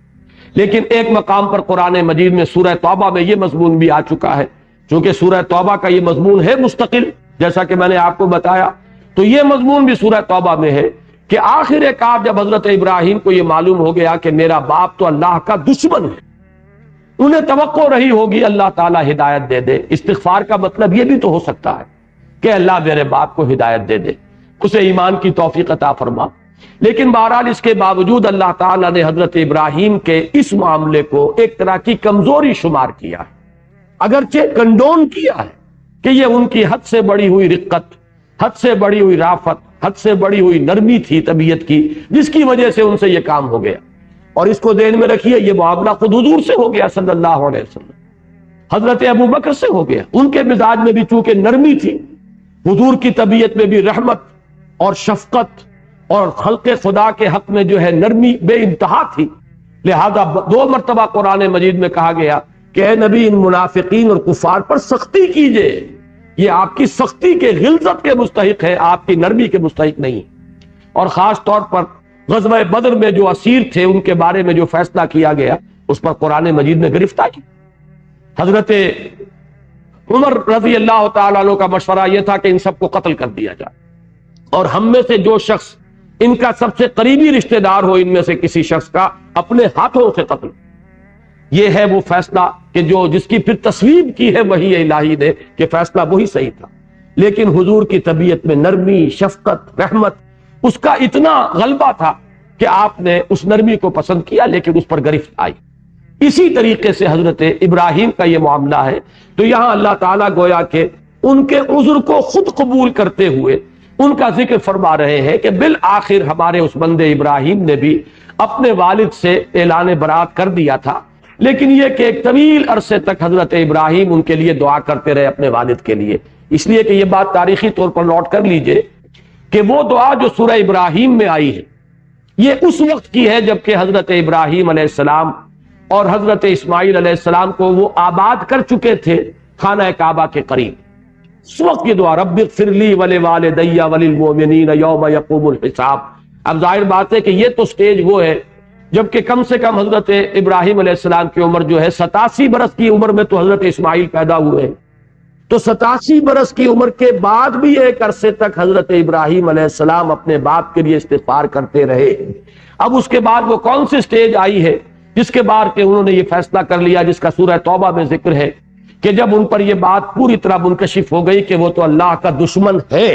لیکن ایک مقام پر قرآن مجید میں سورہ توبہ میں یہ مضمون بھی آ چکا ہے، چونکہ سورہ توبہ کا یہ مضمون ہے مستقل، جیسا کہ میں نے آپ کو بتایا، تو یہ مضمون بھی سورہ توبہ میں ہے کہ آخر کار جب حضرت ابراہیم کو یہ معلوم ہو گیا کہ میرا باپ تو اللہ کا دشمن ہے، انہیں توقع رہی ہوگی اللہ تعالیٰ ہدایت دے دے۔ استغفار کا مطلب یہ بھی تو ہو سکتا ہے کہ اللہ میرے باپ کو ہدایت دے دے، اسے ایمان کی توفیق عطا فرما، لیکن بہرحال اس کے باوجود اللہ تعالیٰ نے حضرت ابراہیم کے اس معاملے کو ایک طرح کی کمزوری شمار کیا ہے، اگرچہ کنڈون کیا ہے کہ یہ ان کی حد سے بڑی ہوئی رقت، حد سے بڑی ہوئی رافت، حد سے بڑی ہوئی نرمی تھی طبیعت کی، جس کی وجہ سے ان سے یہ کام ہو گیا۔ اور اس کو ذہن میں رکھیے، یہ معاملہ خود حضور سے ہو گیا صلی اللہ علیہ وسلم، حضرت ابو بکر سے ہو گیا، ان کے مزاج میں بھی چونکہ نرمی تھی، حضور کی طبیعت میں بھی رحمت اور شفقت اور خلق خدا کے حق میں جو ہے نرمی بے انتہا تھی، لہذا 2 مرتبہ قرآن مجید میں کہا گیا کہ اے نبی ان منافقین اور کفار پر سختی کیجئے، یہ آپ کی سختی کے غلظت کے مستحق ہے، آپ کی نرمی کے مستحق نہیں۔ اور خاص طور پر غزوہ بدر میں جو اسیر تھے ان کے بارے میں جو فیصلہ کیا گیا، اس پر قرآن مجید نے گرفتار کی۔ حضرت عمر رضی اللہ تعالیٰ عنہ کا مشورہ یہ تھا کہ ان سب کو قتل کر دیا جائے، اور ہم میں سے جو شخص ان کا سب سے قریبی رشتہ دار ہو، ان میں سے کسی شخص کا اپنے ہاتھوں سے قتل۔ یہ ہے وہ فیصلہ کہ جس کی پھر تصویب کی ہے وحی الہی نے کہ فیصلہ وہی صحیح تھا، لیکن حضور کی طبیعت میں نرمی، شفقت، رحمت، اس کا اتنا غلبہ تھا کہ آپ نے اس نرمی کو پسند کیا، لیکن اس پر گرفت آئی۔ اسی طریقے سے حضرت ابراہیم کا یہ معاملہ ہے، تو یہاں اللہ تعالیٰ گویا کہ ان کے عذر کو خود قبول کرتے ہوئے ان کا ذکر فرما رہے ہیں کہ بالآخر ہمارے اس بندے ابراہیم نے بھی اپنے والد سے اعلان برات کر دیا تھا، لیکن یہ کہ ایک طویل عرصے تک حضرت ابراہیم ان کے لیے دعا کرتے رہے اپنے والد کے لیے، اس لیے کہ یہ بات تاریخی طور پر نوٹ کر لیجئے کہ وہ دعا جو سورہ ابراہیم میں آئی ہے یہ اس وقت کی ہے جبکہ حضرت ابراہیم علیہ السلام اور حضرت اسماعیل علیہ السلام کو وہ آباد کر چکے تھے خانہ کعبہ کے قریب. اس وقت یہ دعا رب اغفر لی ولوالدی وللمؤمنین یوم یقوم الحساب. اب ظاہر بات ہے کہ یہ تو سٹیج وہ ہے جبکہ کم سے کم حضرت ابراہیم علیہ السلام کی عمر جو ہے 87 برس کی عمر میں تو حضرت اسماعیل پیدا ہوئے ہیں. تو 87 برس کی عمر کے بعد بھی ایک عرصے تک حضرت ابراہیم علیہ السلام اپنے باپ کے لیے استغفار کرتے رہے. اب اس کے بعد وہ کون سی سٹیج آئی ہے جس کے بعد کہ انہوں نے یہ فیصلہ کر لیا جس کا سورہ توبہ میں ذکر ہے کہ جب ان پر یہ بات پوری طرح منکشف ہو گئی کہ وہ تو اللہ کا دشمن ہے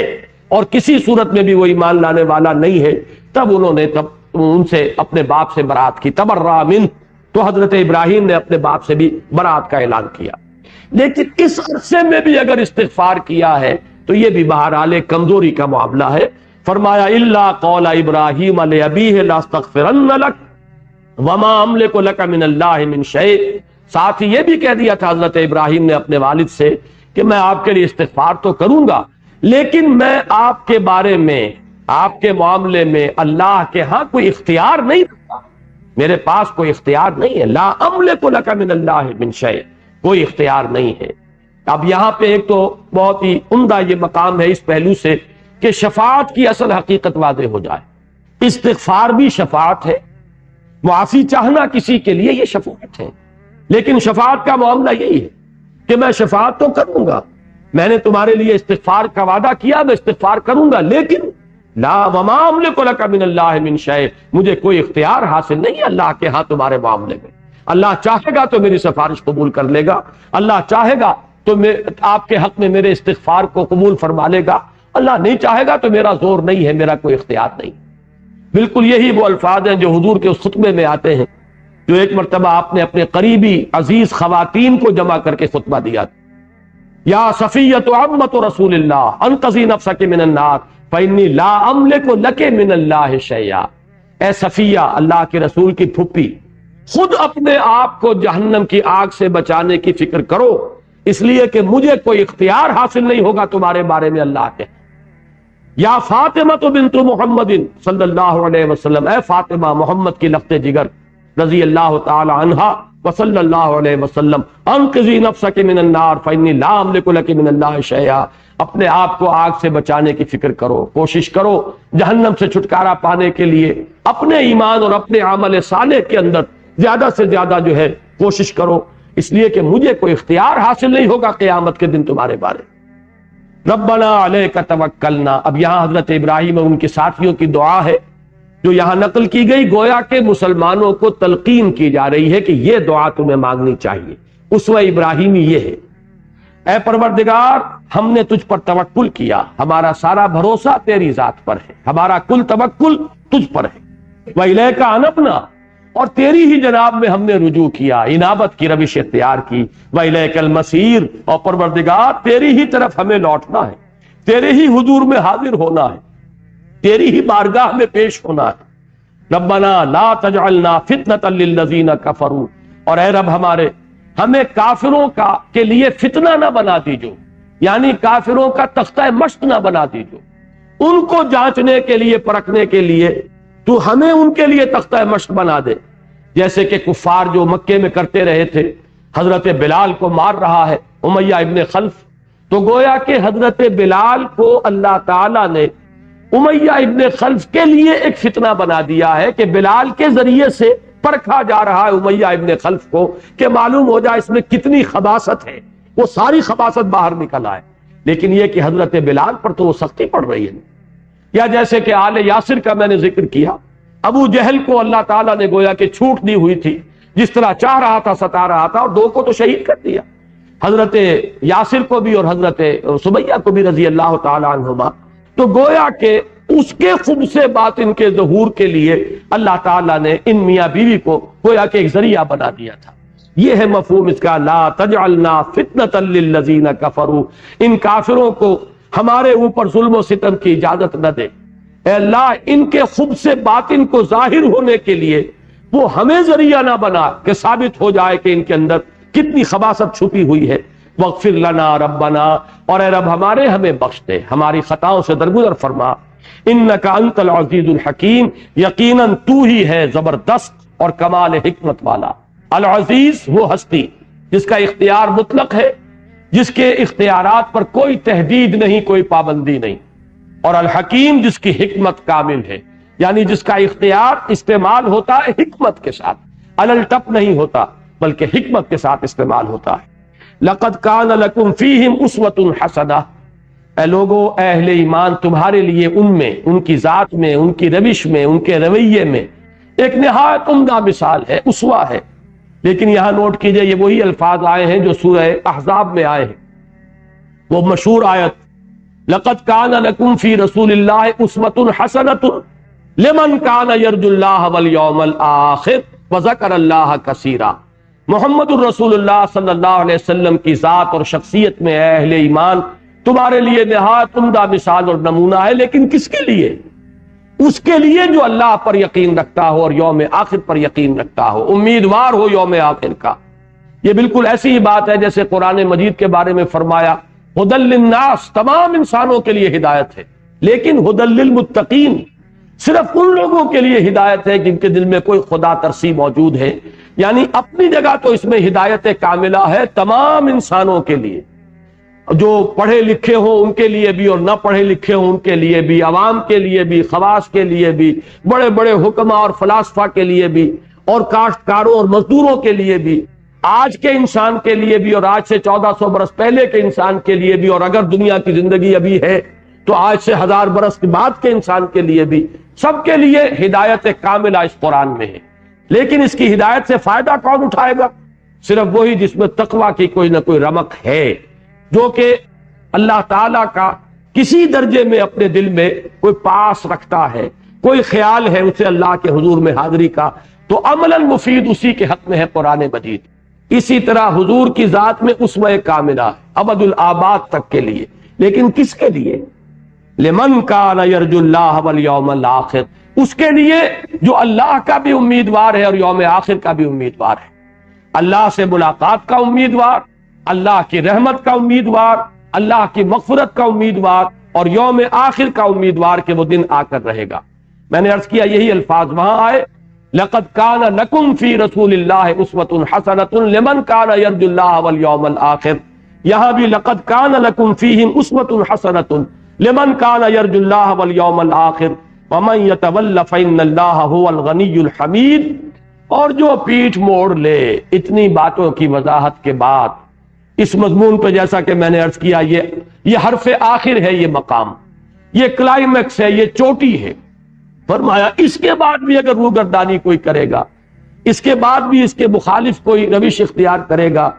اور کسی صورت میں بھی وہ ایمان لانے والا نہیں ہے، تب انہوں نے ان سے اپنے باپ سے برات کی. تبرأ منہ، تو حضرت ابراہیم نے اپنے باپ سے بھی برات کا اعلان کیا. لیکن اس عرصے میں بھی اگر استغفار کیا ہے تو یہ بھی بہرحال ایک کمزوری کا معاملہ ہے. فرمایا الا قول ابراہیم لابیہ لاستغفرن لک وما املک لک من اللہ من شیء. ساتھ ہی یہ بھی کہہ دیا تھا حضرت ابراہیم نے اپنے والد سے کہ میں آپ کے لیے استغفار تو کروں گا لیکن میں آپ کے بارے میں، آپ کے معاملے میں اللہ کے ہاں کوئی اختیار نہیں رکھتا، میرے پاس کوئی اختیار نہیں ہے. لا املک لک من اللہ من شیء، کوئی اختیار نہیں ہے. اب یہاں پہ ایک تو بہت ہی عمدہ یہ مقام ہے اس پہلو سے کہ شفاعت کی اصل حقیقت واضح ہو جائے. استغفار بھی شفاعت ہے، معافی چاہنا کسی کے لیے یہ شفاعت ہے. لیکن شفاعت کا معاملہ یہی ہے کہ میں شفاعت تو کروں گا، میں نے تمہارے لیے استغفار کا وعدہ کیا، میں استغفار کروں گا، لیکن لا وما املک لک من اللہ من شیء، مجھے کوئی اختیار حاصل نہیں ہے اللہ کے ہاں تمہارے معاملے میں. اللہ چاہے گا تو میری سفارش قبول کر لے گا، اللہ چاہے گا تو آپ کے حق میں میرے استغفار کو قبول فرما لے گا، اللہ نہیں چاہے گا تو میرا زور نہیں ہے، میرا کوئی اختیار نہیں. بالکل یہی وہ الفاظ ہیں جو حضور کے اس خطبے میں آتے ہیں جو ایک مرتبہ آپ نے اپنے قریبی عزیز خواتین کو جمع کر کے خطبہ دیا. یا صفیۃ عمۃ رسول اللہ انقذی نفسک من النار فانی لا املک لک من اللہ شیئا. اے صفیہ، اللہ کے رسول کی پھپھی، خود اپنے آپ کو جہنم کی آگ سے بچانے کی فکر کرو، اس لیے کہ مجھے کوئی اختیار حاصل نہیں ہوگا تمہارے بارے میں اللہ کے. یا فاطمہ بنت محمد صلی اللہ علیہ وسلم، اے فاطمہ محمد کی لخت جگر رضی اللہ تعالی عنہا وصلی اللہ علیہ وسلم، انقذی نفسک من النار فانی لا املک لک من اللہ شیئا. اپنے آپ کو آگ سے بچانے کی فکر کرو، کوشش کرو جہنم سے چھٹکارا پانے کے لیے اپنے ایمان اور اپنے عمل صالح کے اندر زیادہ سے زیادہ جو ہے کوشش کرو، اس لیے کہ مجھے کوئی اختیار حاصل نہیں ہوگا قیامت کے دن تمہارے بارے. ربنا علیک توکلنا. اب یہاں حضرت ابراہیم اور ان کے ساتھیوں کی دعا ہے جو یہاں نقل کی گئی، گویا کہ مسلمانوں کو تلقین کی جا رہی ہے کہ یہ دعا تمہیں مانگنی چاہیے. اسوہ ابراہیمی یہ ہے، اے پروردگار ہم نے تجھ پر توکل کیا، ہمارا سارا بھروسہ تیری ذات پر ہے، ہمارا کل توکل تجھ پر ہے. وَإِلَيْكَ أَنَبْنَا، اور تیری ہی جناب میں ہم نے رجوع کیا، انابت کی روش اختیار کی. وَإِلَيْكَ الْمَصِيرُ، اور پروردگار تیری ہی طرف ہمیں لوٹنا ہے، تیرے ہی حضور میں حاضر ہونا ہے، تیری ہی بارگاہ میں پیش ہونا ہے. ربنا لا تجعلنا فتنة للذین کفروا، اور اے رب ہمارے ہمیں کافروں کے لیے فتنہ نہ بنا دیجو، یعنی کافروں کا تختہ مشق نہ بنا دیجو. ان کو جانچنے کے لیے، پرکھنے کے لیے تو ہمیں ان کے لیے تختہ مشق بنا دے، جیسے کہ کفار جو مکے میں کرتے رہے تھے. حضرت بلال کو مار رہا ہے امیہ ابن خلف، تو گویا کہ حضرت بلال کو اللہ تعالیٰ نے امیہ ابن خلف کے لیے ایک فتنہ بنا دیا ہے کہ بلال کے ذریعے سے پرکھا جا رہا ہے امیہ ابن خلف کو کہ معلوم ہو جائے اس میں کتنی خباثت ہے، وہ ساری خباثت باہر نکل آئے. لیکن یہ کہ حضرت بلال پر تو وہ سختی پڑ رہی ہے. یا جیسے کہ آل یاسر کا میں نے ذکر کیا، ابو جہل کو اللہ تعالیٰ نے گویا کہ چھوٹ دی ہوئی تھی، جس طرح چاہ رہا تھا ستا رہا تھا، اور دو کو تو شہید کر دیا، حضرت یاسر کو بھی اور حضرت سمیہ کو بھی رضی اللہ تعالیٰ عنہما. تو گویا کہ اس کے خب سے باطن کے ظہور کے لیے اللہ تعالیٰ نے ان میاں بیوی کو گویا کہ ایک ذریعہ بنا دیا تھا. یہ ہے مفہوم اس کا، لا تجعلنا فتنة للذین کفروا، ان کافروں کو ہمارے اوپر ظلم و ستم کی اجازت نہ دے. اے اللہ ان کے خب سے باطن کو ظاہر ہونے کے لیے وہ ہمیں ذریعہ نہ بنا کہ ثابت ہو جائے کہ ان کے اندر کتنی خباثت چھپی ہوئی ہے. واغفر لنا ربنا، اور اے رب ہمارے ہمیں بخش دے، ہماری خطاؤں سے درگزر فرما. انک انت العزیز الحکیم، یقیناً تو ہی ہے زبردست اور کمال حکمت والا. العزیز وہ ہستی جس کا اختیار مطلق ہے، جس کے اختیارات پر کوئی تحدید نہیں، کوئی پابندی نہیں، اور الحکیم جس کی حکمت کامل ہے، یعنی جس کا اختیار استعمال ہوتا ہے حکمت کے ساتھ، الل ٹپ نہیں ہوتا بلکہ حکمت کے ساتھ استعمال ہوتا ہے۔ لقد کان لکم فیہم اسوۃ حسنہ، اے لوگو، اے اہل ایمان، تمہارے لیے ان میں، ان کی ذات میں، ان کی روش میں، ان کے رویے میں ایک نہایت عمدہ مثال ہے، اسوہ ہے۔ لیکن یہاں نوٹ کیجئے، یہ وہی الفاظ آئے ہیں جو سورہ احزاب میں آئے ہیں، وہ مشہور آیت لقد کان لکم فی رسول اللہ اسوۃ حسنۃ لمن کان یرجو اللہ والیوم الآخر وذکر اللہ کثیرا۔ محمد الرسول اللہ صلی اللہ علیہ وسلم کی ذات اور شخصیت میں اے اہل ایمان تمہارے لیے نہایت عمدہ مثال اور نمونہ ہے، لیکن کس کے لیے؟ اس کے لیے جو اللہ پر یقین رکھتا ہو اور یوم آخر پر یقین رکھتا ہو، امیدوار ہو یوم آخر کا۔ یہ بالکل ایسی ہی بات ہے جیسے قرآن مجید کے بارے میں فرمایا ھدی للناس، تمام انسانوں کے لیے ہدایت ہے، لیکن ھدی للمتقین، صرف ان لوگوں کے لیے ہدایت ہے جن کے دل میں کوئی خدا ترسی موجود ہے۔ یعنی اپنی جگہ تو اس میں ہدایت کاملہ ہے تمام انسانوں کے لیے، جو پڑھے لکھے ہوں ان کے لیے بھی اور نہ پڑھے لکھے ہوں ان کے لیے بھی، عوام کے لیے بھی، خواص کے لیے بھی، بڑے بڑے حکماء اور فلاسفہ کے لیے بھی، اور کاشتکاروں اور مزدوروں کے لیے بھی، آج کے انسان کے لیے بھی اور آج سے 1400 برس پہلے کے انسان کے لیے بھی، اور اگر دنیا کی زندگی ابھی ہے تو آج سے 1000 برس کے بعد کے انسان کے لیے بھی، سب کے لیے ہدایت کاملہ اس قرآن میں ہے۔ لیکن اس کی ہدایت سے فائدہ کون اٹھائے گا؟ صرف وہی جس میں تقویٰ کی کوئی نہ کوئی رمق ہے، جو کہ اللہ تعالیٰ کا کسی درجے میں اپنے دل میں کوئی پاس رکھتا ہے، کوئی خیال ہے اسے اللہ کے حضور میں حاضری کا، تو عملاً مفید اسی کے حق میں ہے قرآن مجید۔ اسی طرح حضور کی ذات میں اسوہ کاملہ ہے ابد الآباد تک کے لیے، لیکن کس کے لیے؟ لمن کان یرجو اللہ والیوم الآخر، اس کے لیے جو اللہ کا بھی امیدوار ہے اور یوم آخر کا بھی امیدوار ہے، اللہ سے ملاقات کا امیدوار، اللہ کی رحمت کا امیدوار، اللہ کی مغفرت کا امیدوار، اور یوم آخر کا امیدوار کہ وہ دن آ کر رہے گا۔ میں نے عرض کیا یہی الفاظ وہاں آئے لقد کان لکم فی رسول اللہ اسوۃ حسنۃ لمن کان یرجو اللہ والیوم الآخر، یہاں بھی لقد کان لکم فیہم اسوۃ حسنۃ لمن کان یرجو اللہ والیوم الآخر ومن یتول فإن اللہ ھو الغنی الحمید۔ اور جو پیٹھ موڑ لے اتنی باتوں کی وضاحت کے بعد اس مضمون پہ، جیسا کہ میں نے عرض کیا، یہ حرف آخر ہے، یہ مقام، یہ کلائمیکس ہے، یہ چوٹی ہے۔ فرمایا اس کے بعد بھی اگر روگردانی کوئی کرے گا، اس کے بعد بھی اس کے مخالف کوئی روش اختیار کرے گا،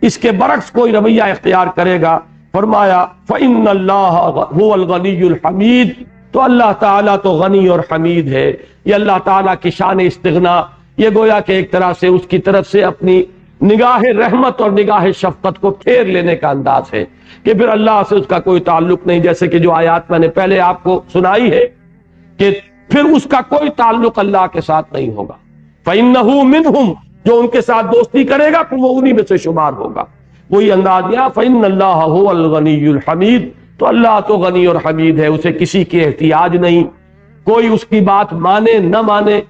اس کے برعکس کوئی رویہ اختیار کرے گا، فرمایا فإن اللہ ھو الغنی الحمید، تو اللہ تعالیٰ تو غنی اور حمید ہے۔ یہ اللہ تعالیٰ کی شان استغنا، یہ گویا کہ ایک طرح سے اس کی طرف سے اپنی نگاہ رحمت اور نگاہ شفقت کو پھیر لینے کا انداز ہے کہ پھر اللہ سے اس کا کوئی تعلق نہیں، جیسے کہ جو آیات میں نے پہلے آپ کو سنائی ہے کہ پھر اس کا کوئی تعلق اللہ کے ساتھ نہیں ہوگا۔ فَإِنَّهُ مِنْهُمْ، جو ان کے ساتھ دوستی کرے گا پھر وہ انہی میں سے شمار ہوگا۔ وہی انداز دیا فَإِنَّ اللَّهَ هُوَ الْغَنِيُّ الْحَمِيدُ، تو اللہ تو غنی اور حمید ہے، اسے کسی کی احتیاج نہیں، کوئی اس کی بات مانے نہ مانے،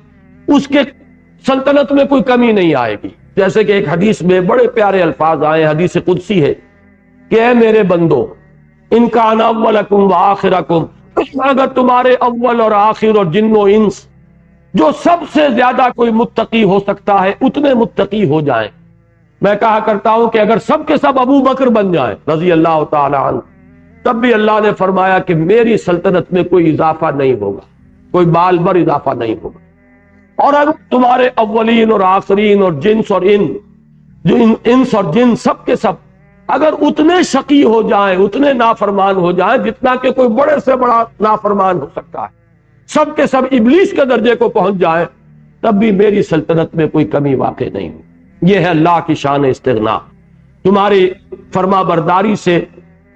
اس کے سلطنت میں کوئی کمی نہیں آئے گی۔ جیسے کہ ایک حدیث میں بڑے پیارے الفاظ آئے، حدیث قدسی ہے کہ اے میرے بندو، ان کان اولکم و آخرکم، اگر تمہارے اول اور آخر اور جن و انس جو سب سے زیادہ کوئی متقی ہو سکتا ہے اتنے متقی ہو جائیں۔ میں کہا کرتا ہوں کہ اگر سب کے سب ابو بکر بن جائیں رضی اللہ تعالی عنہ، تب بھی اللہ نے فرمایا کہ میری سلطنت میں کوئی اضافہ نہیں ہوگا، کوئی بال بر اضافہ نہیں ہوگا۔ اور اگر تمہارے اولین اور آخرین اور جنس اور انس اور جن سب کے سب اگر اتنے شقی ہو جائیں، اتنے نافرمان ہو جائیں جتنا کہ کوئی بڑے سے بڑا نافرمان ہو سکتا ہے، سب کے سب ابلیس کے درجے کو پہنچ جائیں، تب بھی میری سلطنت میں کوئی کمی واقع نہیں ہوئی۔ یہ ہے اللہ کی شان استغنا۔ تمہاری فرما برداری سے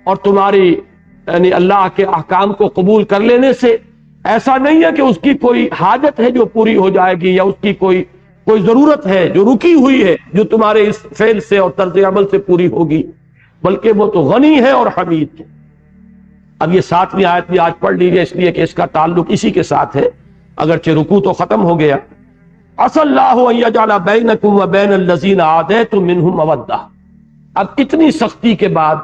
اور تمہاری یعنی اللہ کے احکام کو قبول کر لینے سے ایسا نہیں ہے کہ اس کی کوئی حاجت ہے جو پوری ہو جائے گی، یا اس کی کوئی ضرورت ہے جو رکی ہوئی ہے جو تمہارے اس فعل سے اور طرز عمل سے پوری ہوگی، بلکہ وہ تو غنی ہے اور حمید ہے۔ اب یہ 7ویں آیت بھی آج پڑھ لیجیے، اس لیے کہ اس کا تعلق اسی کے ساتھ ہے، اگرچہ رکوع تو ختم ہو گیا۔ عسى اللہ ان یجعل بینکم وبین الذین عادیتم منہم مودہ۔ اب اتنی سختی کے بعد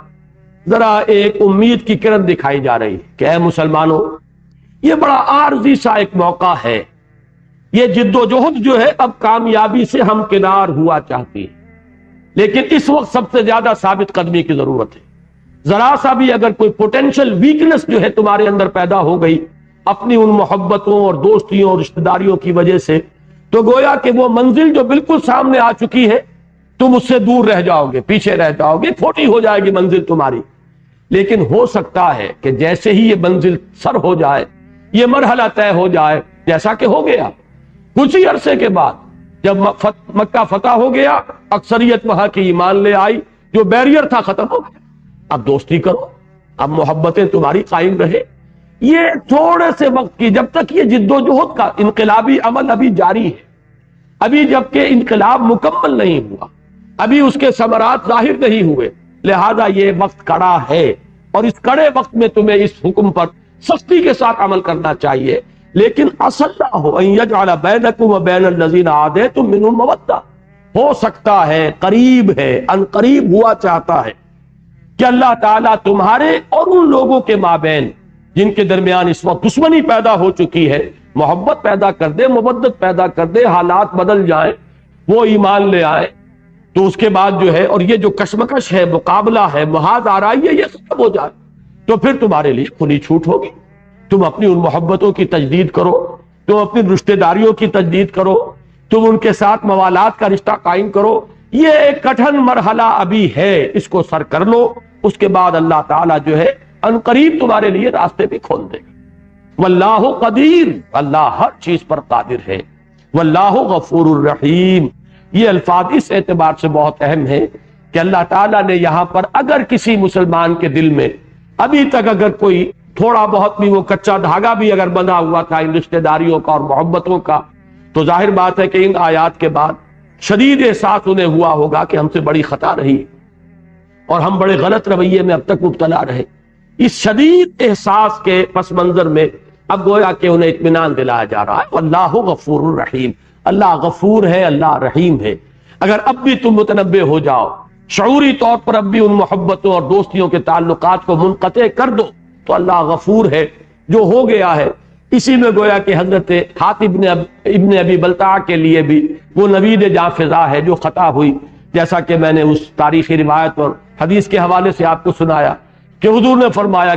ذرا ایک امید کی کرن دکھائی جا رہی ہے کہ اے مسلمانوں، یہ بڑا عارضی سا ایک موقع ہے، یہ جد و جہد جو ہے اب کامیابی سے ہمکنار ہوا چاہتی ہے، لیکن اس وقت سب سے زیادہ ثابت قدمی کی ضرورت ہے۔ ذرا سا بھی اگر کوئی پوٹینشل ویکنس جو ہے تمہارے اندر پیدا ہو گئی اپنی ان محبتوں اور دوستیوں اور رشتہ داریوں کی وجہ سے، تو گویا کہ وہ منزل جو بالکل سامنے آ چکی ہے تم اس سے دور رہ جاؤ گے، پیچھے رہ جاؤ گے، کھوٹی ہو جائے گی منزل تمہاری۔ لیکن ہو سکتا ہے کہ جیسے ہی یہ منزل سر ہو جائے، یہ مرحلہ طے ہو جائے، جیسا کہ ہو گیا کچھ ہی عرصے کے بعد جب مکہ فتح ہو گیا، اکثریت وہاں کی ایمان لے آئی، جو بیریئر تھا ختم ہو گیا۔ اب دوستی کرو، اب محبتیں تمہاری قائم رہے۔ یہ تھوڑے سے وقت کی، جب تک یہ جد و جہد کا انقلابی عمل ابھی جاری ہے، ابھی جبکہ انقلاب مکمل نہیں ہوا، ابھی اس کے ثمرات ظاہر نہیں ہوئے، لہذا یہ وقت کڑا ہے، اور اس کڑے وقت میں تمہیں اس حکم پر سختی کے ساتھ عمل کرنا چاہیے۔ لیکن عسى اللہ ان یجعل بینکم وبین الذین عادیتم منہم مودہ، ہو سکتا ہے، قریب ہے، ان قریب ہوا چاہتا ہے کہ اللہ تعالیٰ تمہارے اور ان لوگوں کے مابین جن کے درمیان اس وقت دشمنی پیدا ہو چکی ہے، محبت پیدا کر دے، مودت پیدا کر دے، حالات بدل جائیں، وہ ایمان لے آئے، تو اس کے بعد جو ہے، اور یہ جو کشمکش ہے، مقابلہ ہے، محاذ آرائی ہے، یہ ختم ہو جائے، تو پھر تمہارے لیے کھلی چھوٹ ہوگی۔ تم اپنی ان محبتوں کی تجدید کرو، تم اپنی رشتہ داریوں کی تجدید کرو، تم ان کے ساتھ موالات کا رشتہ قائم کرو۔ یہ ایک کٹھن مرحلہ ابھی ہے، اس کو سر کر لو، اس کے بعد اللہ تعالیٰ جو ہے ان قریب تمہارے لیے راستے بھی کھول دے گا۔ واللہ قدیر، اللہ ہر چیز پر قادر ہے۔ واللہ غفور الرحیم، یہ الفاظ اس اعتبار سے بہت اہم ہے کہ اللہ تعالیٰ نے یہاں پر اگر کسی مسلمان کے دل میں ابھی تک اگر کوئی تھوڑا بہت بھی وہ کچا دھاگا بھی اگر بندھا ہوا تھا ان رشتہ داریوں کا اور محبتوں کا، تو ظاہر بات ہے کہ ان آیات کے بعد شدید احساس انہیں ہوا ہوگا کہ ہم سے بڑی خطا رہی اور ہم بڑے غلط رویے میں اب تک مبتلا رہے۔ اس شدید احساس کے پس منظر میں اب گویا کہ انہیں اطمینان دلایا جا رہا ہے، واللہ غفور الرحیم، اللہ غفور ہے، اللہ رحیم ہے۔ اگر اب بھی تم متنبہ ہو جاؤ، شعوری طور پر اب بھی ان محبتوں اور دوستیوں کے تعلقات کو منقطع کر دو، تو اللہ غفور ہے، جو ہو گیا ہے۔ اسی میں گویا کہ حضرت حاتب ابن ابی بلتع کے لیے بھی وہ نوید جاں فضا ہے جو خطا ہوئی، جیسا کہ میں نے اس تاریخی روایت اور حدیث کے حوالے سے آپ کو سنایا کہ حضور نے فرمایا